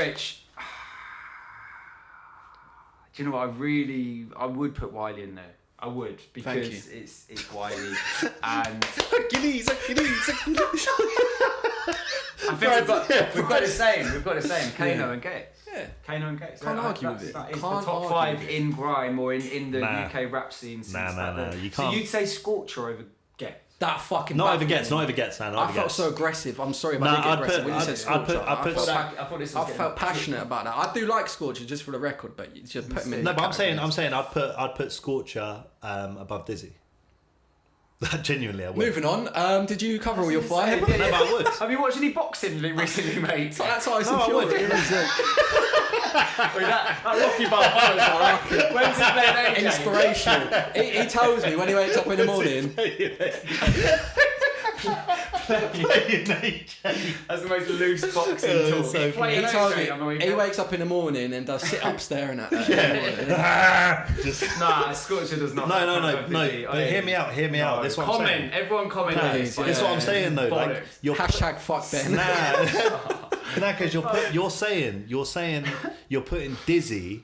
Speaker 1: Do you know what? I would put Wiley in there. I would, because it's Wiley and
Speaker 2: Achilles.
Speaker 1: I think we've got the same. We've got the same. Kano and Gates.
Speaker 3: Yeah.
Speaker 1: Kano and Gates.
Speaker 3: Can't argue with it.
Speaker 1: That is the top 5 in grime or in the UK rap scene.
Speaker 2: Nah, you can't.
Speaker 1: So you'd say Scorcher over Gates?
Speaker 3: That fucking...
Speaker 2: Not over Gets, man.
Speaker 3: I felt so aggressive. I'm sorry if I did get aggressive when you said Scorcher. I felt passionate about that. I do like Scorcher, just for the record, but you just put him in...
Speaker 2: No, but I'm saying I'd put Scorcher above Dizzee. Genuinely, I would.
Speaker 3: Moving on, did you cover all your 5?
Speaker 2: No, but I would.
Speaker 1: Have you watched any boxing recently, mate?
Speaker 3: That's Tyson Fury.
Speaker 1: That Rocky Balboa. When's he playing AJ?
Speaker 3: Inspirational. He tells me when he wakes up in the morning.
Speaker 1: That's the most loose boxing talk.
Speaker 3: So he tells me he wakes up in the morning and does sit-ups staring at
Speaker 1: Nah, Scorcher does not.
Speaker 2: No. But hear me out. This is what I'm saying.
Speaker 1: Everyone comment.
Speaker 2: This is what I'm saying though. Like,
Speaker 3: hashtag fuck Ben.
Speaker 2: Nah, because you're saying you're putting Dizzee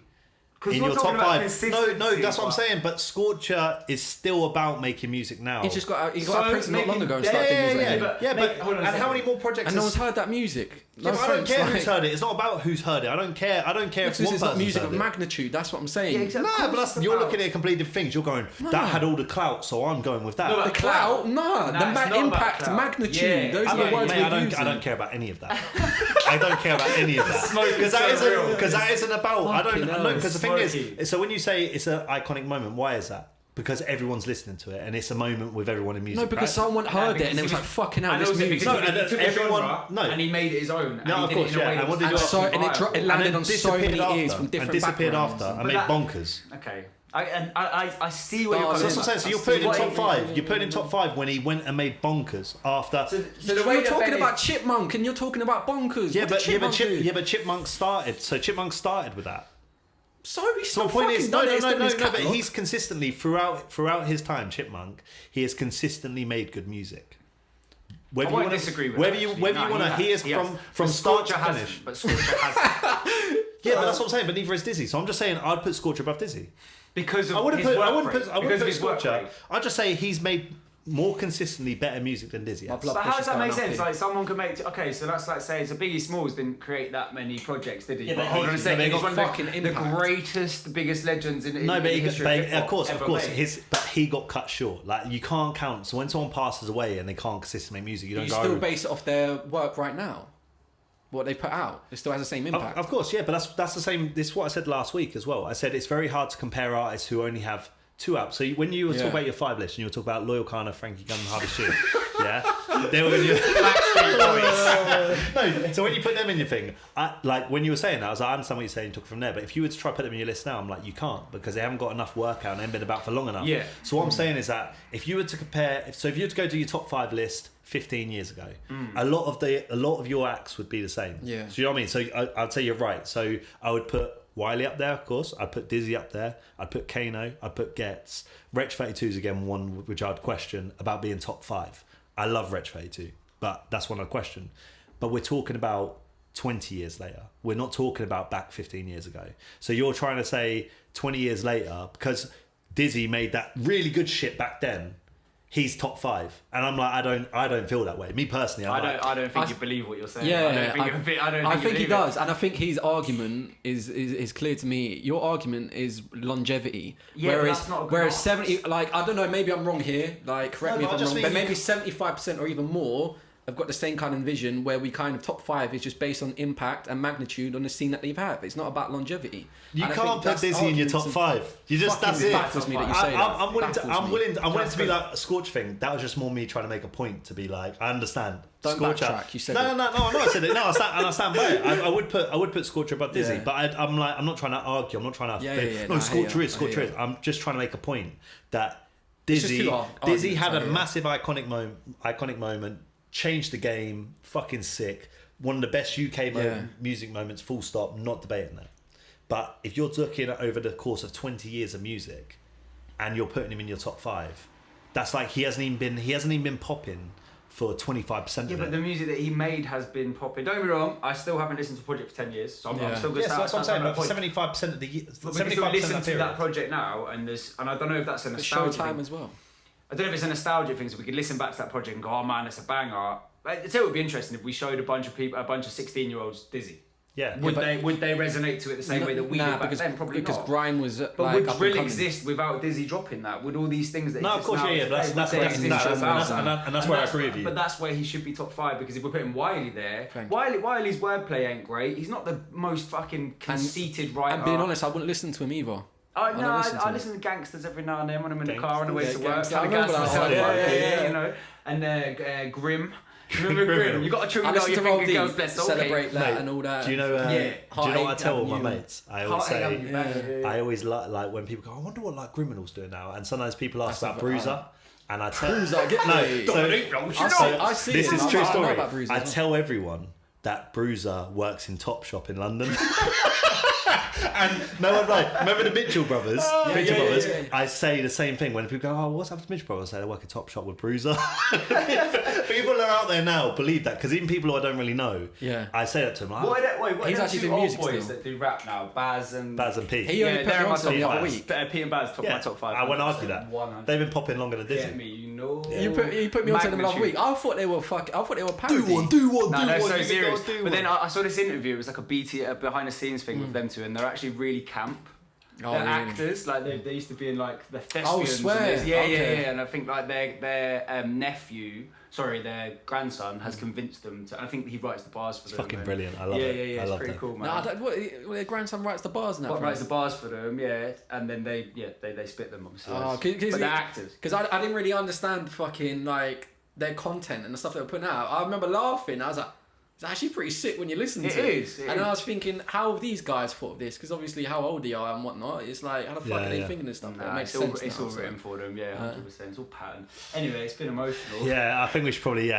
Speaker 2: in your top 5. No, that's what I'm saying. But Scorcher is still about making music now.
Speaker 3: He got out Prince not long ago and started doing music.
Speaker 2: And how many more projects?
Speaker 3: And no one's heard that music.
Speaker 2: I don't care who's heard it. It's not about who's heard it. I don't care if one
Speaker 3: it's not
Speaker 2: person's
Speaker 3: music
Speaker 2: heard
Speaker 3: of
Speaker 2: it.
Speaker 3: magnitude. That's what I'm saying.
Speaker 2: No, but you're looking at completely different things. You're going, that had all the clout, so I'm going with that.
Speaker 3: The clout? No, the impact, magnitude. Those are the words we're using.
Speaker 2: I don't care about any of that. I don't care about any of that. Because that isn't about... I don't know. Because the thing is, so when you say it's an iconic moment, why is that? Because everyone's listening to it and it's a moment with everyone in music.
Speaker 3: No, because someone heard it and it was like, fucking hell, this music.
Speaker 1: And he made it his own.
Speaker 2: No, of course, yeah.
Speaker 3: And it landed on so many ears from different
Speaker 2: disappeared
Speaker 3: backgrounds.
Speaker 2: after and made bonkers.
Speaker 1: Okay. I see what you're
Speaker 2: coming. That's what I'm saying. So you're putting in top 5. You're putting in top 5 when he went and made bonkers after.
Speaker 3: So the way you're talking about Chipmunk and you're talking about bonkers.
Speaker 2: But Chipmunk started. So Chipmunk started with that.
Speaker 3: So he's
Speaker 2: the point is, no, but he's consistently throughout his time, Chipmunk, he has consistently made good music.
Speaker 1: Whether you disagree with
Speaker 2: whether you want to, he is from start to finish.
Speaker 1: But Scorcher has.
Speaker 2: Yeah, but that's what I'm saying. But neither is Dizzee. So I'm just saying I'd put Scorcher above Dizzee.
Speaker 1: Because of
Speaker 2: I wouldn't put
Speaker 1: Scorcher.
Speaker 2: I'd just say he's made more consistently better music than Dizzee.
Speaker 1: But how does that make sense? Like someone could make... Okay, so that's like saying... So Biggie Smalls didn't create that many projects, did he?
Speaker 2: Yeah, but
Speaker 1: hold on a second. He's one of the
Speaker 3: impact.
Speaker 1: greatest, biggest legends in
Speaker 2: no, but
Speaker 1: history
Speaker 2: of course. But he got cut short. Like, you can't count. So when someone passes away and they can't consistently make music, you
Speaker 3: still base it off their work right now. What they put out, it still has the same impact.
Speaker 2: Of course, yeah, but that's the same. This is what I said last week as well. I said it's very hard to compare artists who only have 2 apps. So when you were talking about your 5 list and you were talking about Loyal Kana, Frankie Gunn, and Harvey Shue, yeah, they were in your No, so when you put them in your thing, like when you were saying that, I was like, I understand what you're saying, you took it from there. But if you were to try to put them in your list now, I'm like, you can't because they haven't got enough work out and they haven't been about for long enough.
Speaker 1: Yeah.
Speaker 2: So what I'm saying is that if you were to compare, if you were to go to your top 5 list 15 years ago, a lot of your acts would be the same.
Speaker 3: Yeah.
Speaker 2: So you know what I mean? So I'd say you're right. So I would put Wiley up there, of course. I'd put Dizzee up there. I'd put Kano. I'd put Gets. Wretch 32 is again one which I'd question about being top 5. I love Wretch 32, but that's one I'd question. But we're talking about 20 years later. We're not talking about back 15 years ago. So you're trying to say 20 years later, because Dizzee made that really good shit back then, he's top 5, and I'm like, I don't feel that way. Me personally,
Speaker 1: I don't think you believe what you're saying.
Speaker 3: Yeah,
Speaker 1: I
Speaker 3: think he does, and I think his argument is clear to me. Your argument is longevity, whereas 70, like, I don't know, maybe I'm wrong here. Like, correct me if I'm wrong, but maybe 75% or even more have got the same kind of vision where we kind of top 5 is just based on impact and magnitude on the scene that they've had. It's not about longevity.
Speaker 2: You can't put Dizzee in your top 5. You just that's it.
Speaker 3: Baffles me that you say that.
Speaker 2: I'm willing to be like a Scorch thing. That was just more me trying to make a point to be like, I understand.
Speaker 3: Don't
Speaker 2: Scorcher.
Speaker 3: backtrack. You said
Speaker 2: no. I said it. No, I stand by it. I would put Scorcher above Dizzee, but I'm not trying to argue. I'm not trying to. Scorcher is. I'm just trying to make a point that Dizzee had a massive iconic moment. Changed the game, fucking sick. One of the best UK music moments, full stop, not debating that. But if you're looking at over the course of 20 years of music and you're putting him in your top 5, that's like he hasn't even been popping for 25% of it.
Speaker 1: Yeah, but the music that he made has been popping. Don't get me wrong, I still haven't listened to the project for 10 years, so I'm still going to start.
Speaker 2: That's what I'm saying, but for 75% of the year, 75%
Speaker 1: listen to that project now, and I don't know if that's a nostalgia
Speaker 3: Showtime as well.
Speaker 1: I don't know if it's a nostalgia thing, so we could listen back to that project and go, oh man, it's a banger. I'd say it would be interesting if we showed a bunch of 16-year-olds Dizzee.
Speaker 2: Yeah.
Speaker 1: Would they resonate to it the same way that we did back then? Probably
Speaker 3: because
Speaker 1: not.
Speaker 3: grime was.
Speaker 1: But would Drill exist without Dizzee dropping that? Would all these things that
Speaker 2: no, of course, yeah. That's where I agree with you.
Speaker 1: But that's where he should be top 5, because if we're putting Wiley there, Wiley's wordplay ain't great. He's not the most fucking conceited writer.
Speaker 3: And being honest, I wouldn't listen to him either.
Speaker 1: I listen to Gangsters every now and then when I'm in the car on the way to work.
Speaker 3: I remember that.
Speaker 1: You know, and Grim. Remember Grim? You got a true listen to
Speaker 3: Roll
Speaker 1: Finger Girls Best.
Speaker 3: Celebrate that and all that.
Speaker 2: Do you know? Do you know what I tell all my mates? I always say, I always like when people go, I wonder what like Criminal's doing now. And sometimes people ask about Bruiser. And I tell
Speaker 3: Bruiser, I see
Speaker 2: this is true story. I
Speaker 3: tell
Speaker 2: tell everyone that Bruiser works in Topshop in London. And no one remember the Mitchell brothers? Yeah. I say the same thing when people go, oh, what's happened to Mitchell brothers? I say they work at Topshop with Bruiser. People are out there now believe that, because even people who I don't really know, I say that to them.
Speaker 1: What
Speaker 3: he's actually doing music
Speaker 1: boys
Speaker 3: still
Speaker 1: that do rap now? Baz and
Speaker 2: Pete.
Speaker 3: He only put me on the other week.
Speaker 1: Pete and Baz top my top 5.
Speaker 2: I won't argue that.
Speaker 1: 100.
Speaker 2: They've been popping longer than Dizzee.
Speaker 1: Get me, you know.
Speaker 3: You put me on to them another week. I thought they were parody.
Speaker 2: Do one.
Speaker 1: No, they're so serious. But then I saw this interview. It was like a behind the scenes thing with them two, and they're actually really camp. They're actors, like they used to be in like the thespians.
Speaker 3: Oh, swear.
Speaker 1: Yeah, and I think like their their grandson has convinced them to. I think he writes the bars for them.
Speaker 2: Fucking brilliant. I love it.
Speaker 1: Yeah, it's pretty cool, man.
Speaker 3: No, their grandson writes the bars now.
Speaker 1: Writes the bars for them, and then they split them obviously. But they're actors.
Speaker 3: Because I didn't really understand fucking like their content and the stuff they were putting out. I remember laughing. I was like, it's actually pretty sick when you listen to it.
Speaker 1: It is.
Speaker 3: And then I was thinking, how have these guys thought of this? Because obviously how old they are and whatnot. It's like, how the fuck are they thinking this stuff? It makes sense.
Speaker 1: It's all written for them, 100%. It's all patterned. Anyway, it's been emotional.
Speaker 2: Yeah, I think we should probably,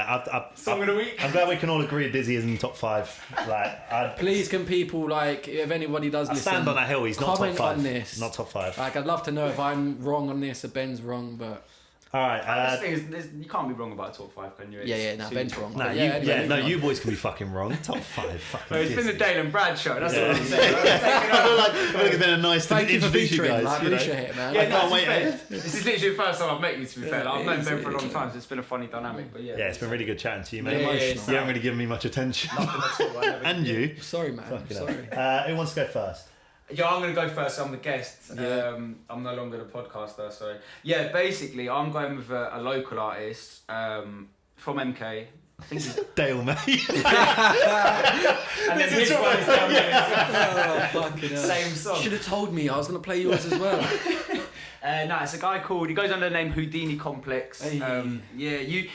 Speaker 1: Song of the week.
Speaker 2: I'm glad we can all agree Dizzee is in the top 5.
Speaker 3: Please, can people, like, if anybody does listen,
Speaker 2: stand on that hill, he's not top 5.
Speaker 3: Comment on this.
Speaker 2: Not top 5.
Speaker 3: Like, I'd love to know if I'm wrong on this or Ben's wrong, but...
Speaker 2: All right.
Speaker 1: The thing is, you can't be wrong about a top 5, can you?
Speaker 3: Ben's wrong.
Speaker 2: You boys can be fucking wrong. Top 5.
Speaker 1: It's been the Dale and Brad show. That's what I'm saying.
Speaker 2: I feel like it's been a nice thing to introduce you guys.
Speaker 3: Like, here, man.
Speaker 1: I can't wait. This is literally the first time I've met you. To be fair, I've known Ben for a long time, so it's been a funny dynamic. But
Speaker 2: it's been really good chatting to you, mate.
Speaker 1: You
Speaker 2: haven't really given me much attention. And you.
Speaker 3: Sorry, man. Sorry.
Speaker 2: Who wants to go first?
Speaker 1: Yeah, I'm going to go first. I'm the guest. I'm no longer the podcaster. So, basically, I'm going with a local artist from MK. I think he's
Speaker 2: Dale, mate.
Speaker 1: And then his one is down there.
Speaker 3: Fucking hell.
Speaker 1: Same song.
Speaker 3: Should have told me. I was going to play yours as well.
Speaker 1: It's a guy called, he goes under the name Houdini Komplex.
Speaker 3: Hey.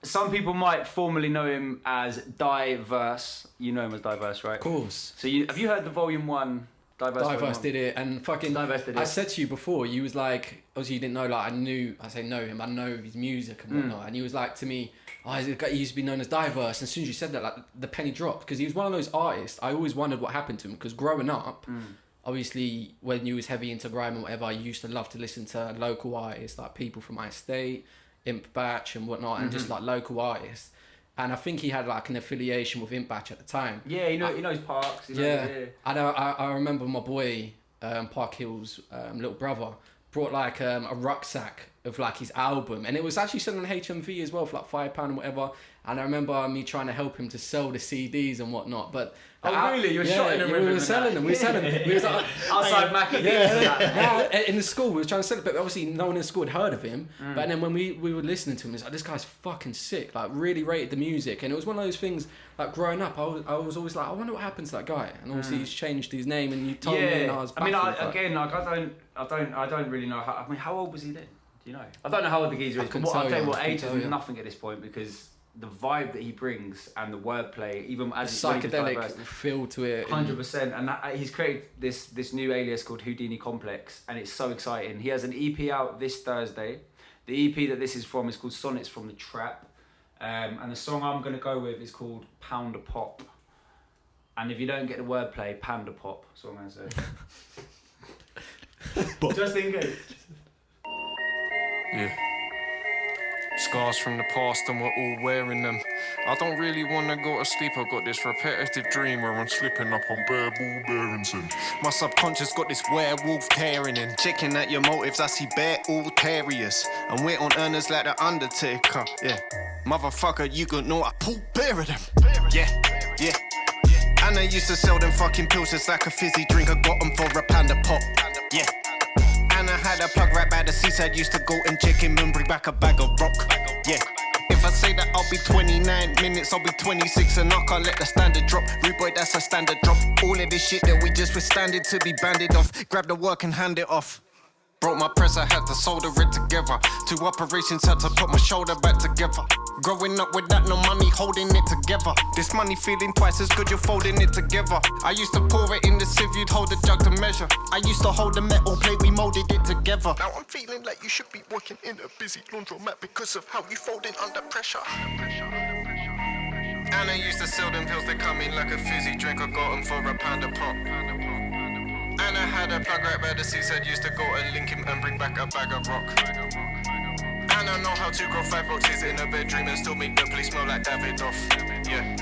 Speaker 1: Some people might formally know him as Diverse. You know him as Diverse, right?
Speaker 3: Of course.
Speaker 1: So have you heard the Volume 1?
Speaker 3: Diverse did it, and fucking
Speaker 1: Diverse did it.
Speaker 3: I said to you before, you was like, obviously you didn't know, like I know him, I know his music and whatnot, and he was like to me, he used to be known as Diverse, and as soon as you said that, like the penny dropped, because he was one of those artists, I always wondered what happened to him, because growing up, obviously when you was heavy into grime and whatever, I used to love to listen to local artists, like people from my estate, Imp Batch and whatnot, and just like local artists. And I think he had like an affiliation with Imp Batch at the time.
Speaker 1: Yeah, he knows Parks.
Speaker 3: And I remember my boy, Park Hill's little brother, brought like a rucksack of like his album, and it was actually selling on HMV as well for like £5 and whatever. And I remember me trying to help him to sell the CDs and whatnot. But
Speaker 1: really? You were shotting them?
Speaker 3: We were selling them. We were selling them. We was like,
Speaker 1: outside Mackie.
Speaker 3: in the school, we were trying to sell it, but obviously no one in the school had heard of him. But then when we were listening to him, it's like, this guy's fucking sick. Like, really rated the music, and it was one of those things. Like growing up, I was always like, I wonder what happened to that guy. And obviously he's changed his name, and you told me, and I was baffled.
Speaker 1: I don't really know how. I mean, how old was he then? Do you know? I don't know how old the geezer is. But I'll tell you what, age is nothing at this point, because the vibe that he brings and the wordplay, even as
Speaker 3: the psychedelic feel to it,
Speaker 1: 100%. And he's created this new alias called Houdini Komplex, and it's so exciting. He has an EP out this Thursday. The EP that this is from is called Sonnets from the Trap, and the song I'm gonna go with is called Pounder Pop. And if you don't get the wordplay, Panda Pop. That's what I'm gonna say. Just in case.
Speaker 4: Yeah. Scars from the past and we're all wearing them. I don't really want to go to sleep. I've got this repetitive dream where I'm slipping up on bare ball bearings. My subconscious got this werewolf tearing in. Checking out your motives, I see bare ulteriors. And we're on earners like the Undertaker. Yeah. Motherfucker, you gon' know I pull bare of them. Yeah. And I used to sell them fucking pills just like a fizzy drink. I got them for a £1 a pop. Yeah. And I had a plug right by the seaside. Used to go and check him and bring back a bag of rock. Yeah. If I say that I'll be 29 minutes, I'll be 26 and I can't let the standard drop. Rude boy, that's a standard drop. All of this shit that we just withstanded to be banded off. Grab the work and hand it off. Broke my press, I had to solder it together. 2 operations had to put my shoulder back together. Growing up without no money, holding it together. This money feeling twice as good, you're folding it together. I used to pour it in the sieve, you'd hold the jug to measure. I used to hold the metal plate, we molded it together. Now I'm feeling like you should be working in a busy laundromat because of how you folding under pressure. And I used to sell them pills, they come in like a fizzy drink. I got them for a £1 a pop. And I had a plug right by the seaside, used to go and link him and bring back a bag of rock. And I know how to grow 5 boxes in a bedroom and still make the place smell like Davidoff. Yeah.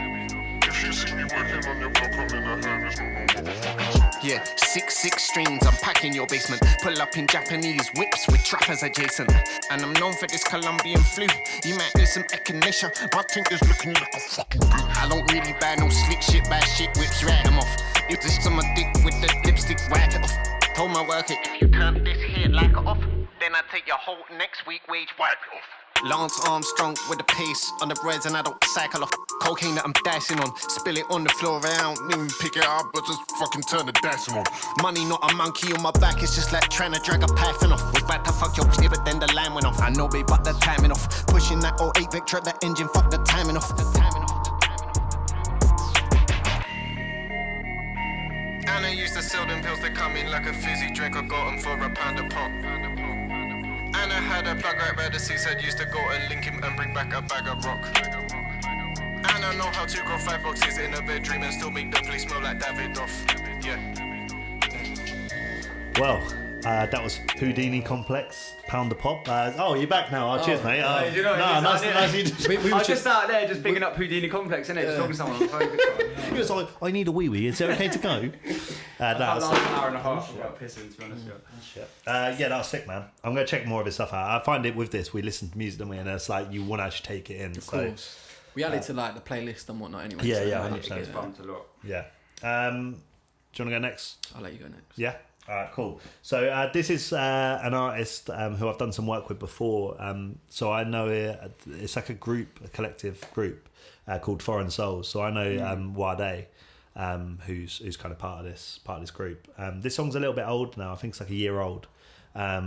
Speaker 4: If you see me working on your block, I'm in a hurry, it's not no motherfucking. Yeah, 6 strings, I'm packing your basement. Pull up in Japanese whips with trappers adjacent. And I'm known for this Colombian flu. You might need some echinacea. My thing is looking like a fucking blue. I don't really buy no slick shit, buy shit whips, write them off. You just on my dick with the lipstick, wipe it off. Told my work it. You turn this here like it off. Then I take your whole next week wage, wipe it off. Lance Armstrong with the pace on the breads and I don't cycle off. Cocaine that I'm dashing on, spill it on the floor, I don't even pick it up, but just fucking turn the dashing on. Money not a monkey on my back, it's just like trying to drag a python off. Was about to fuck your shit, but then the line went off. I know, babe, but the timing off. Pushing that 08 Vectra, that engine, fuck the timing off. And I used to sell them pills, they come in like a fizzy drink. I got them for a £1 a pop. And I had a plug right by the seaside, used to go and link him and bring back a bag of rock. And I know how to grow 5 boxes in a bedroom and still make the place smell like Davidoff. Yeah.
Speaker 2: Well, that was Houdini Komplex, £1 a pop. You're back now. Cheers, mate.
Speaker 1: You know,
Speaker 2: nice.
Speaker 1: I was just out there just picking up Houdini Komplex, innit? Just talking to someone.
Speaker 2: He was like, I need a wee-wee. Is it okay to go?
Speaker 1: That was like an hour and a half without pissing, to be honest.
Speaker 2: Yeah, that was sick, man. I'm going to check more of his stuff out. I find it with this, we listen to music, don't we? And it's like, you want to actually take it in.
Speaker 3: Of course. We added to like the playlist and whatnot anyway.
Speaker 2: Yeah,
Speaker 3: so
Speaker 2: 100%.
Speaker 1: It gets bumped a lot.
Speaker 2: Yeah. Do you want to go next?
Speaker 3: I'll let you go next.
Speaker 2: Yeah. Alright, cool. So this is an artist who I've done some work with before. So I know it's like a collective group called Foreign Souls. So I know Wade, who's kind of part of this group. This song's a little bit old now. I think it's like a year old. But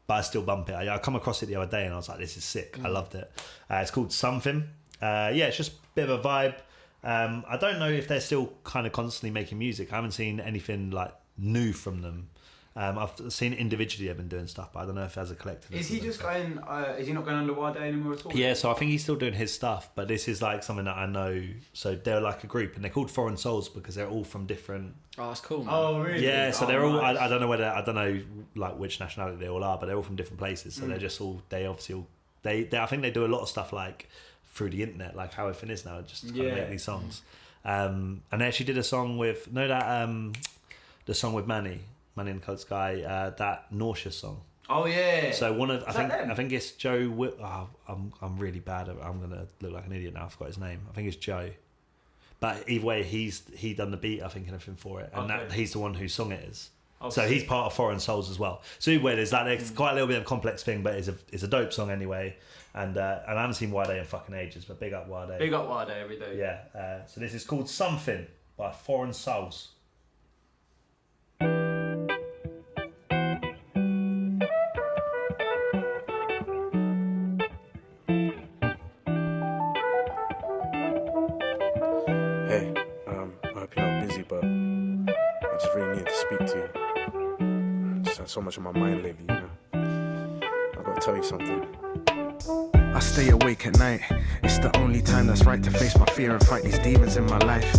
Speaker 2: I still bump it. I come across it the other day and I was like, this is sick. I loved it. It's called Something. It's just a bit of a vibe. I don't know if they're still kind of constantly making music. I haven't seen anything like new from them. I've seen individually they've been doing stuff, but I don't know if as a collective.
Speaker 1: Is he just going? Is he not going under Wade anymore at all?
Speaker 2: Yeah, so I think he's still doing his stuff, but this is like something that I know. So they're like a group, and they're called Foreign Souls because they're all from different.
Speaker 3: Oh, that's cool, man.
Speaker 1: Oh, really?
Speaker 2: Yeah, so they're all. Nice. I don't know like which nationality they all are, but they're all from different places. So they're just all. They obviously all. They I think they do a lot of stuff like through the internet, like how everything is now, just kind of make these songs. And they actually did a song with the song with Manny and Coates Guy, that Nauseous song.
Speaker 1: Oh yeah.
Speaker 2: So one of
Speaker 1: that them?
Speaker 2: I think it's Joe. I'm really bad. I'm gonna look like an idiot now. I forgot his name. I think it's Joe. But either way, he done the beat. I think and everything for it, and that he's the one who sung it is. Oh, so he's part of Foreign Souls as well. So either way, there's quite a little bit of a complex thing, but it's a dope song anyway. And I haven't seen Wade in fucking ages, but big up Wade.
Speaker 1: Big up Wade every day.
Speaker 2: Yeah. So this is called Something by Foreign Souls.
Speaker 5: Hey, I hope you're not busy, but I just really needed to speak to you. Just had so much on my mind lately, you know. I gotta tell you something. I stay awake at night. It's the only time that's right to face my fear and fight these demons in my life.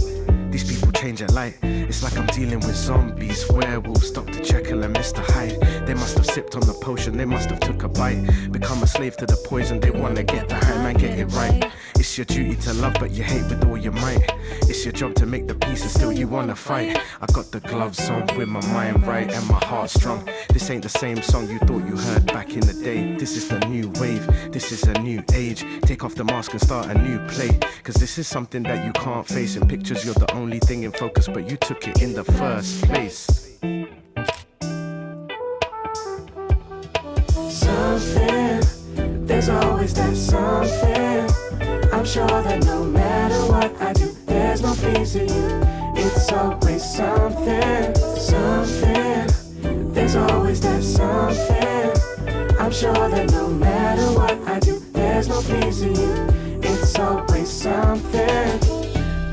Speaker 5: These people change at light. It's like I'm dealing with zombies, werewolves, Dr. Jekyll and Mr. Hyde. They must have sipped on the potion, they must have took a bite. Become a slave to the poison, they wanna get the high, man, get it right. It's your duty to love, but you hate with all your might. It's your job to make the peace and still you wanna fight. I got the gloves on with my mind right and my heart strong. This ain't the same song you thought you heard back in the day. This is the new wave, this is a new age. Take off the mask and start a new play. Cause this is something that you can't face. In pictures you're the only thing in focus, but you took it in the first place.
Speaker 6: Something, there's always that something. I'm sure that no matter what I do, there's no pleasing you. It's always something, something. There's always that something. I'm sure that no matter what I do, there's no pleasing you. It's always something.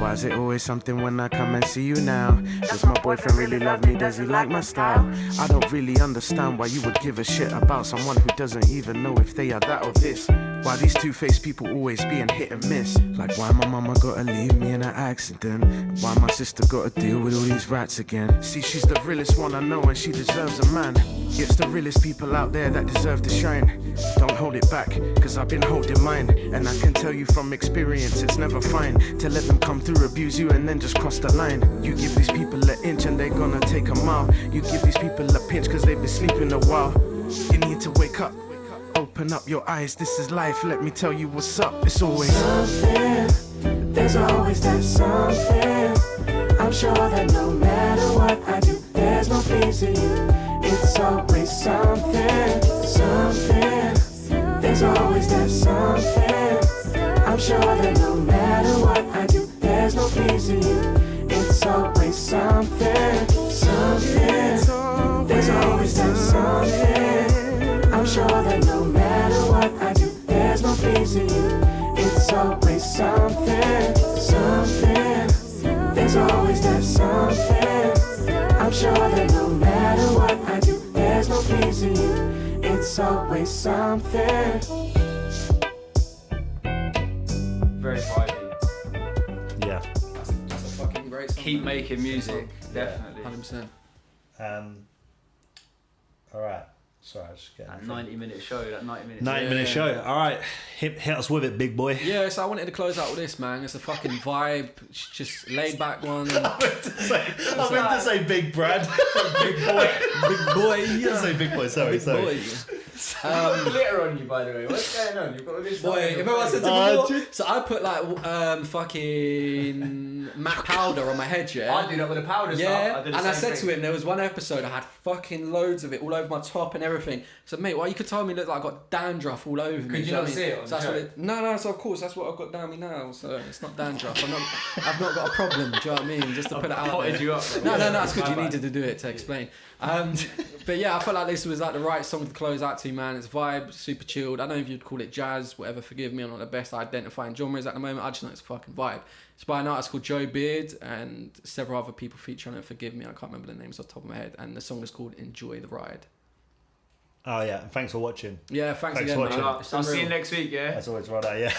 Speaker 5: Why is it always something when I come and see you now? Does my boyfriend really love me? Does he like my style? I don't really understand why you would give a shit about someone who doesn't even know if they are that or this. Why these two-faced people always being hit and miss? Like why my mama gotta leave me in an accident? Why my sister gotta deal with all these rats again? See, she's the realest one I know and she deserves a man. It's the realest people out there that deserve to shine. Don't hold it back, cause I've been holding mine. And I can tell you from experience it's never fine to let them come through, abuse you and then just cross the line. You give these people an inch and they're gonna take a mile. You give these people a pinch cause they've been sleeping a while. You need to wake up, open up your eyes, this is life, let me tell you what's up. It's always
Speaker 6: something, there's always that something. I'm sure that no matter what I do, there's no pleasing you. It's always something, something. There's always that something. I'm sure that no matter what I do, there's no pleasing you. It's always something, something. There's always that something. I'm sure that no matter what I do, there's no pleasing you. It's always something, something. There's always that something. I'm sure that no matter what I do, there's no pleasing you. It's always something.
Speaker 1: Very vibey.
Speaker 2: Yeah.
Speaker 3: That's a fucking great song.
Speaker 1: Keep making music, definitely.
Speaker 3: 100%.
Speaker 2: All right. Sorry, I was just getting
Speaker 1: That 90-minute show, that 90-minute
Speaker 2: 90-minute show. All right, hit us with it, big boy.
Speaker 3: Yeah, so I wanted to close out with this, man. It's a fucking vibe. It's just laid back one.
Speaker 2: I meant to say Big Brad. Big boy.
Speaker 3: Big boy.
Speaker 2: Yeah. Say Big boy, sorry.
Speaker 3: Boy.
Speaker 1: glitter on you, by the way. What's going on? You've got all this.
Speaker 3: Boy, if I said to me, so I put like fucking matte powder on my head, yeah.
Speaker 1: I do that with the powder stuff.
Speaker 3: I said to him, there was one episode I had fucking loads of it all over my top and everything. So mate, well, you could tell me look like I got dandruff all over me.
Speaker 1: Could you not see it?
Speaker 3: So that's what it, no. So of course that's what I've got down me now. So it's not dandruff. I've not got a problem. Do you know what I mean? Just to put it out there.
Speaker 1: You up,
Speaker 3: No, it's good. You needed to do it to explain. But yeah, I felt like this was like the right song to close out to, man. It's vibe, super chilled. I don't know if you'd call it jazz, whatever. Forgive me, I'm not the best at identifying genres at the moment. I just know it's a fucking vibe. It's by an artist called Joe Beard and several other people feature on it. Forgive me, I can't remember the names off the top of my head. And the song is called Enjoy the Ride.
Speaker 2: Oh yeah, and thanks for watching.
Speaker 3: Yeah, thanks again,
Speaker 2: for watching.
Speaker 3: man.
Speaker 1: I'll see you next week, yeah?
Speaker 2: That's always right out, yeah.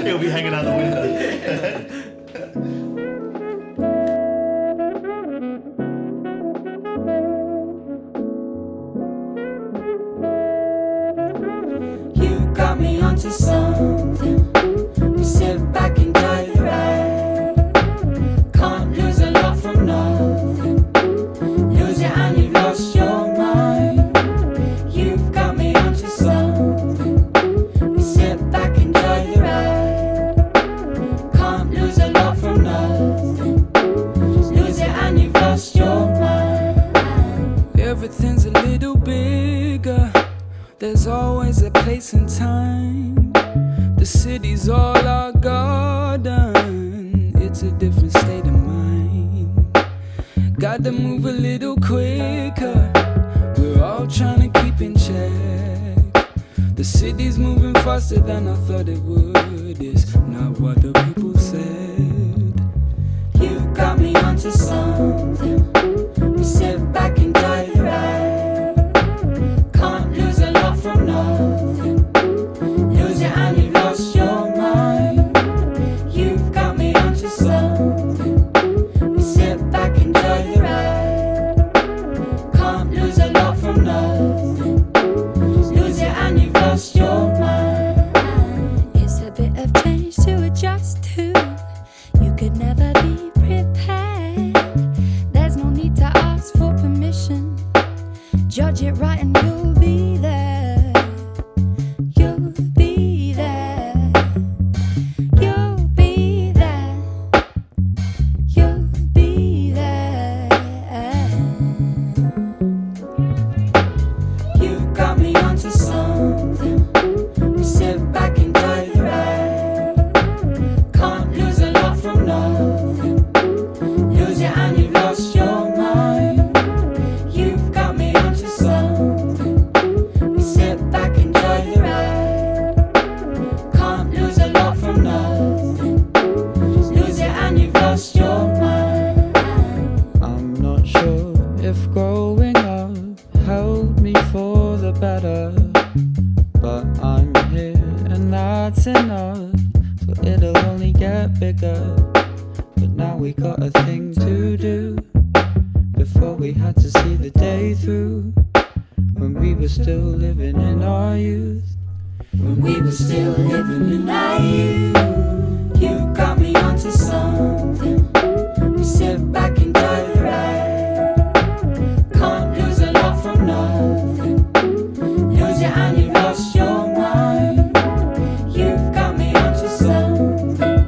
Speaker 2: He'll be hanging out the window.
Speaker 6: Got me onto something. You sit back and enjoy the ride. Can't lose a lot from nothing. Lose it and you've lost your mind.
Speaker 7: in time. The city's all our garden. It's a different state of mind. Gotta move a little quicker. We're all trying to keep in check. The city's moving faster than I thought it would. It's not what the people said.
Speaker 6: You got me onto something. We sit back and enjoy the ride. Can't lose a lot from nothing. Lose it and you've lost your mind. You've got me onto something. We sit back and enjoy the ride. Can't lose a lot from nothing. Lose it and you've lost your mind.
Speaker 8: It's a bit of change to adjust to. You could never be prepared. There's no need to ask for permission. Judge it right and you'll be there. You'll be there. You'll be there. You'll be there.
Speaker 6: You got me onto something. We sit back and enjoy the ride. Can't lose a lot from nothing. Lose it and you've lost your mind. You've got me onto something. We sit back and enjoy the ride. Can't lose a lot from nothing. Lose it and you've lost your mind.
Speaker 7: I'm not sure if growing up helped me for the better, but I'm here and that's enough. So it'll only get bigger. But now we got a thing to do. Before we had to see the day through. When we were still living in our youth.
Speaker 6: When we were still living in our youth. You got me onto something. We sit back and enjoy the ride. Can't lose a lot from nothing. Lose it and you've lost your mind. You've got me onto something.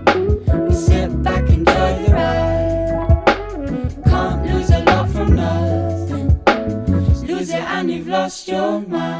Speaker 6: We sit back and enjoy the ride. Can't lose a lot from nothing. Lose it and you've lost your mind.